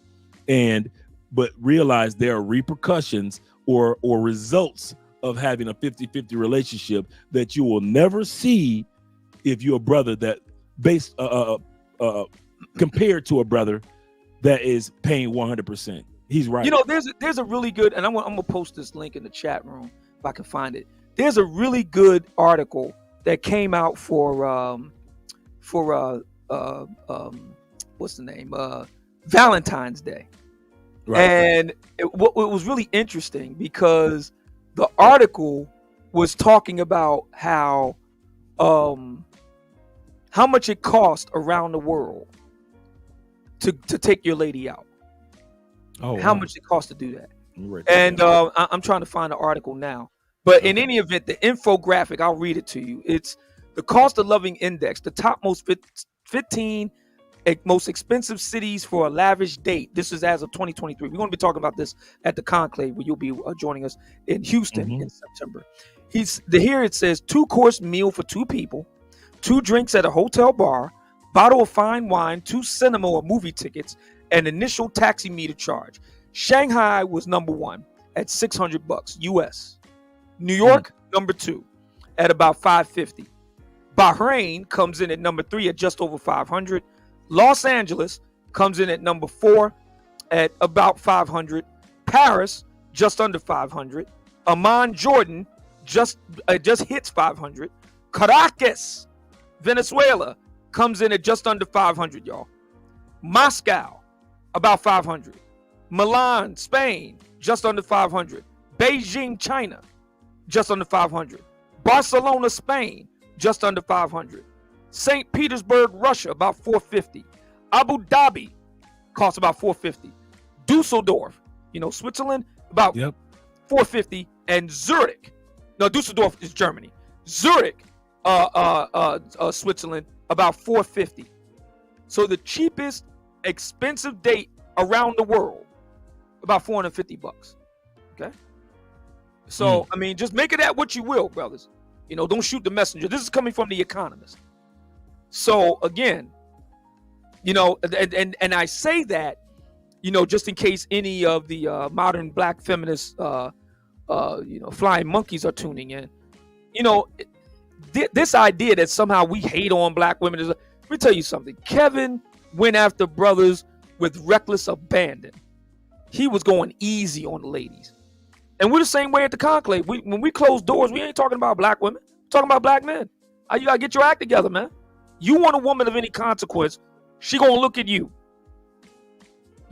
but realize there are repercussions or results of having a 50-50 relationship that you will never see if you're a brother that compared to a brother that is paying 100%. He's right.
You know, there's a really good, and I'm gonna post this link in the chat room if I can find it. There's a really good article that came out for what's the name? Valentine's Day. Right. And it was really interesting because the article was talking about how much it cost around the world to take your lady out. Oh, how much it costs to do that. Right. And I'm trying to find the article now. But in any event, the infographic, I'll read it to you. It's the cost of living index, the top 15 most expensive cities for a lavish date. This is as of 2023. We're going to be talking about this at the conclave where you'll be joining us in Houston in September. Here it says 2-course meal for 2 people, 2 drinks at a hotel bar, bottle of fine wine, 2 cinema or movie tickets, and initial taxi meter charge. Shanghai was number 1 at $600 US. New York, number 2 at about 550. Bahrain comes in at number 3 at just over 500. Los Angeles comes in at number 4 at about 500. Paris, just under 500. Amman, Jordan, just hits 500. Caracas, Venezuela, comes in at just under 500, y'all. Moscow, about 500. Milan, Spain, just under 500. Beijing, China, just under 500. Barcelona, Spain, just under 500. St. Petersburg, Russia, about 450. Abu Dhabi costs about 450. Dusseldorf, Switzerland, about 450. And Zurich, no, Dusseldorf is Germany. Zurich, Switzerland, about 450. So the cheapest expensive date around the world, about $450. Okay. So I mean, just make it at what you will, brothers. Don't shoot the messenger. This is coming from The Economist. So again, and I say that, just in case any of the modern black feminists, flying monkeys are tuning in. This idea that somehow we hate on black women is. Let me tell you something. Kevin went after brothers with reckless abandon. He was going easy on the ladies. And we're the same way at the conclave. When we close doors, we ain't talking about black women. We're talking about black men. You gotta get your act together, man. You want a woman of any consequence, she gonna look at you.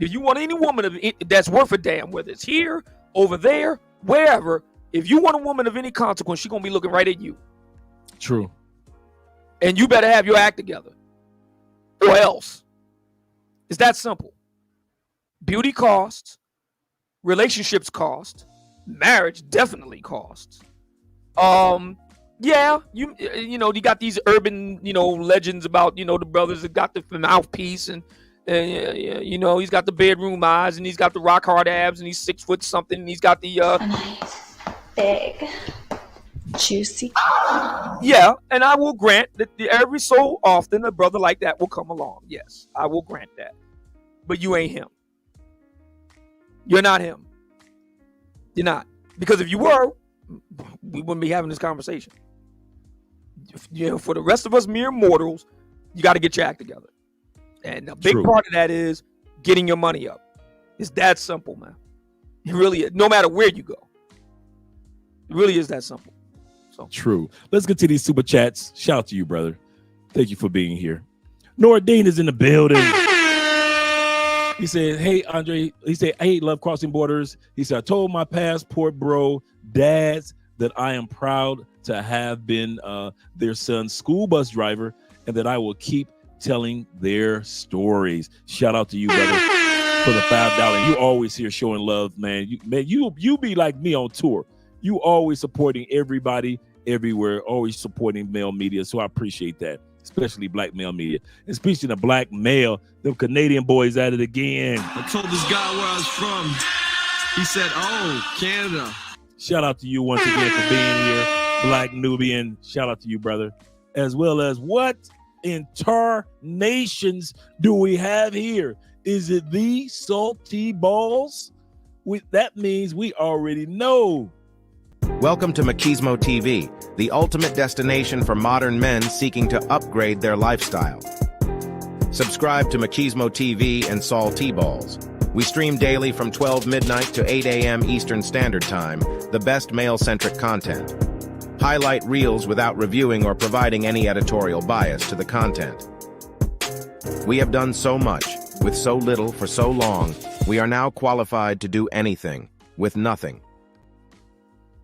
If you want any woman that's worth a damn, whether it's here, over there, wherever, if you want a woman of any consequence, she gonna be looking right at you.
True.
And you better have your act together, or else. It's that simple. Beauty costs, relationships cost, marriage definitely costs. Yeah, you got these urban, legends about, the brothers that got the mouthpiece and he's got the bedroom eyes and he's got the rock hard abs and he's 6 foot something and he's got the
nice, big, juicy.
Yeah, and I will grant that every so often a brother like that will come along. Yes, I will grant that. But you ain't him. You're not him. You're not. Because if you were, we wouldn't be having this conversation. For the rest of us mere mortals, you got to get your act together. And a big part of that is getting your money up. It's that simple, man. It really is. No matter where you go. It really is that simple. So
true. Let's get to these super chats. Shout out to you, brother. Thank you for being here. Nordine is in the building. He said, hey, Andre. He said, hey, love crossing borders. He said, I told my passport bro dads that I am proud to have been their son's school bus driver and that I will keep telling their stories. Shout out to you, brother, for the $5. You always here showing love, man. You be like me on tour. You always supporting everybody everywhere, always supporting male media. So I appreciate that, especially black male media. And speaking of black male, them Canadian boys at it again.
I told this guy where I was from. He said, oh, Canada.
Shout out to you once again for being here, Black Nubian. Shout out to you, brother. As well as what incarnations do we have here? Is it the salty balls? That means we already know.
Welcome to Machismo TV, the ultimate destination for modern men seeking to upgrade their lifestyle. Subscribe to Machismo TV and Salty Balls. We stream daily from 12 midnight to 8 a.m. Eastern Standard Time, the best male-centric content. Highlight reels without reviewing or providing any editorial bias to the content. We have done so much, with so little for so long, we are now qualified to do anything, with nothing.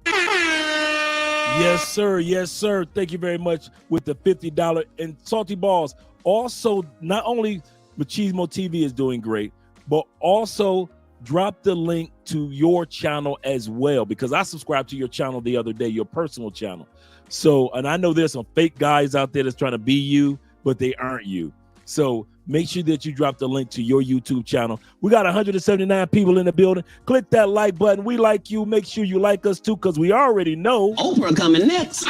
Yes, sir. Yes, sir. Thank you very much with the $50 and Salty Balls. Also, not only Machismo TV is doing great, but also drop the link to your channel as well, because I subscribed to your channel the other day, your personal channel. So, and I know there's some fake guys out there that's trying to be you, but they aren't you. So make sure that you drop the link to your YouTube channel. We got 179 people in the building. Click that like button. We like you. Make sure you like us too, because we already know
Oprah coming next.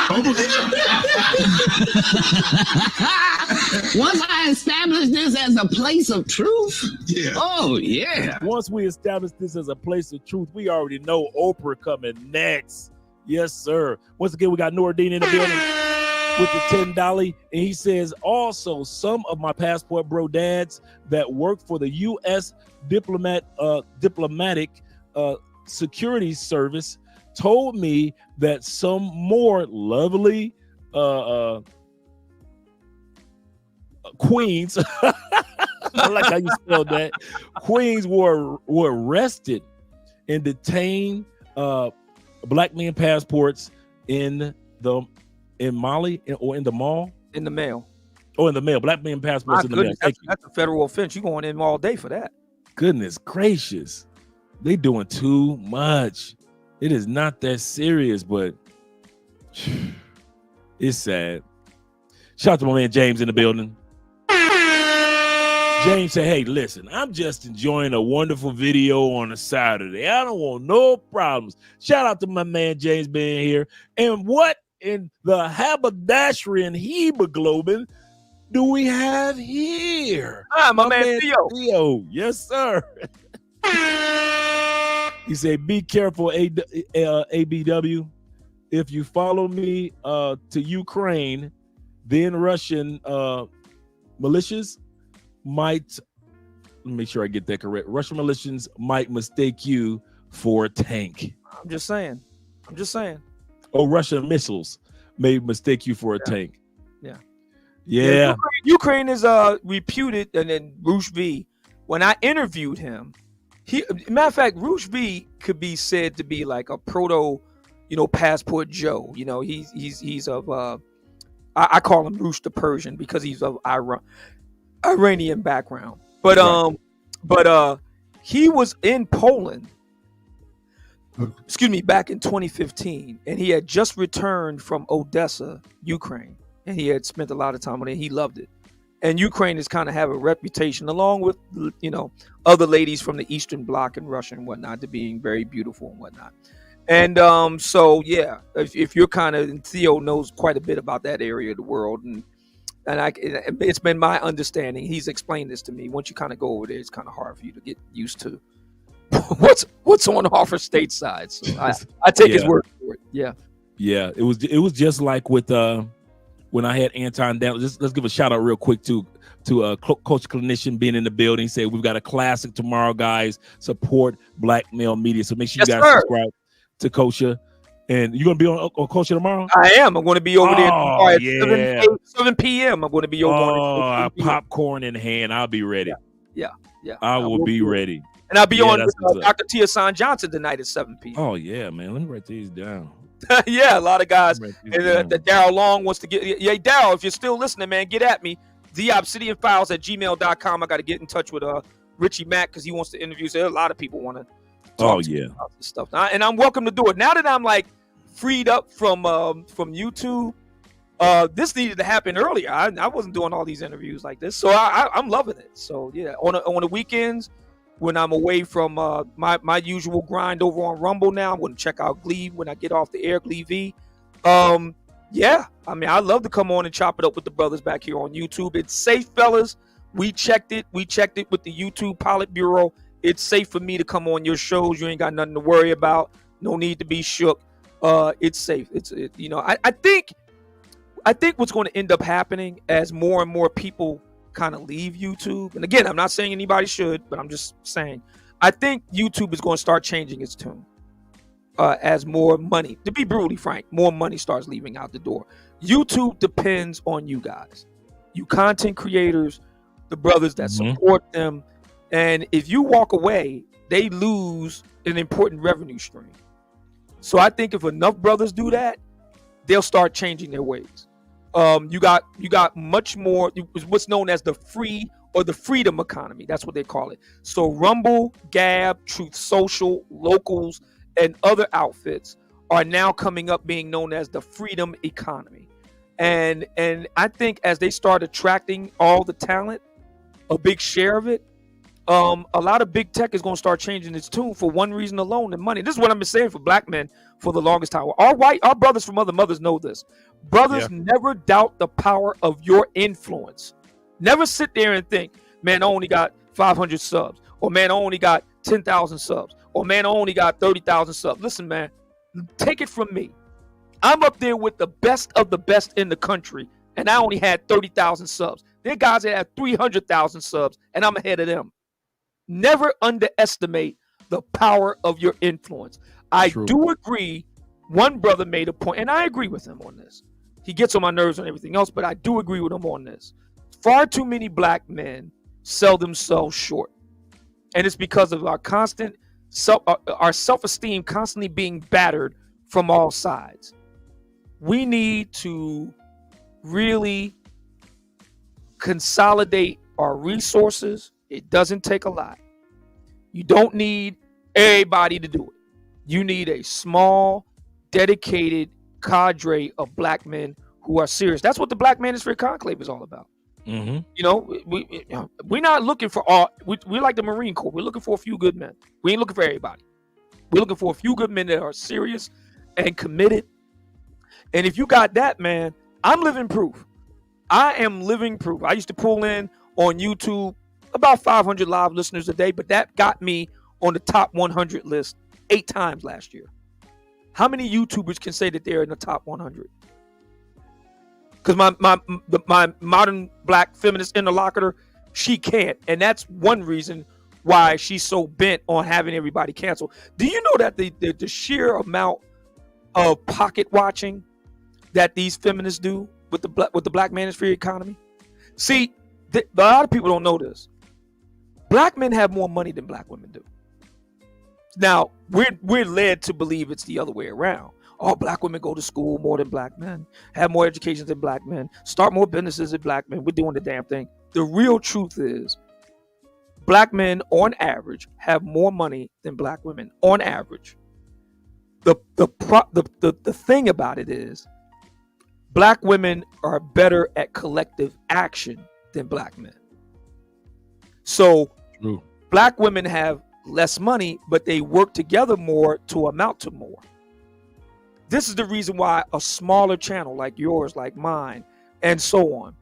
Once I establish this as a place of truth, oh yeah.
Once we establish this as a place of truth, we already know Oprah coming next. Yes, sir. Once again, we got Nordine in the building with the $10. And he says, also, some of my passport bro dads that work for the U.S. diplomatic security service told me that some more lovely queens, I like how you spelled that, queens were arrested and detained black men passports in Mali or in the mall?
In the mail.
Oh, in the mail. Black men passports in the mail.
That's a federal offense. You're going in all day for that.
Goodness gracious. They doing too much. It is not that serious, but it's sad. Shout out to my man James in the building. James said, hey, listen, I'm just enjoying a wonderful video on a Saturday. I don't want no problems. Shout out to my man James being here. And what in the haberdashery and hemoglobin do we have here?
Hi, my man Theo.
Yes, sir. He said, be careful, ABW. If you follow me to Ukraine, then Russian militias might, let me make sure I get that correct. Russian militias might mistake you for a tank.
I'm just saying.
Oh, Russian missiles may mistake you for a tank. Yeah.
Ukraine is reputed, and then Rouge V, when I interviewed him, matter of fact, Rouge V could be said to be like a proto, Passport Joe. He's of I call him Rouge the Persian because he's of Iranian background. But he was in Poland, back in 2015, and he had just returned from Odessa, Ukraine, and he had spent a lot of time on it. He loved it. And Ukraine is kind of have a reputation, along with other ladies from the Eastern Bloc and Russia and whatnot, to being very beautiful and whatnot. And so yeah, if you're kind of, and Theo knows quite a bit about that area of the world, and it's been my understanding. He's explained this to me. Once you kind of go over there, it's kind of hard for you to get used to what's on offer stateside. So I take his word for it. Yeah.
It was just like with when I had Anton down. Let's give a shout out real quick to Coach Clinician being in the building. Say we've got a classic tomorrow, guys. Support Black male media. So make sure you guys subscribe to Kosha. And you're gonna be on Kosha tomorrow?
I am. I'm gonna be over there tomorrow at 7 p.m. I'm gonna be over
popcorn in hand. I'll be ready.
Yeah.
I will be ready.
And I'll be on with Dr. Tia San Johnson tonight at 7 p.m.
Oh yeah, man. Let me write these down.
Yeah, a lot of guys. And the Daryl Long wants to get. Yeah, Daryl, if you're still listening, man, get at me. theobsidianfiles@gmail.com. I got to get in touch with Richie Mack because he wants to interview. So a lot of people want to talk to me about this stuff. And I'm welcome to do it. Now that I'm like freed up from YouTube, this needed to happen earlier. I wasn't doing all these interviews like this, so I'm loving it. So yeah, on the weekends when I'm away from my usual grind over on Rumble, now I'm going to check out Glee when I get off the air, Glee V. Yeah, I mean, I love to come on and chop it up with the brothers back here on YouTube. It's safe, fellas. We checked it with the YouTube Pilot Bureau. It's safe for me to come on your shows. You ain't got nothing to worry about. No need to be shook. It's safe. I think what's going to end up happening as more and more people kind of leave YouTube, and again, I'm not saying anybody should, but I'm just saying I think YouTube is going to start changing its tune as more money, to be brutally frank, more money starts leaving out the door. YouTube depends on you guys, you content creators, the brothers that support them, and if you walk away, they lose an important revenue stream. So I think if enough brothers do that, they'll start changing their ways. You got much more what's known as the free or the freedom economy. That's what they call it. So Rumble, Gab, Truth Social, Locals, and other outfits are now coming up being known as the freedom economy. And I think as they start attracting all the talent, a big share of it, a lot of big tech is going to start changing its tune for one reason alone, and money. This is what I've been saying for black men for the longest time. Our brothers from other mothers know this. Brothers, never doubt the power of your influence. Never sit there and think, man, I only got 500 subs, or man, I only got 10,000 subs, or man, I only got 30,000 subs. Listen, man, Take it from me. I'm up there with the best of the best in the country, and I only had 30,000 subs. There are guys that have 300,000 subs, and I'm ahead of them. Never underestimate the power of your influence. I do agree. One brother made a point, and I agree with him on this. He gets on my nerves and everything else, but I do agree with him on this. Far too many black men sell themselves short, and it's because of our constant our self-esteem constantly being battered from all sides. We need to really consolidate our resources. It doesn't take a lot. You don't need everybody to do it. You need a small, dedicated cadre of black men who are serious. That's what the Black Manosphere Conclave is all about.
Mm-hmm.
You know, we're not looking for all. We're like the Marine Corps. We're looking for a few good men. We ain't looking for everybody. We're looking for a few good men that are serious and committed. And if you got that, man, I'm living proof. I am living proof. I used to pull in on YouTube about 500 live listeners a day, but that got me on the top 100 list 8 times last year. How many YouTubers can say that they're in the top 100? Because my modern black feminist interlocutor, she can't. And that's one reason why she's so bent on having everybody cancel. Do you know that the sheer amount of pocket watching that these feminists do with the Black Manosphere economy? See, a lot of people don't know this. Black men have more money than black women do. Now, we're led to believe it's the other way around. Oh, black women go to school more than black men, have more education than black men, start more businesses than black men. We're doing the damn thing. The real truth is black men, on average, have more money than black women, on average. The thing about it is black women are better at collective action than black men. So black women have less money, but they work together more to amount to more. This is the reason why a smaller channel like yours, like mine, and so on,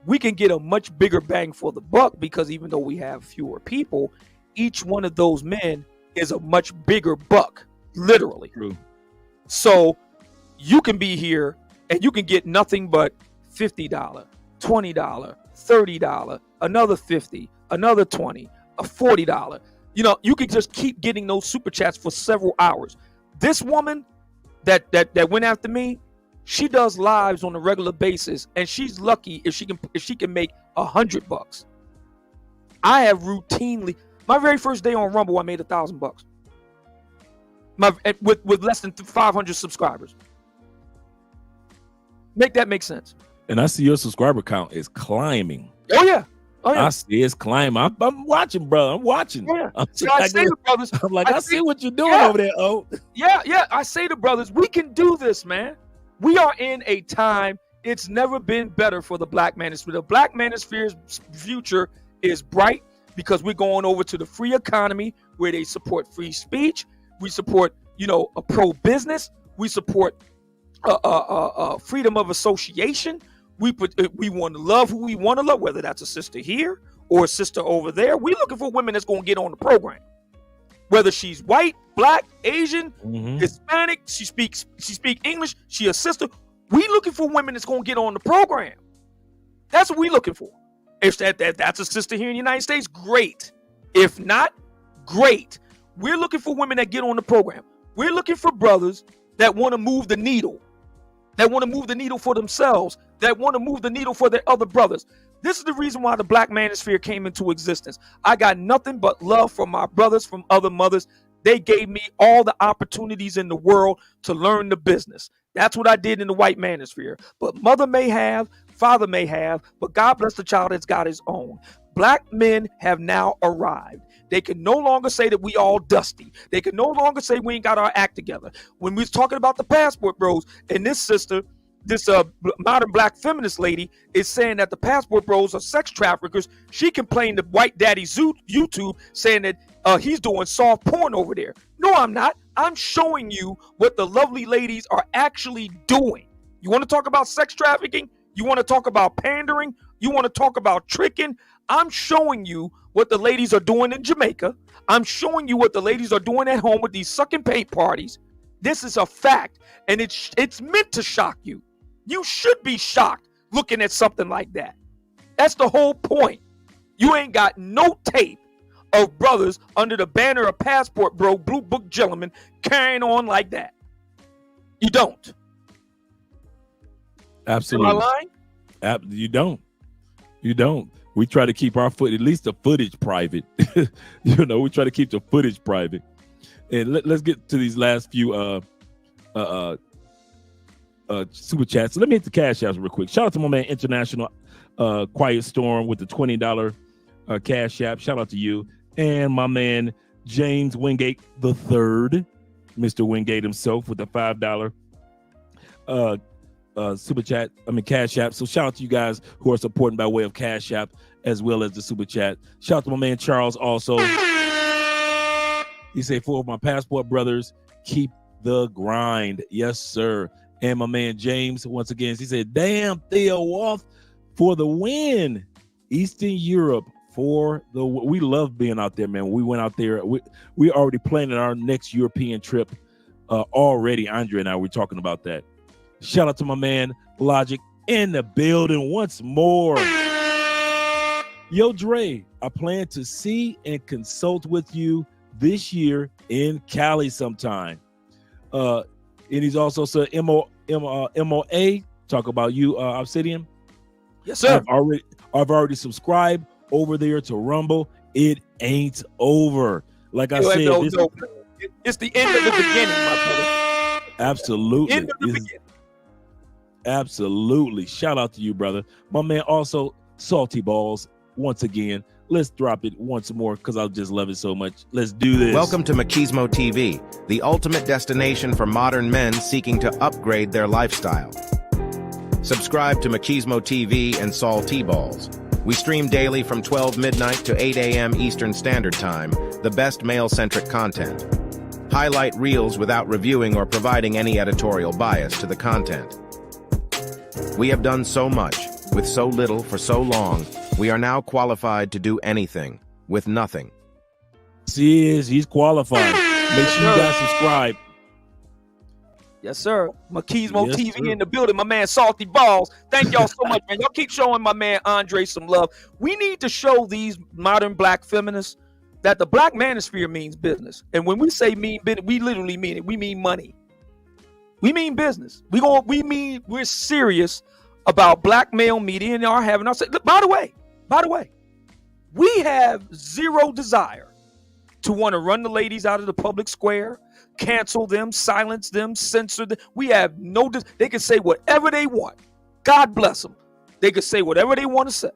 we can get a much bigger bang for the buck, because even though we have fewer people, each one of those men is a much bigger buck, literally.
True.
So you can be here and you can get nothing but $50, $20, $30, another $50, another $20, a $40. You know, you can just keep getting those super chats for several hours. This woman that went after me, she does lives on a regular basis, and she's lucky if she can make $100. I have routinely, my very first day on Rumble, I made $1,000. With less than 500 subscribers. Make that make sense.
And I see your subscriber count is climbing.
Oh yeah. Oh yeah.
I see it's climbing. I'm watching, bro. I'm watching.
Yeah.
I'm
So I say to brothers,
I'm like, I see what you're doing over there. Oh,
yeah. I say to brothers, we can do this, man. We are in a time, it's never been better for the Black Manosphere. The Black Manosphere's future is bright because we're going over to the free economy where they support free speech. We support, a pro-business. We support freedom of association. We want to love who we want to love, whether that's a sister here or a sister over there. We're looking for women that's going to get on the program, whether she's white, black, Asian, Hispanic. She speaks English. She a sister. We looking for women that's going to get on the program. That's what we looking for. If that's a sister here in the United States, great. If not, great. We're looking for women that get on the program. We're looking for brothers that want to move the needle, that want to move the needle for themselves, that want to move the needle for their other brothers. This is the reason why the Black Manosphere came into existence. I got nothing but love from my brothers from other mothers. They gave me all the opportunities in the world to learn the business. That's what I did in the white manosphere. But mother may have, father may have, but God bless the child that's got his own. Black men have now arrived. They can no longer say that we all dusty. They can no longer say we ain't got our act together. When we was talking about the passport bros, and this sister, this modern black feminist lady is saying that the passport bros are sex traffickers. She complained to White Daddy YouTube saying that he's doing soft porn over there. No, I'm not. I'm showing you what the lovely ladies are actually doing. You want to talk about sex trafficking? You want to talk about pandering? You want to talk about tricking? I'm showing you what the ladies are doing in Jamaica. I'm showing you what the ladies are doing at home with these sucking paint parties. This is a fact, and it's meant to shock you. You should be shocked looking at something like that. That's the whole point. You ain't got no tape of brothers under the banner of Passport Bro, Blue Book Gentlemen carrying on like that. You don't.
Absolutely.
Am I lying?
You don't. You don't. We try to keep our at least the footage private. You know, we try to keep the footage private. And let's get to these last few super chats. So let me hit the cash apps real quick. Shout out to my man International Quiet Storm with the $20 cash app. Shout out to you. And my man James Wingate the third, Mr. Wingate himself with the $5 super chat. Cash app. So shout out to you guys who are supporting by way of cash app as well as the super chat. Shout out to my man Charles also. He said, for my Passport brothers, keep the grind. Yes, sir. And my man James, once again, he said, damn, Theo Wolf for the win. Eastern Europe we love being out there, man. We went out there. We already planning our next European trip already. Andrea and I were talking about that. Shout out to my man Logic in the building once more. Yo, Dre, I plan to see and consult with you this year in Cali sometime. And he's also said MOA, talk about you, Obsidian.
Yes, sir.
I've already subscribed over there to Rumble. It ain't over. Like I said,
it's the end of the beginning, my brother.
Absolutely.
End of the beginning.
Absolutely. Shout out to you, brother. My man also, Salty Balls, once again. Let's drop it once more because I just love it so much. Let's do this.
Welcome to Machismo TV, the ultimate destination for modern men seeking to upgrade their lifestyle. Subscribe to Machismo TV and Saul T-Balls. We stream daily from 12 midnight to 8 a.m. Eastern Standard Time, the best male-centric content. Highlight reels without reviewing or providing any editorial bias to the content. We have done so much, with so little for so long, we are now qualified to do anything, with nothing.
He's qualified. Make sure you guys subscribe.
Yes, sir. Machismo
Yes,
TV
sir.
in the building. My man Salty Balls. Thank y'all so much, man. Y'all keep showing my man Andre some love. We need to show these modern black feminists that the black manosphere means business. And when we say mean business, we literally mean it. We mean money. We mean business. We're serious about black male media and are having our say. By the way, we have zero desire to want to run the ladies out of the public square, cancel them, silence them, censor them. We have no, they can say whatever they want. God bless them. They can say whatever they want to say.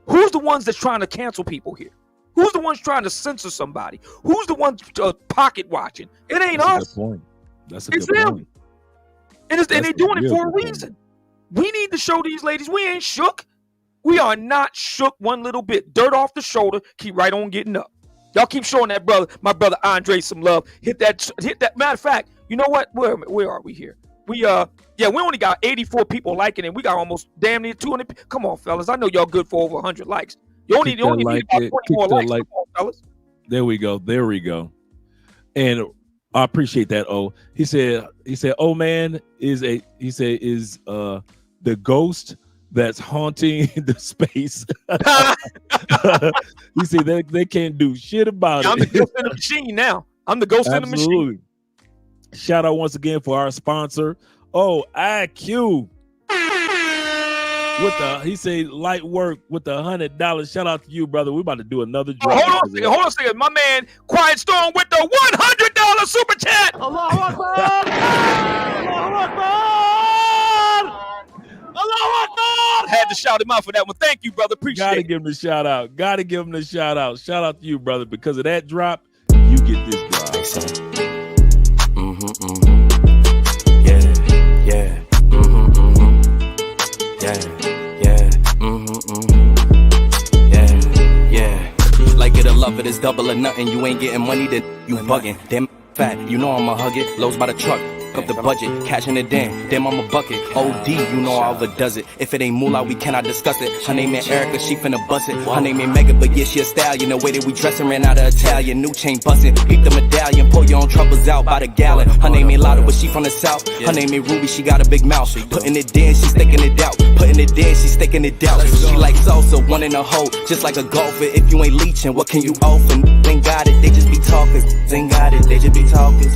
Who's the ones that's trying to cancel people here? Who's the ones trying to censor somebody? Who's the ones pocket watching? It ain't us.
Good point. That's a
It's
good
them.
point.
And they're doing it
real
for a
good
reason. We need to show these ladies we ain't shook. We are not shook one little bit. Dirt off the shoulder. Keep right on getting up. Y'all keep showing that brother, my brother Andre, some love. Hit that. Matter of fact, you know what? Where are we here? We only got 84 people liking it. We got almost damn near 200. Come on, fellas. I know y'all good for over 100 likes. You only need about 20 more likes. Come on, fellas.
There we go. And I appreciate that. Oh, he said, oh man is the ghost that's haunting the space. He said they can't do shit about it.
I'm the ghost in the machine now. I'm the ghost in the machine.
Shout out once again for our sponsor. Oh, IQ. He said light work with the $100. Shout out to you, brother. We're about to do another drop.
Hold on a second. My man Quiet Storm with the $100 super chat.
Allahu Akbar! Allahu Akbar! Allahu Akbar!
Had to shout him out for that one. Thank you, brother. Appreciate
Gotta
it.
give him a shout out. Shout out to you, brother. Because of that drop, you get this drop.
Yeah. Like it or love it, it's double or nothing. You ain't getting money, then you bugging. Damn fat, you know I'ma hug it. Lowe's by the truck. up the budget, cashing it in, damn I'm a bucket. OD, you know I overdoes it. If it ain't moolah, we cannot discuss it. Her name ain't Erica, she finna bust it. Her name ain't Megan, but yeah, she a stallion. The way that we dressin' ran out of Italian. New chain bustin', beat the medallion. Pull your own troubles out by the gallon. Her name ain't Lotta, but she from the south. Her name ain't Ruby, she got a big mouth. Putting it in, she sticking it out. Putting it in, she sticking it out. She like salsa, one in a hole, just like a golfer. If you ain't leeching, what can you offer? Ain't got it, they just be talking. Ain't got it, they just be talking.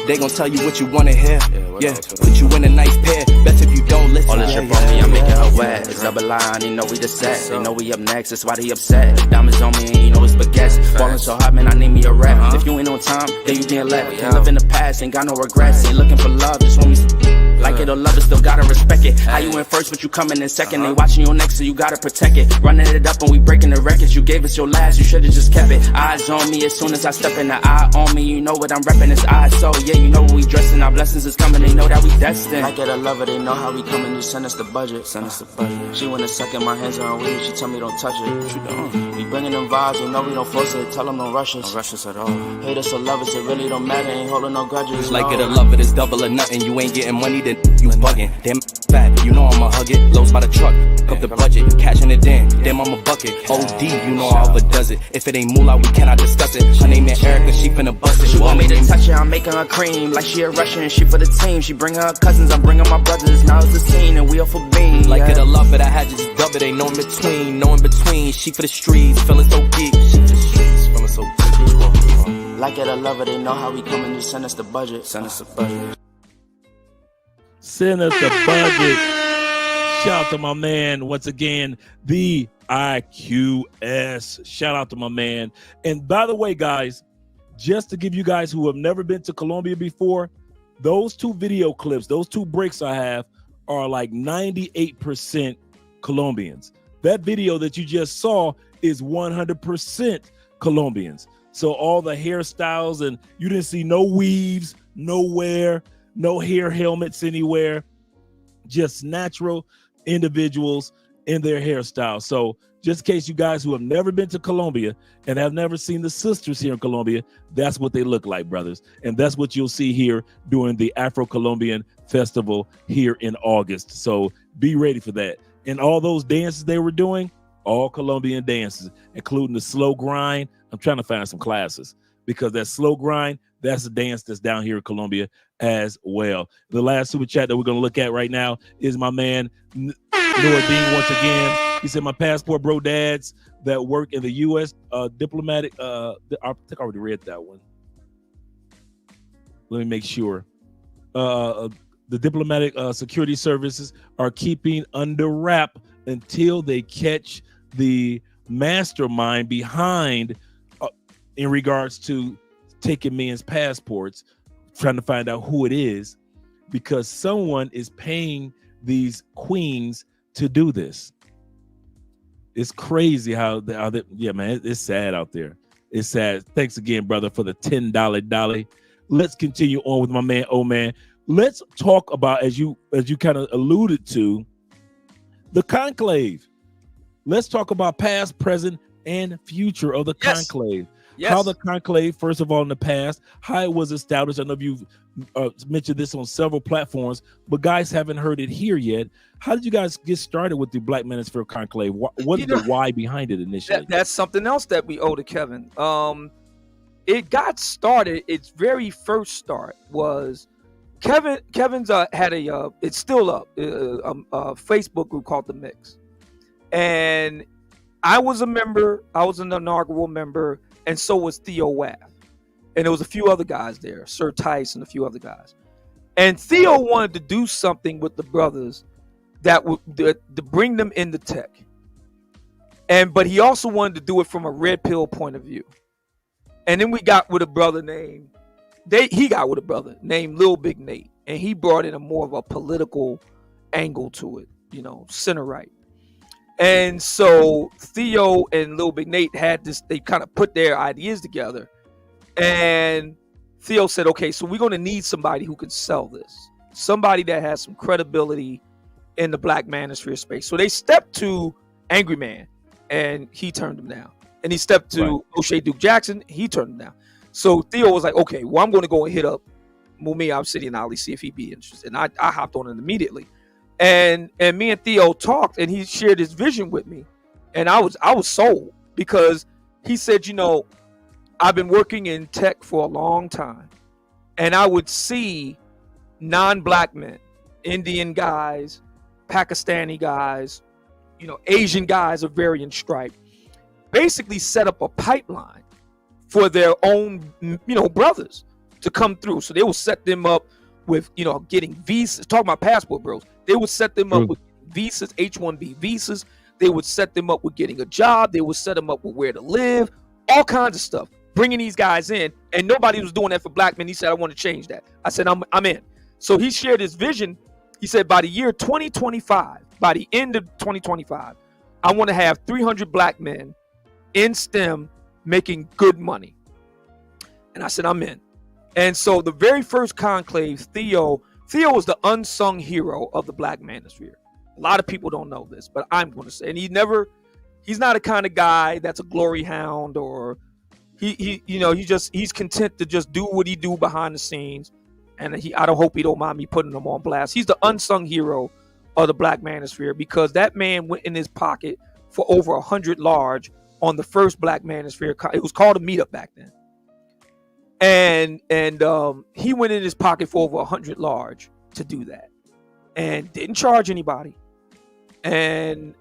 They gon' tell you what you wanna hear. Yeah, put you in a nice pair. Best if you don't listen.
All this shit from me, I'm making her wet. It's double line, you know we the set. They know we up next, that's why they upset. Diamonds on me, and you know it's baguettes. Falling so hot, man, I need me a rap. If you ain't on time, then you getting left. Can't live in the past, ain't got no regrets. Ain't looking for love, just want me. Like it or love it, still gotta respect it. How you in first, but you coming in second. They watching you next, so you gotta protect it. Running it up and we breaking the records. You gave us your last, you should've just kept it. Eyes on me as soon as I step in. The eye on me, you know what I'm repping. It's eyes, so yeah, you know what we dressing. Our blessings is coming, they know that we destined. Like it or love it, they know how we coming. You send us the budget, send us the budget. She wanna suck in my hands on weed, she tell me don't touch it. What you doing? We bringing them vibes, you know we don't force it. Tell them don't rush us. Don't rush us at all. Hate us or love us, it really don't matter. Ain't holding no grudges.
Like it or love it, it's double or nothing. You ain't getting money, then you bugging. Damn fat, you know I'ma hug it. Lows by the truck, up the budget, cashing it in. Damn I'm a bucket. OD, you know I overdoes it. If it ain't moolah, we cannot discuss it. Her name ain't Erica, she finna bust it.
She want me to touch her, I'm making her cream. Like she a Russian, she for the team. She bring her cousins, I'm bringing my brothers. Now it's the scene and we are for being.
Like it or love it, I had to just dub it. Ain't no in between, no in between. She for the streets, feeling so geek. She for the streets, feeling so geek.
Like it or love it, they know how we coming. You send us the budget, send us the budget.
Send us the budget. Shout out to my man, once again, the IQS. Shout out to my man. And by the way, guys, just to give you guys who have never been to Colombia before, those two video clips, those two breaks I have are like 98% Colombians. That video that you just saw is 100% Colombians. So all the hairstyles, and you didn't see no weaves nowhere, no hair helmets anywhere, just natural individuals in their hairstyle. So just in case you guys who have never been to Colombia and have never seen the sisters here in Colombia, that's what they look like, brothers. And that's what you'll see here during the Afro-Colombian Festival here in August. So be ready for that. And all those dances they were doing, all Colombian dances, including the slow grind. I'm trying to find some classes because that slow grind, that's a dance that's down here in Colombia as well. The last super chat that we're going to look at right now is my man, Noordine, once again. He said, my passport bro dads that work in the U.S. diplomatic, I think I already read that one. Let me make sure. The diplomatic security services are keeping under wrap until they catch the mastermind behind in regards to taking men's passports, trying to find out who it is, because someone is paying these queens to do this. It's crazy how yeah, man, it's sad out there. It's sad. Thanks again, brother, for the $10 dolly. Let's continue on with my man, man. Let's talk about, as you kind of alluded to, the conclave. Let's talk about past, present, and future of the conclave.
Yes.
How the conclave, first of all, in the past, how it was established. I know you've mentioned this on several platforms, but guys haven't heard it here yet. How did you guys get started with the Black Manosphere Conclave? What is the why behind it initially? That's
something else that we owe to Kevin. It got started. Its very first start was Kevin's had a it's still up a Facebook group called The Mix, and I was a member. I was an inaugural member, and so was Theo Waff, and there was a few other guys there, Sir Tice and a few other guys. And Theo wanted to do something with the brothers that would to bring them into tech, but he also wanted to do it from a red pill point of view. And then we got with a brother named Lil Big Nate, and he brought in a more of a political angle to it, center right. And so Theo and Lil Big Nate had this, they kind of put their ideas together, and Theo said, okay, so we're going to need somebody who can sell this, somebody that has some credibility in the Black Manosphere space. So they stepped to Angry Man, and he turned them down. And he stepped to O'Shea Duke Jackson, he turned him down. So Theo was like, okay, well, I'm going to go and hit up Mumia Obsidian Ali, see if he'd be interested. And I hopped on it immediately. And me and Theo talked, and he shared his vision with me. And I was sold, because he said, I've been working in tech for a long time, and I would see non-black men, Indian guys, Pakistani guys, Asian guys of varying stripe, basically set up a pipeline for their own, brothers to come through. So they will set them up with, getting visas. Talking about passport bros, they would set them up with visas, H-1B visas. They would set them up with getting a job. They would set them up with where to live, all kinds of stuff, bringing these guys in. And nobody was doing that for black men. He said, I want to change that. I said, I'm in. So he shared his vision. He said, by the year 2025, by the end of 2025, I want to have 300 black men in STEM making good money. And I said, I'm in. And so the very first conclave, Theo was the unsung hero of the Black Manosphere. A lot of people don't know this, but I'm going to say, and he's not a kind of guy that's a glory hound, or he's content to just do what he do behind the scenes. And I don't hope he don't mind me putting him on blast. He's the unsung hero of the Black Manosphere, because that man went in his pocket for over 100 large on the first Black Manosphere. It was called a meetup back then. And he went in his pocket for over 100 large to do that, and didn't charge anybody. And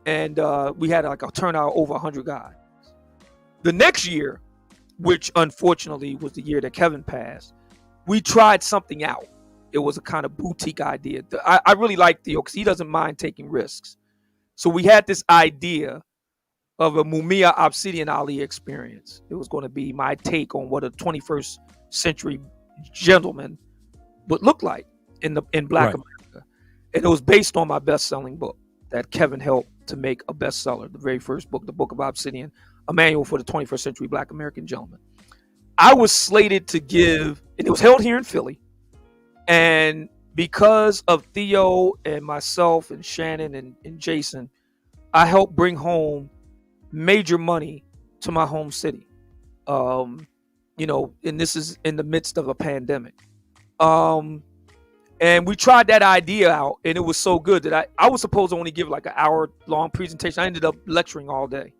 we had like a turnout over 100 guys. The next year, which unfortunately was the year that Kevin passed, we tried something out. It was a kind of boutique idea. I really like Theo because he doesn't mind taking risks. So we had this idea of a Mumia Obsidian Ali experience. It was going to be my take on what a 21st century gentleman would look like in Black America. And it was based on my best-selling book that Kevin helped to make a bestseller, the very first book, the Book of Obsidian, a manual for the 21st century Black American gentleman. I was slated to give, and it was held here in Philly. And because of Theo and myself and Shannon and Jason, I helped bring home major money to my home city. And this is in the midst of a pandemic. And we tried that idea out, and it was so good that I was supposed to only give like an hour-long presentation. I ended up lecturing all day.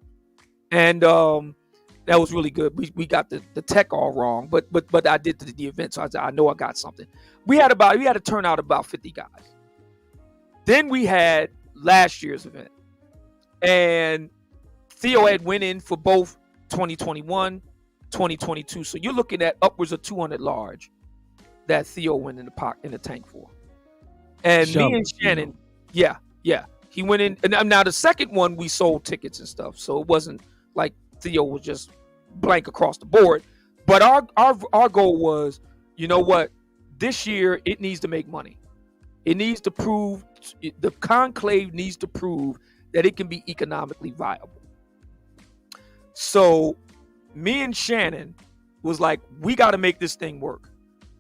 And that was really good. We got the tech all wrong, but I did the event, so I know I got something. We had to turn out about 50 guys. Then we had last year's event, and Theo had went in for both 2021, 2022. So you're looking at upwards of 200 large that Theo went in the tank for. And me and Shannon, yeah, he went in. And now the second one, we sold tickets and stuff, so it wasn't like Theo was just blank across the board. But our goal was, you know what? This year it needs to make money. It needs to prove, the conclave needs to prove that it can be economically viable. So me and Shannon was like, we got to make this thing work.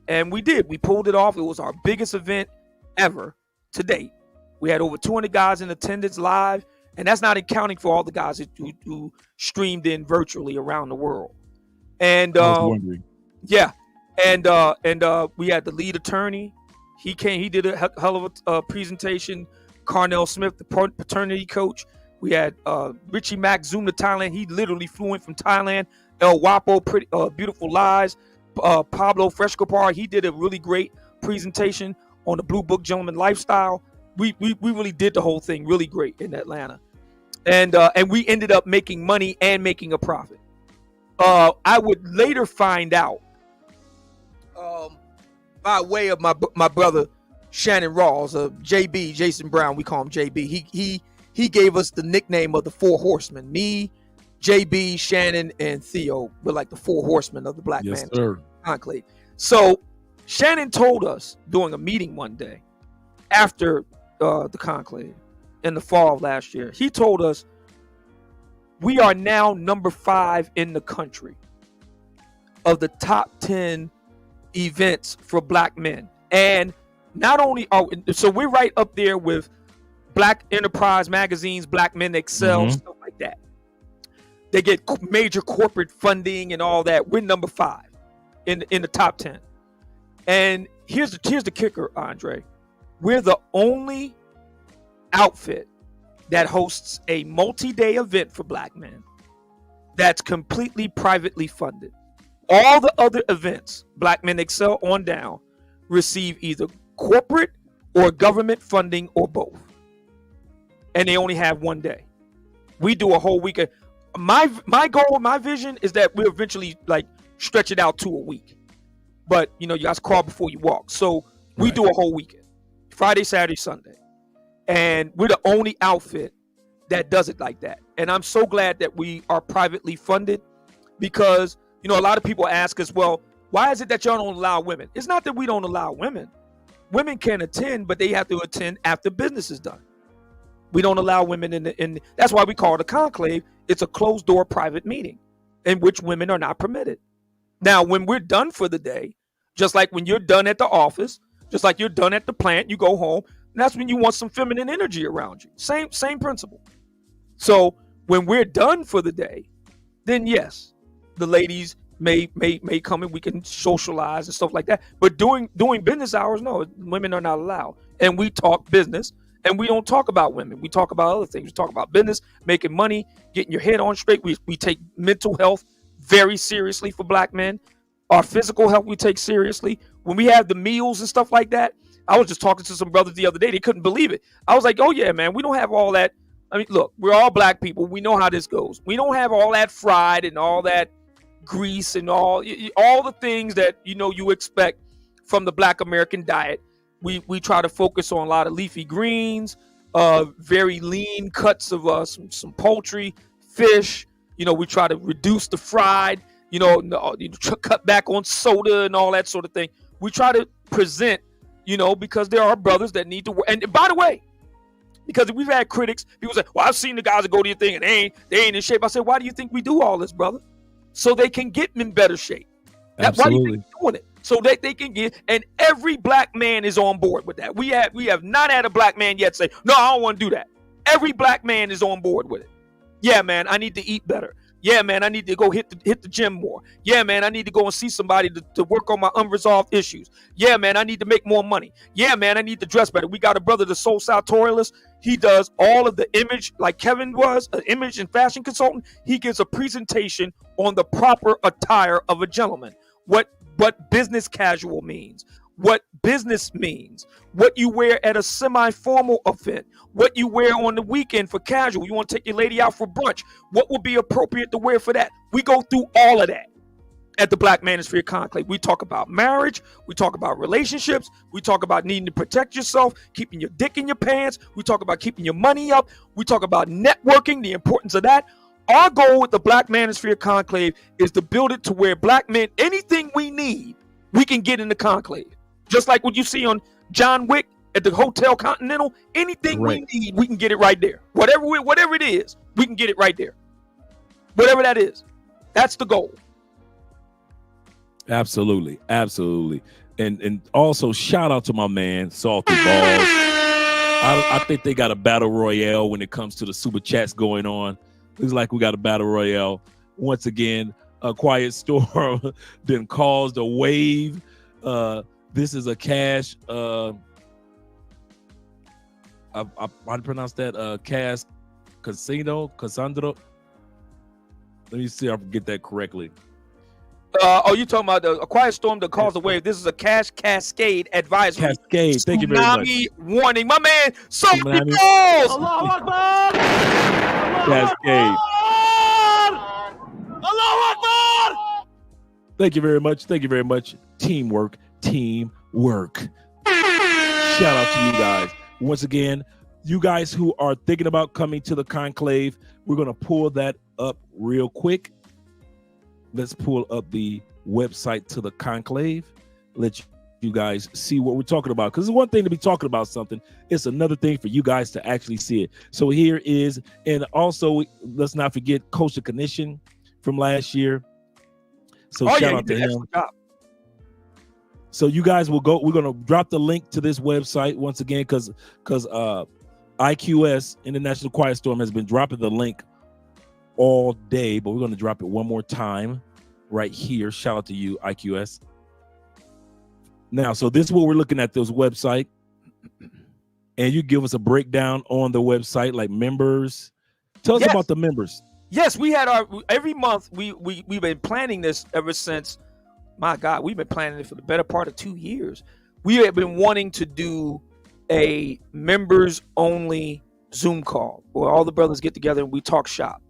And we did. We pulled it off. It was our biggest event ever to date. We had over 200 guys in attendance live. And that's not accounting for all the guys who streamed in virtually around the world. And
I was wondering.
Yeah. And we had the lead attorney. He came. He did a hell of a presentation. Carnell Smith, the paternity coach. We had Richie Mack Zoom to Thailand. He literally flew in from Thailand. El Wapo, Beautiful Lies. Pablo Frescopar. He did a really great presentation on the Blue Book Gentleman lifestyle. We really did the whole thing really great in Atlanta. And we ended up making money and making a profit. I would later find out by way of my brother Shannon Rawls, JB, Jason Brown, we call him JB. He gave us the nickname of the Four Horsemen. Me, JB, Shannon, and Theo were like the Four Horsemen of the Black Man Conclave. So Shannon told us during a meeting one day after the conclave in the fall of last year, he told us we are now number 5 in the country of the top 10 events for Black men. And not only so we're right up there with Black Enterprise magazines, Black Men Excel, stuff like that. They get major corporate funding and all that. We're number 5 in the top 10. And here's the kicker, Andre. We're the only outfit that hosts a multi-day event for Black men that's completely privately funded. All the other events, Black Men Excel on down, receive either corporate or government funding or both. And they only have one day. We do a whole weekend. My goal, my vision is that we'll eventually like stretch it out to a week. But you know, you guys crawl before you walk. So we do a whole weekend. Friday, Saturday, Sunday. And we're the only outfit that does it like that. And I'm so glad that we are privately funded, because you know, a lot of people ask us, well, why is it that y'all don't allow women? It's not that we don't allow women. Women can attend, but they have to attend after business is done. We don't allow women in that's why we call it a conclave. It's a closed door private meeting in which women are not permitted. Now, when we're done for the day, just like when you're done at the office, just like you're done at the plant, you go home, and that's when you want some feminine energy around you. Same principle. So when we're done for the day, then yes, the ladies may come and we can socialize and stuff like that. But doing business hours, no, women are not allowed. And we talk business, and we don't talk about women. We talk about other things. We talk about business, making money, getting your head on straight. We take mental health very seriously for Black men. Our physical health we take seriously. When we have the meals and stuff like that, I was just talking to some brothers the other day. They couldn't believe it. I was like, oh yeah, man, we don't have all that. I mean, look, we're all Black people. We know how this goes. We don't have all that fried and all that grease and all the things that you know you expect from the Black American diet. We try to focus on a lot of leafy greens, very lean cuts of some poultry, fish. You know, we try to reduce the fried. You know, cut back on soda and all that sort of thing. We try to present, you know, because there are brothers that need to work. And by the way, because we've had critics, people say, well, I've seen the guys that go to your thing and they ain't in shape. I said, why do you think we do all this, brother? So they can get in better shape. That's why you think we're doing it. So that they can get, and every Black man is on board with that. We have not had a Black man yet say, no, I don't want to do that. Every Black man is on board with it. Yeah, man, I need to eat better. Yeah, man, I need to go hit the gym more. Yeah, man, I need to go and see somebody to work on my unresolved issues. Yeah, man, I need to make more money. Yeah, man, I need to dress better. We got a brother, the Soul Sartorialist. He does all of the image, like Kevin was, an image and fashion consultant. He gives a presentation on the proper attire of a gentleman. What business casual means. What business means, what you wear at a semi-formal event, what you wear on the weekend for casual. You want to take your lady out for brunch, what would be appropriate to wear for that? We go through all of that at the Black Manosphere Conclave. We talk about marriage, we talk about relationships, we talk about needing to protect yourself, keeping your dick in your pants, we talk about keeping your money up, we talk about networking, the importance of that. Our goal with the Black Manosphere Conclave is to build it to where Black men, anything we need, we can get in the conclave. Just like what you see on John Wick at the Hotel Continental, anything we need, we can get it right there. Whatever it is, we can get it right there. Whatever that is, that's the goal.
Absolutely, absolutely, and also shout out to my man Salty Balls. I think they got a battle royale when it comes to the super chats going on. Looks like we got a battle royale once again. A Quiet Storm then caused a wave. This is a cash. How to pronounce that? Cash Casino, Cassandra. Let me see if I can get that correctly.
You talking about a Quiet Storm that caused a wave? This is a cash cascade advisory.
Cascade. Thank you very much.
Tsunami warning, my man. Salty Balls.
Allahu Akbar. Cascade.
Allahu Akbar.
Thank you very much. Thank you very much. Teamwork. Shout out to you guys. Once again, you guys who are thinking about coming to the conclave, we're going to pull that up real quick. Let's pull up the website to the conclave. Let you guys see what we're talking about. Because it's one thing to be talking about something. It's another thing for you guys to actually see it. So here is, and also let's not forget Coach Knishin from last year. So shout out to him. So you guys will go. We're gonna drop the link to this website once again because IQS International Quiet Storm has been dropping the link all day, but we're gonna drop it one more time right here. Shout out to you, IQS. Now, so this is what we're looking at, this website. And you give us a breakdown on the website, like members. Tell us about the members.
Yes, we had every month. We've been planning this ever since. My God, we've been planning it for the better part of 2 years. We have been wanting to do a members only Zoom call where all the brothers get together and we talk shop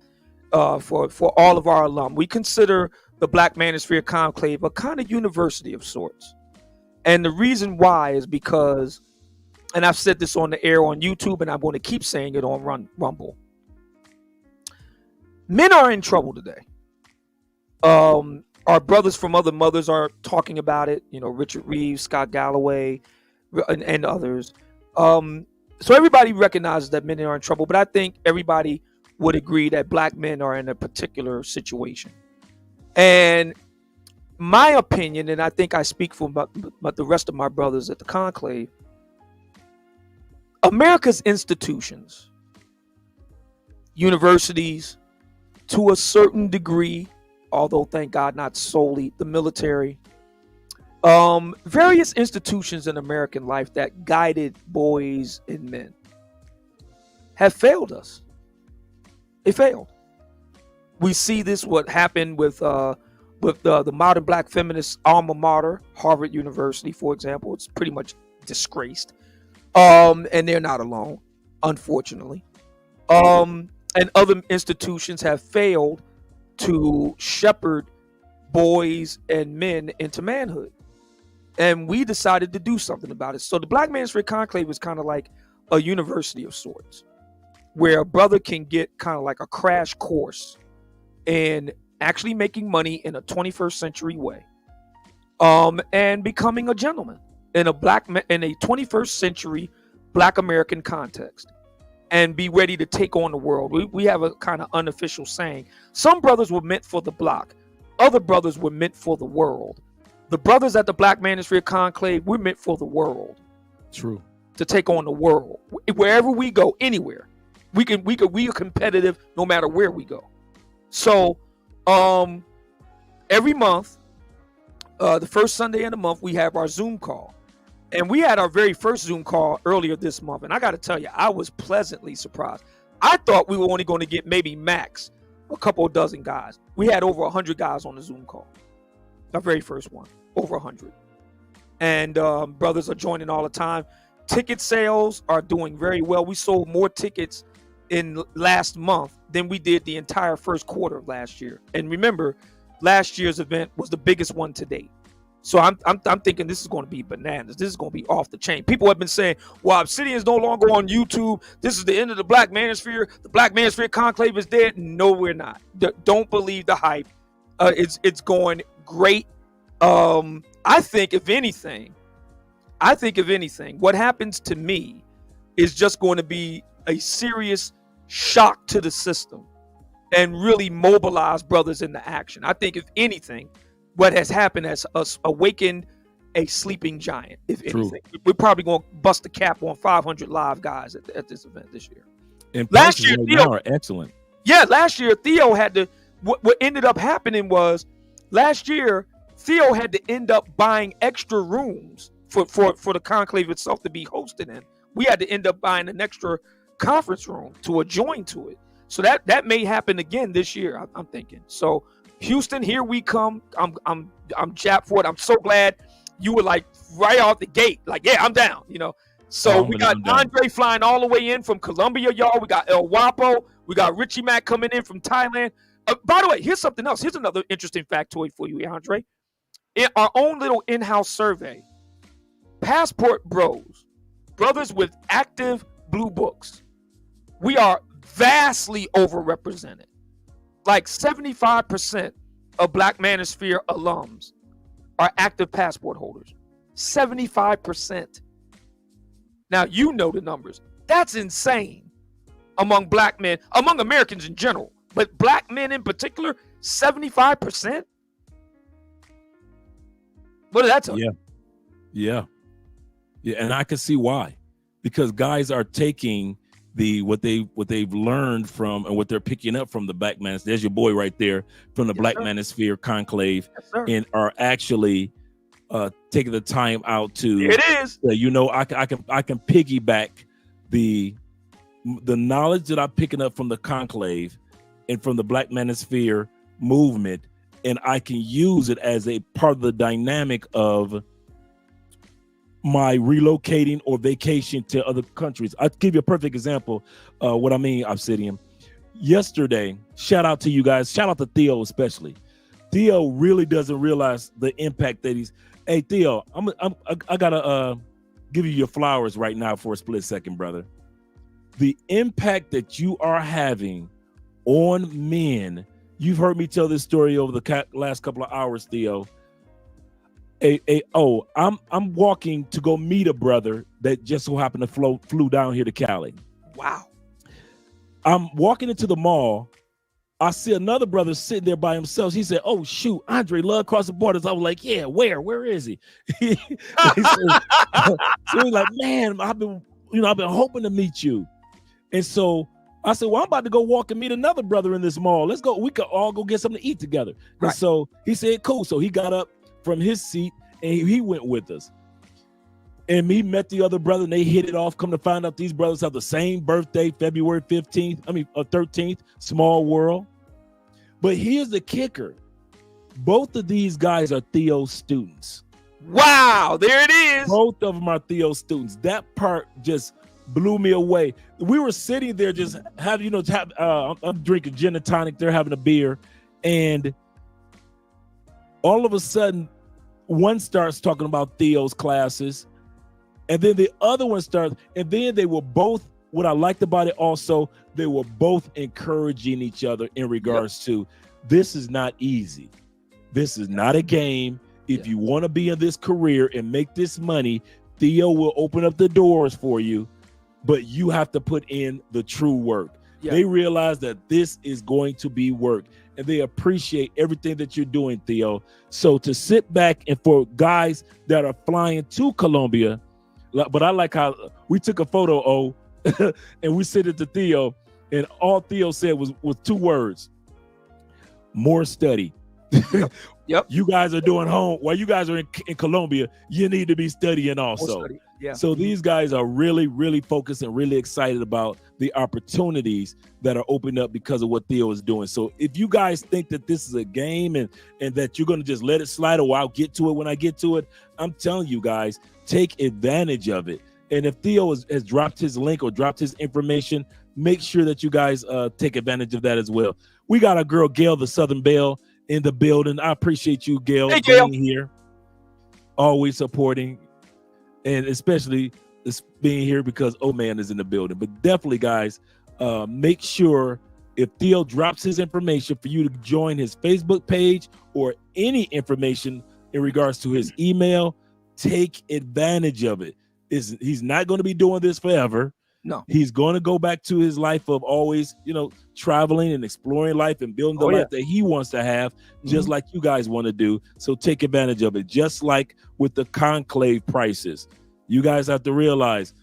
for all of our alum. We consider the Black Manosphere Conclave a kind of university of sorts. And the reason why is because, and I've said this on the air on YouTube, and I'm going to keep saying it on Rumble. Men are in trouble today. Our brothers from other mothers are talking about it. You know, Richard Reeves, Scott Galloway, and others. So everybody recognizes that men are in trouble, but I think everybody would agree that Black men are in a particular situation. And my opinion, and I think I speak for the rest of my brothers at the Conclave, America's institutions, universities, to a certain degree, although thank God not solely, the military, various institutions in American life that guided boys and men have failed us. It failed. We see this, what happened with the modern Black feminist alma mater, Harvard University, for example. It's pretty much disgraced. And they're not alone, unfortunately. And other institutions have failed to shepherd boys and men into manhood. And we decided to do something about it. So the Black Manosphere Conclave is kind of like a university of sorts, where a brother can get kind of like a crash course in actually making money in a 21st century way, and becoming a gentleman in a 21st century Black American context, and be ready to take on the world. We have a kind of unofficial saying: some brothers were meant for the block, other brothers were meant for the world. The brothers at the Black Manosphere Conclave, we're meant for the world.
True.
To take on the world. Wherever we go, anywhere. We are competitive no matter where we go. So every month, the first Sunday in the month, we have our Zoom call. And we had our very first Zoom call earlier this month. And I got to tell you, I was pleasantly surprised. I thought we were only going to get maybe max a couple of dozen guys. We had over 100 guys on the Zoom call. Our very first one, over 100. And brothers are joining all the time. Ticket sales are doing very well. We sold more tickets in last month than we did the entire first quarter of last year. And remember, last year's event was the biggest one to date. So I'm thinking this is going to be bananas. This is going to be off the chain. People have been saying, well, Obsidian is no longer on YouTube. This is the end of the Black Manosphere. The Black Manosphere Conclave is dead. No, we're not. Don't believe the hype. It's going great. I think if anything, what happens to me is just going to be a serious shock to the system and really mobilize brothers into action. I think if anything, what has happened has us awakened a sleeping giant. If anything, we're probably going to bust the cap on 500 live guys at this event this year.
And last year, Theo are excellent.
Yeah, last year Theo had to. What ended up happening was last year Theo had to end up buying extra rooms for the conclave itself to be hosted in. We had to end up buying an extra conference room to adjoin to it. So that may happen again this year. I'm thinking. So Houston, here we come. I'm japped for it. I'm so glad you were like right off the gate. Like, yeah, I'm down. You know. So we got Andre flying all the way in from Colombia, y'all. We got El Wapo. We got Richie Mack coming in from Thailand. By the way, here's something else. Here's another interesting factoid for you, Andre. In our own little in-house survey, Passport Bros, brothers with active blue books, we are vastly overrepresented. Like 75% of Black Manosphere alums are active passport holders. 75%. Now, you know the numbers. That's insane among Black men, among Americans in general. But Black men in particular, 75%? What did that tell you?
Yeah. And I can see why. Because guys are taking what they've learned from and what they're picking up from the Black Manosphere. There's your boy right there from the Black Manosphere Conclave, and are actually taking the time out to.
It is.
You know, I can piggyback the knowledge that I'm picking up from the conclave and from the Black Manosphere movement, and I can use it as a part of the dynamic of my relocating or vacation to other countries. I'll give you a perfect example. What I mean, Obsidian. Yesterday, shout out to you guys. Shout out to Theo especially. Theo really doesn't realize the impact that he's. Hey Theo, I gotta give you your flowers right now for a split second, brother. The impact that you are having on men. You've heard me tell this story over the last couple of hours, Theo. I'm walking to go meet a brother that just so happened to flew down here to Cali.
Wow.
I'm walking into the mall. I see another brother sitting there by himself. He said, "Oh shoot, Andre Love crossed the borders." I was like, "Yeah, where is he?" So he's like, "Man, I've been hoping to meet you." And so I said, "Well, I'm about to go walk and meet another brother in this mall. Let's go. We could all go get something to eat together." Right. And so he said, "Cool." So he got up from his seat and he went with us. And he met the other brother and they hit it off. Come to find out these brothers have the same birthday, February 13th, small world. But here's the kicker. Both of these guys are Theo's students.
Wow, there it is.
Both of them are Theo's students. That part just blew me away. We were sitting there just having, I'm drinking gin and tonic. They're having a beer. And all of a sudden, one starts talking about Theo's classes. And then the other one starts, and then they were both, what I liked about it also, they were both encouraging each other in regards to, this is not easy. This is not a game. If you want to be in this career and make this money, Theo will open up the doors for you, but you have to put in the true work. Yeah. They realize that this is going to be work, and they appreciate everything that you're doing, Theo. So to sit back, and for guys that are flying to Colombia, but I like how we took a photo, and we sent it to Theo, and all Theo said was 2 words: more study. Yep. You guys are doing home while you guys are in Colombia. You need to be studying also. Yeah. So these guys are really, really focused and really excited about the opportunities that are opening up because of what Theo is doing. So if you guys think that this is a game and that you're going to just let it slide, or I'll get to it when I get to it, I'm telling you guys, take advantage of it. And if Theo has dropped his link or dropped his information, make sure that you guys take advantage of that as well. We got our girl Gail, the Southern Belle, in the building. I appreciate you, Gail, being here, always supporting, and especially being here because man is in the building. But definitely, guys, make sure if Theo drops his information for you to join his Facebook page or any information in regards to his email, take advantage of it. He's not going to be doing this forever. No, he's going to go back to his life of always, traveling and exploring life and building the life that he wants to have, just like you guys want to do. So take advantage of it. Just like with the conclave prices, you guys have to realize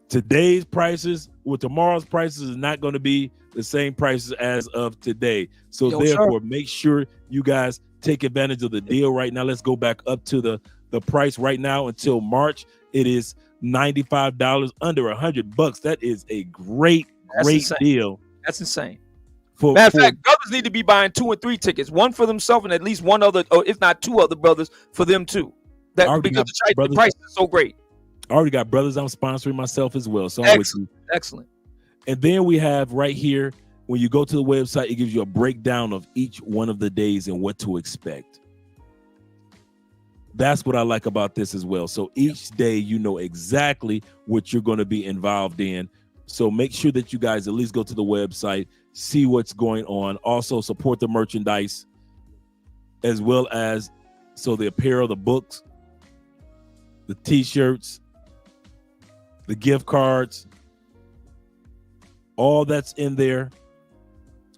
today's prices with tomorrow's prices is not going to be the same prices as of today. So therefore, make sure you guys take advantage of the deal right now. Let's go back up to the price right now until March. It is $95, under $100. That is a great deal.
That's insane. Matter of fact, brothers need to be buying 2 and 3 tickets, one for themselves and at least one other, or if not 2 other brothers for them too. That because the price is so great.
I already got brothers I'm sponsoring myself as well. So I'm with you.
Excellent.
And then we have right here, when you go to the website, it gives you a breakdown of each one of the days and what to expect. That's what I like about this as well. So each day, you know exactly what you're going to be involved in. So make sure that you guys at least go to the website, see what's going on. Also support the merchandise, as well as the apparel, the books, the t-shirts, the gift cards, all that's in there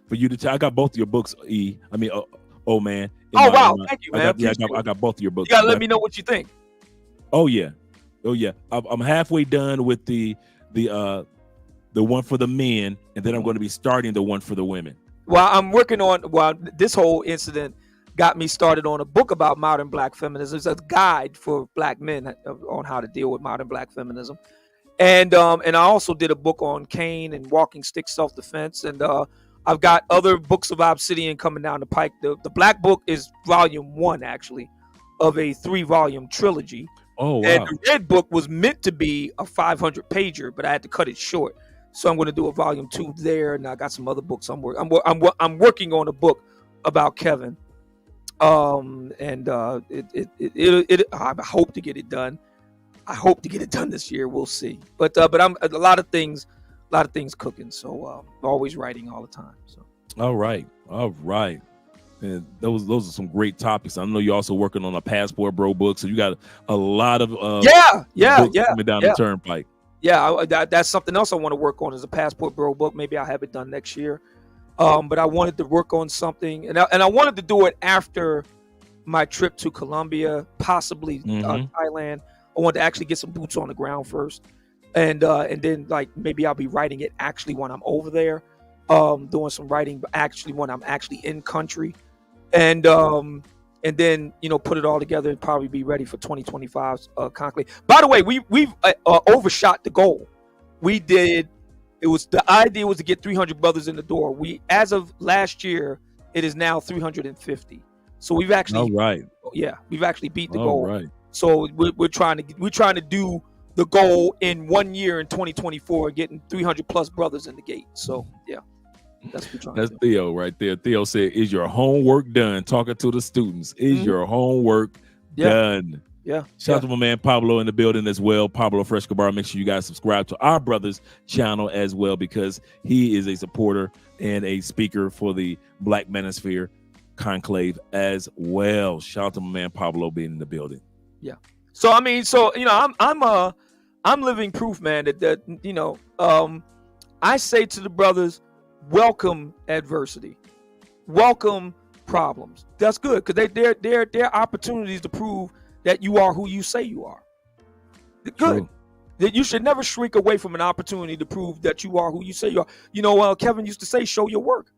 for you to I got both of your books, man.
Oh, wow. Thank you, man.
I got both of your books.
You gotta let me know what you think.
Oh yeah. I'm halfway done with the one for the men, and then I'm going to be starting the one for the women.
Well, I'm working on this whole incident. got me started on a book about modern black feminism. It's a guide for black men on how to deal with modern black feminism. And I also did a book on cane and walking stick self-defense. And I've got other books of Obsidian coming down the pike. The Black Book is volume 1, actually, of a 3-volume trilogy.
Oh, wow.
And the Red Book was meant to be a 500-pager, but I had to cut it short. So I'm going to do a volume 2 there, and I got some other books. I'm working on a book about Kevin. I hope to get it done. I hope to get it done this year. We'll see. But I'm a lot of things cooking. So always writing all the time. So. All
right. And those are some great topics. I know you're also working on a Passport Bro book, so you got a lot of books coming down the turnpike.
Yeah, that's something else I want to work on is a Passport Bro book. Maybe I'll have it done next year. But I wanted to work on something, and I wanted to do it after my trip to Colombia, possibly Thailand. I wanted to actually get some boots on the ground first, and then like maybe I'll be writing it actually when I'm over there, doing some writing, but actually when I'm actually in country, and then put it all together and probably be ready for 2025's conclave. By the way, we've overshot the goal. The idea was to get 300 brothers in the door. As of last year, it is now 350. So we've actually we've actually beat the goal. Right. So we're trying to do the goal in 1 year in 2024, getting 300 plus brothers in the gate. So yeah, that's what we're trying to do.
Theo right there. Theo said, "Is your homework done?" Talking to the students, is your homework done?
Yeah.
Shout out to my man Pablo in the building as well. Pablo Frescobar. Make sure you guys subscribe to our brother's channel as well, because he is a supporter and a speaker for the Black Manosphere Conclave as well. Shout out to my man Pablo being in the building.
Yeah. So I mean, I'm living proof, man, that I say to the brothers, welcome adversity, welcome problems. That's good, because they're opportunities to prove that you are who you say you are. Good. True. That you should never shrink away from an opportunity to prove that you are who you say you are. Kevin used to say, "Show your work."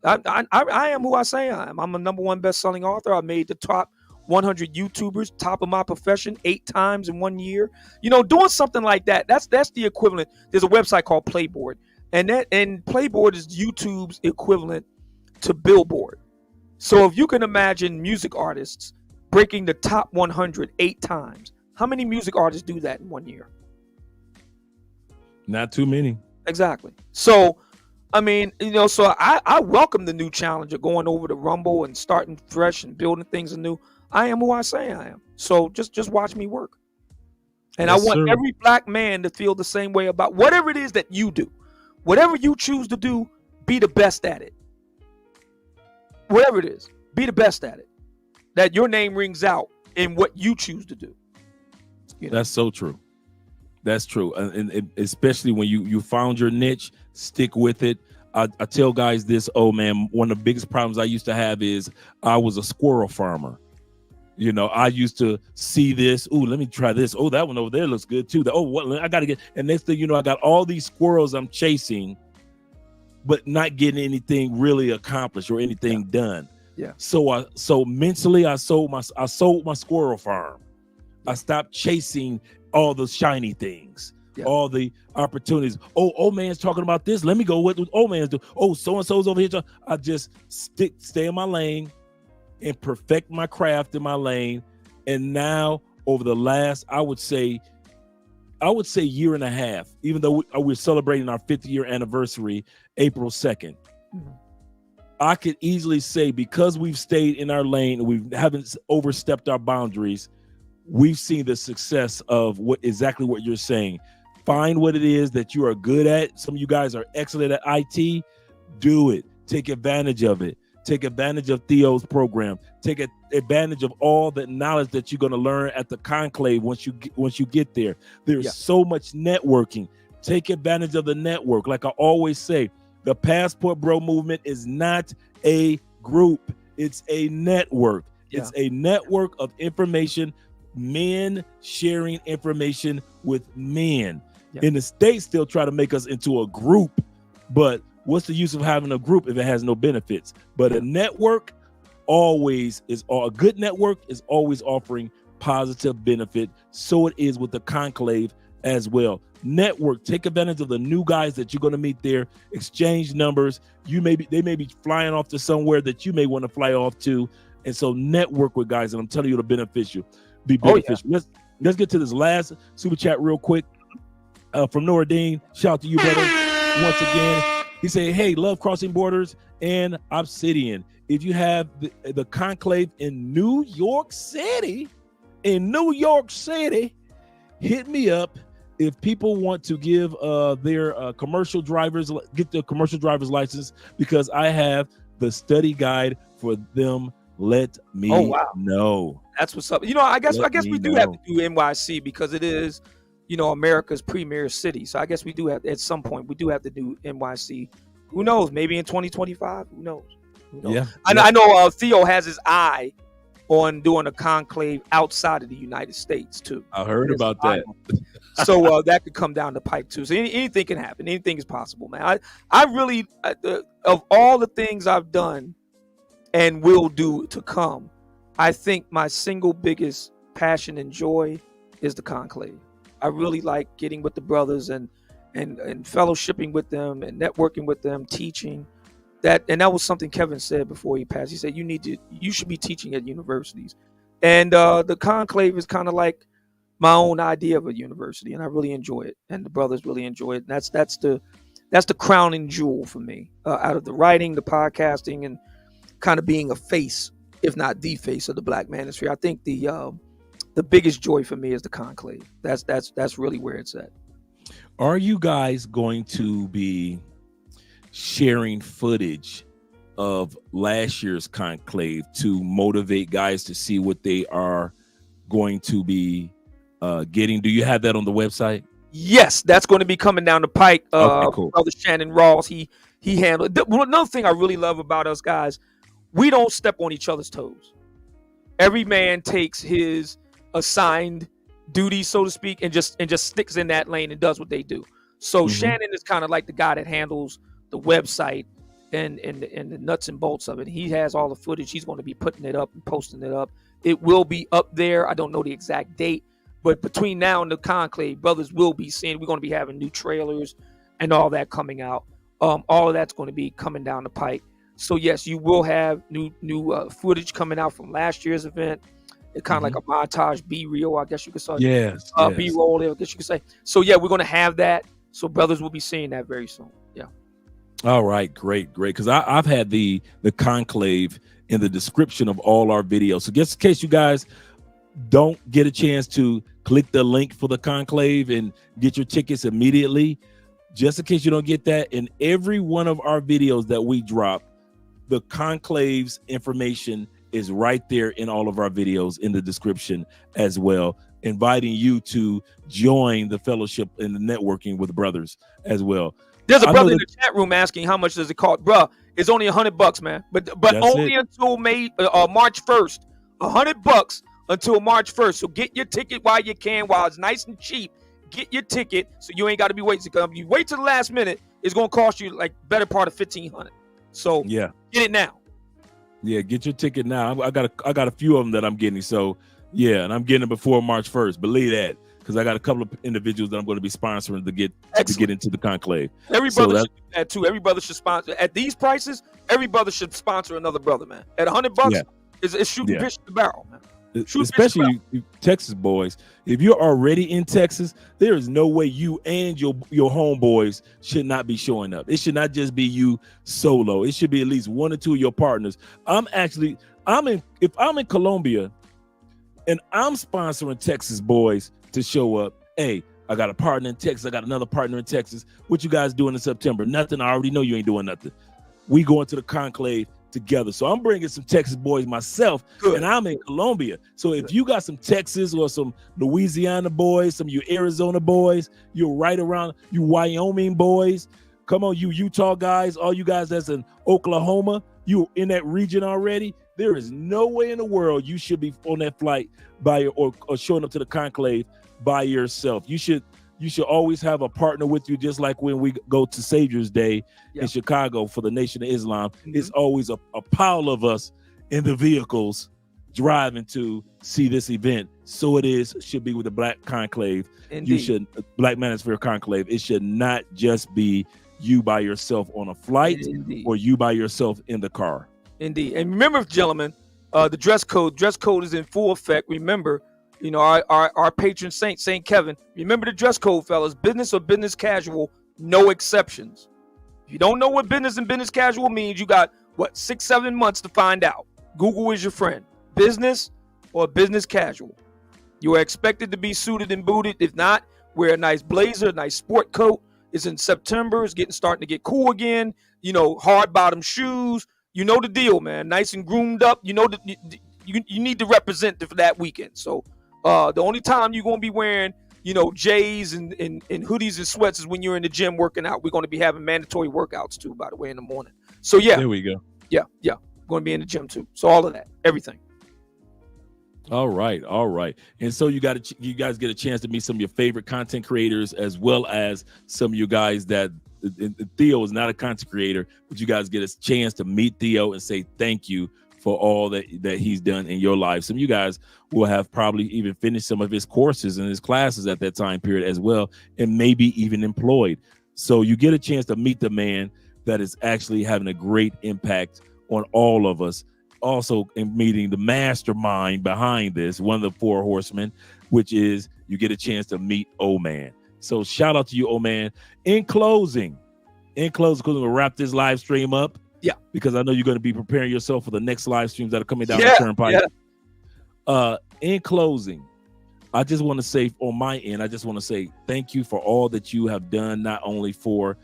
I am who I say I am. I'm a #1 best-selling author. I made the top 100 YouTubers, top of my profession 8 times in 1 year. Doing something like that, that's the equivalent. There's a website called Playboard, and Playboard is YouTube's equivalent to Billboard. So if you can imagine music artists breaking the top 100 8 times, how many music artists do that in 1 year?
Not too many.
Exactly. So I mean, so I welcome the new challenge of going over to Rumble and starting fresh and building things anew. I am who I say I am. So just watch me work. And yes, I want every black man to feel the same way about whatever it is that you do. Whatever you choose to do, be the best at it. Whatever it is, be the best at it. That your name rings out in what you choose to do.
That's so true. That's true. And especially when you found your niche, stick with it. I tell guys this, one of the biggest problems I used to have is I was a squirrel farmer. I used to see this. Oh, let me try this. Oh, that one over there looks good too. I got to get. And next thing I got all these squirrels I'm chasing, but not getting anything really accomplished or anything done.
Yeah.
So mentally, I sold my squirrel farm. I stopped chasing all the shiny things, all the opportunities. Oh, old man's talking about this. Let me go with old man's do. Oh, so and so's over here. I just stay in my lane and perfect my craft in my lane. And now, over the last, I would say year and a half, even though we're celebrating our 50-year anniversary, April 2nd. Mm-hmm. I could easily say, because we've stayed in our lane and we haven't overstepped our boundaries, we've seen the success of exactly what you're saying. Find what it is that you are good at. Some of you guys are excellent at IT. Do it. Take advantage of it. Take advantage of Theo's program. Take advantage of all the knowledge that you're going to learn at the conclave once you get there. There's so much networking. Take advantage of the network. Like I always say, the Passport Bro movement is not a group. It's a network. Yeah. It's a network of information, men sharing information with men. Yeah. In the States, they'll try to make us into a group, but what's the use of having a group if it has no benefits? But a network, always is a good network is always offering positive benefit. So it is with the conclave as well. Network, take advantage of the new guys that you're going to meet there, exchange numbers. They may be flying off to somewhere that you may want to fly off to. And so network with guys, and I'm telling you, it'll be beneficial. Let's get to this last super chat real quick. From Noradine, shout out to you, brother. Once again, he said, hey, love Crossing Borders and Obsidian. If you have the conclave in New York City, hit me up. If people want to give their commercial drivers, get the commercial driver's license, because I have the study guide for them. Let me know.
That's what's up. I guess we do have to do NYC because it is, America's premier city. So I guess we do have, at some point, we do have to do NYC. Who knows? Maybe in 2025. Who knows?
Yeah.
I know Theo has his eye on doing a conclave outside of the United States too.
I heard about that.
So that could come down the pike too. So anything can happen. Anything is possible, man. I really, of all the things I've done and will do to come, I think my single biggest passion and joy is the conclave. I really like getting with the brothers and fellowshipping with them and networking with them, teaching. That was something Kevin said before he passed. He said you should be teaching at universities, and the conclave is kind of like my own idea of a university, and I really enjoy it, and the brothers really enjoy it. And that's the crowning jewel for me, out of the writing, the podcasting, and kind of being a face, if not the face, of the Black manosphere. I think the biggest joy for me is the conclave. That's really where it's at.
Are you guys going to be sharing footage of last year's conclave to motivate guys to see what they are going to be getting? Do you have that on the website?
Yes, that's going to be coming down the pike.
Okay, cool.
Brother Shannon Ross, he handled. Another thing I really love about us guys, we don't step on each other's toes. Every man takes his assigned duty, so to speak, and just sticks in that lane and does what they do. So Shannon is kind of like the guy that handles the website and the nuts and bolts of it. He has all the footage. He's going to be putting it up and posting it up. It will be up there. I don't know the exact date, but between now and the conclave, brothers will be seeing. We're going to be having new trailers and all that coming out. All of that's going to be coming down the pike. So yes, you will have new footage coming out from last year's event. It's kind of like a montage B-reel, I guess you could say.
Yes.
B-roll, I guess you could say. So yeah, we're going to have that. So brothers will be seeing that very soon. Yeah.
All right, great. Because I've had the conclave in the description of all our videos. So just in case you guys don't get a chance to click the link for the conclave and get your tickets immediately, just in case you don't get that, in every one of our videos that we drop, the conclave's information is right there in all of our videos in the description as well, inviting you to join the fellowship and the networking with brothers as well.
There's a brother in the chat room asking how much does it cost. Bruh, it's only $100, man. But only until March 1st. $100 until March 1st. So get your ticket while you can, while it's nice and cheap. Get your ticket so you ain't got to be waiting. If you wait till the last minute, it's gonna cost you like better part of $1,500. So
yeah,
get it now.
Yeah, get your ticket now. I got a few of them that I'm getting. So yeah, and I'm getting them before March 1st. Believe that, because I got a couple of individuals that I'm going to be sponsoring to get into the conclave.
Every brother should do that too. Every brother should sponsor at these prices. Every brother should sponsor another brother, man. At $100, it's shooting fish in the barrel, man.
Especially you Texas boys. If you're already in Texas, there is no way you and your homeboys should not be showing up. It should not just be you solo. It should be at least one or two of your partners. If I'm in Colombia and I'm sponsoring Texas boys to show up, hey, I got a partner in Texas. I got another partner in Texas. What you guys doing in September? Nothing. I already know you ain't doing nothing. We going to the conclave together. So I'm bringing some Texas boys myself. Good. And I'm in Colombia. So if you got some Texas or some Louisiana boys, some of you Arizona boys, you're right around, you Wyoming boys, come on, you Utah guys, all you guys that's in Oklahoma, you in that region already, there is no way in the world you should be on that flight or showing up to the conclave by yourself. You should always have a partner with you, just like when we go to Savior's Day in Chicago for the Nation of Islam. It's always a pile of us in the vehicles driving to see this event. So it should be with the Black Conclave.
Indeed.
Black Manosphere Conclave. It should not just be you by yourself on a flight or you by yourself in the car.
Indeed. And remember, gentlemen, the dress code is in full effect. Remember, you know, our patron saint, Saint Kevin. Remember the dress code, fellas. Business or business casual, no exceptions. If you don't know what business and business casual means, you got, 6-7 months to find out. Google is your friend. Business or business casual. You are expected to be suited and booted. If not, wear a nice blazer, a nice sport coat. It's in September. It's starting to get cool again. You know, hard bottom shoes. You know the deal, man. Nice and groomed up. You know that you need to represent for that weekend. So the only time you're going to be wearing, you know, J's and hoodies and sweats is when you're in the gym working out. We're going to be having mandatory workouts too, by the way, in the morning. So yeah.
There we go.
Yeah. We're going to be in the gym too. So all of that, everything.
All right. And so you guys get a chance to meet some of your favorite content creators, as well as some of you guys that Theo is not a content creator, but you guys get a chance to meet Theo and say thank you for all that he's done in your life. Some of you guys will have probably even finished some of his courses and his classes at that time period as well, and maybe even employed. So you get a chance to meet the man that is actually having a great impact on all of us. Also in meeting the mastermind behind this, one of the 4 horsemen, which is you get a chance to meet O-Man. So shout out to you, O-Man. In closing, because we'll wrap this live stream up.
Yeah.
Because I know you're going to be preparing yourself for the next live streams that are coming down the turnpike. Yeah. In closing, I just want to say on my end, thank you for all that you have done, not only for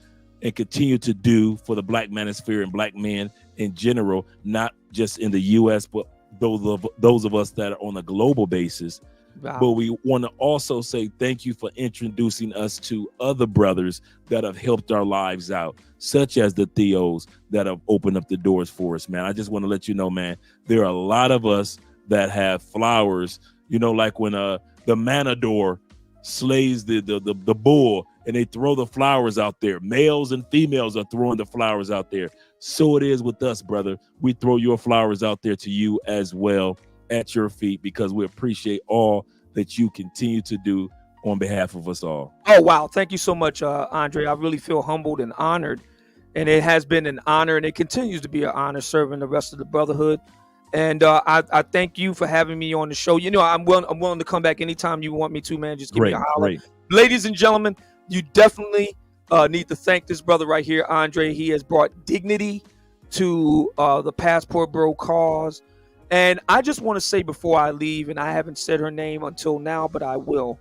and continue to do for the Black Manosphere and Black men in general, not just in the U.S., but those of us that are on a global basis. Wow. But we want to also say thank you for introducing us to other brothers that have helped our lives out, such as the Theos that have opened up the doors for us, man. I just want to let you know, man, there are a lot of us that have flowers, you know, like when the Manador slays the bull and they throw the flowers out there. Males and females are throwing the flowers out there. So it is with us, brother. We throw your flowers out there to you as well at your feet, because we appreciate all that you continue to do on behalf of us all.
Oh, wow. Thank you so much, Andre. I really feel humbled and honored. And it has been an honor, and it continues to be an honor serving the rest of the brotherhood. And I thank you for having me on the show. You know, I'm willing to come back anytime you want me to, man. Just give me a holler. Great. Ladies and gentlemen, you definitely need to thank this brother right here, Andre. He has brought dignity to the Passport Bro cause. And I just want to say before I leave, and I haven't said her name until now, but I will.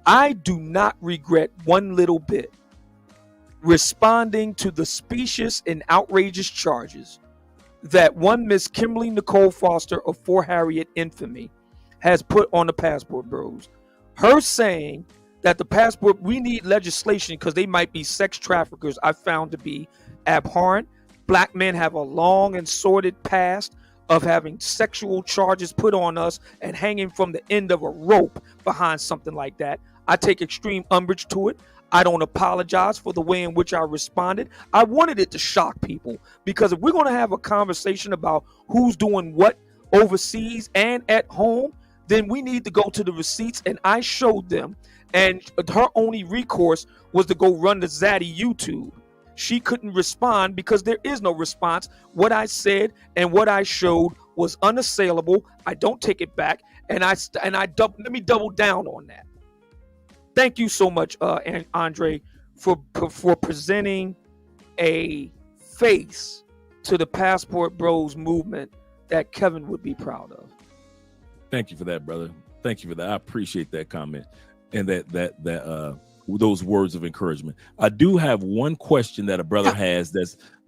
I do not regret one little bit responding to the specious and outrageous charges that one Miss Kimberly Nicole Foster of Fort Harriet infamy has put on the Passport Bros. Her saying that the passport, we need legislation because they might be sex traffickers, I found to be abhorrent. Black men have a long and sordid past of having sexual charges put on us and hanging from the end of a rope behind something like that. I take extreme umbrage to it. I don't apologize for the way in which I responded. I wanted it to shock people, because if we're going to have a conversation about who's doing what overseas and at home, then we need to go to the receipts, and I showed them. And her only recourse was to go run the Zaddy YouTube. She couldn't respond because there is no response. What I said and what I showed was unassailable. I don't take it back, and let me double down on that. Thank you so much, Andre, for presenting a face to the Passport Bros movement that Kevin would be proud of.
Thank you for that, brother. Thank you for that. I appreciate that comment and those words of encouragement. I do have one question that a brother has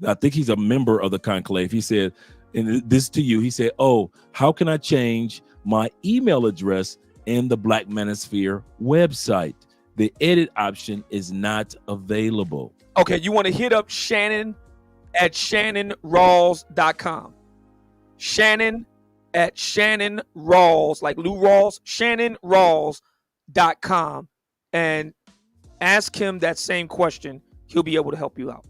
I think he's a member of the conclave. He said, and this to you, he said, "Oh, how can I change my email address in the Black Manosphere website? The edit option is not available."
Okay, you want to hit up Shannon at ShannonRawls.com. Shannon at Shannon Rawls, like Lou Rawls, ShannonRawls.com, and ask him that same question. He'll be able to help you out.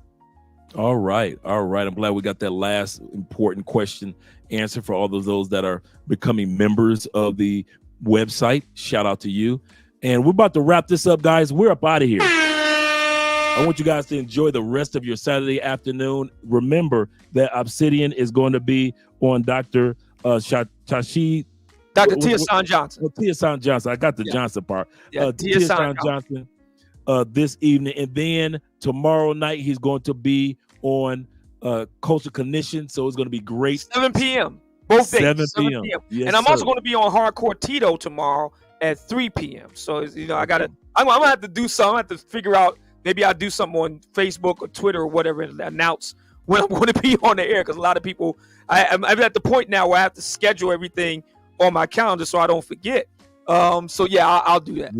All right. I'm glad we got that last important question answered for all of those that are becoming members of the website. Shout out to you. And we're about to wrap this up, guys. We're up out of here. I want you guys to enjoy the rest of your Saturday afternoon. Remember that Obsidian is going to be on Dr. Tashi.
Dr. Tia-San Johnson.
Tia-San Johnson. I got the Johnson part. Tia-San Johnson this evening. And then tomorrow night, he's going to be on Culture Condition. So it's going to be great.
7 p.m. Both days.
7 p.m. Yes,
and I'm also going to be on Hardcore Tito tomorrow at 3 p.m. So, I'm going to have to do something. I have to figure out. Maybe I'll do something on Facebook or Twitter or whatever and announce when I'm going to be on the air, because a lot of people, I'm at the point now where I have to schedule everything on my calendar so I don't forget. So yeah, I'll do that.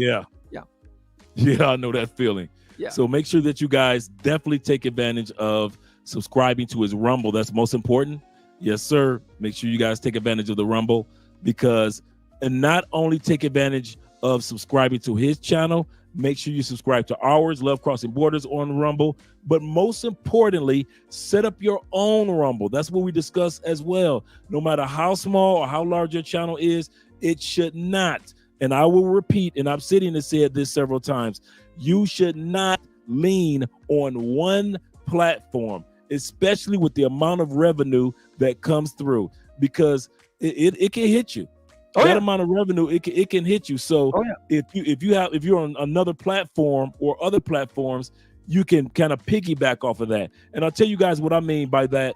Yeah, I know that feeling.
Yeah.
So make sure that you guys definitely take advantage of subscribing to his Rumble. That's most important. Yes, sir. Make sure you guys take advantage of the Rumble, and not only take advantage of subscribing to his channel, make sure you subscribe to ours, Love Crossing Borders, on Rumble. But most importantly, set up your own Rumble. That's what we discuss as well. No matter how small or how large your channel is, it should not, and I will repeat, and Obsidian has said this several times, you should not lean on one platform, especially with the amount of revenue that comes through, because it can hit you. That amount of revenue, it can hit you. So if you're on another platform or other platforms, you can kind of piggyback off of that. And I'll tell you guys what I mean by that.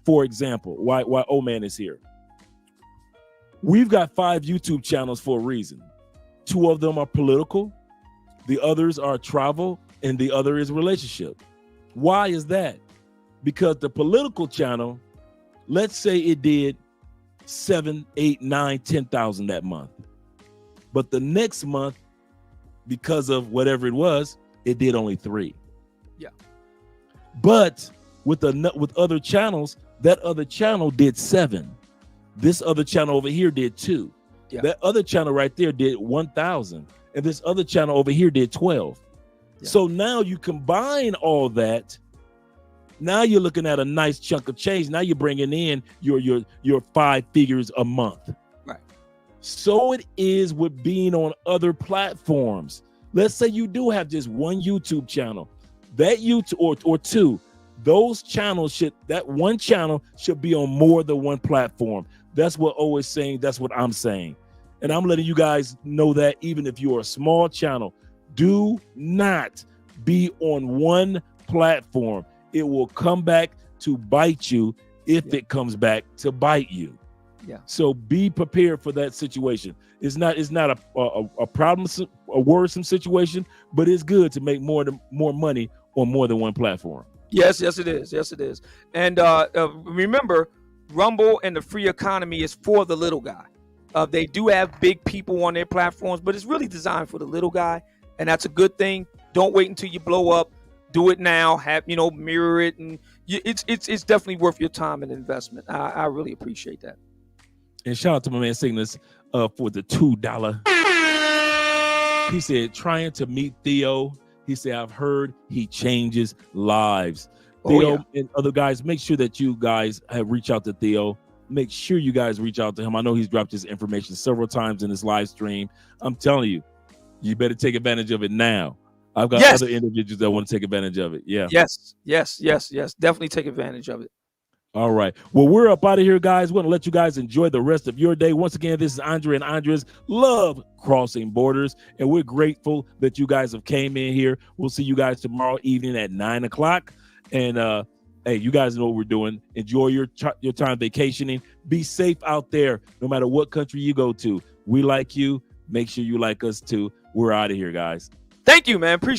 For example, why O-Man is here. We've got 5 YouTube channels for a reason. 2 of them are political, the others are travel, and the other is relationship. Why is that? Because the political channel, let's say it did 7, 8, 9, 10,000 that month, but the next month, because of whatever it was, it did only 3.
Yeah.
But with other channels, that other channel did 7. This other channel over here did 2.
Yeah.
That other channel right there did 1,000, and this other channel over here did 12. Yeah. So now you combine all that. Now you're looking at a nice chunk of change. Now you're bringing in your 5 figures a month.
Right.
So it is with being on other platforms. Let's say you do have just one YouTube channel, that YouTube or 2. That one channel should be on more than one platform. That's what O is saying. That's what I'm saying. And I'm letting you guys know that even if you're a small channel, do not be on one platform. It will come back to bite you if it comes back to bite you.
Yeah.
So be prepared for that situation. It's not a problem, a worrisome situation, but it's good to make more money on more than one platform.
Yes, it is. Yes, it is. And remember, Rumble and the free economy is for the little guy. They do have big people on their platforms, but it's really designed for the little guy, and that's a good thing. Don't wait until you blow up. Do it now. Mirror it, and it's definitely worth your time and investment. I really appreciate that.
And shout out to my man Cygnus for the $2. He said, trying to meet Theo. He said, I've heard he changes lives. Theo and other guys, make sure that you guys have reached out to Theo. Make sure you guys reach out to him. I know he's dropped his information several times in his live stream. I'm telling you, you better take advantage of it now. I've got other individuals that want to take advantage of it. Yeah.
Yes. Definitely take advantage of it.
All right. Well, we're up out of here, guys. We want to let you guys enjoy the rest of your day. Once again, this is Andrea and Andrea's Love Crossing Borders, and we're grateful that you guys have came in here. We'll see you guys tomorrow evening at 9 o'clock. And hey, you guys know what we're doing. Enjoy your time vacationing. Be safe out there, no matter what country you go to. We like you. Make sure you like us too. We're out of here, guys.
Thank you, man. Appreciate it.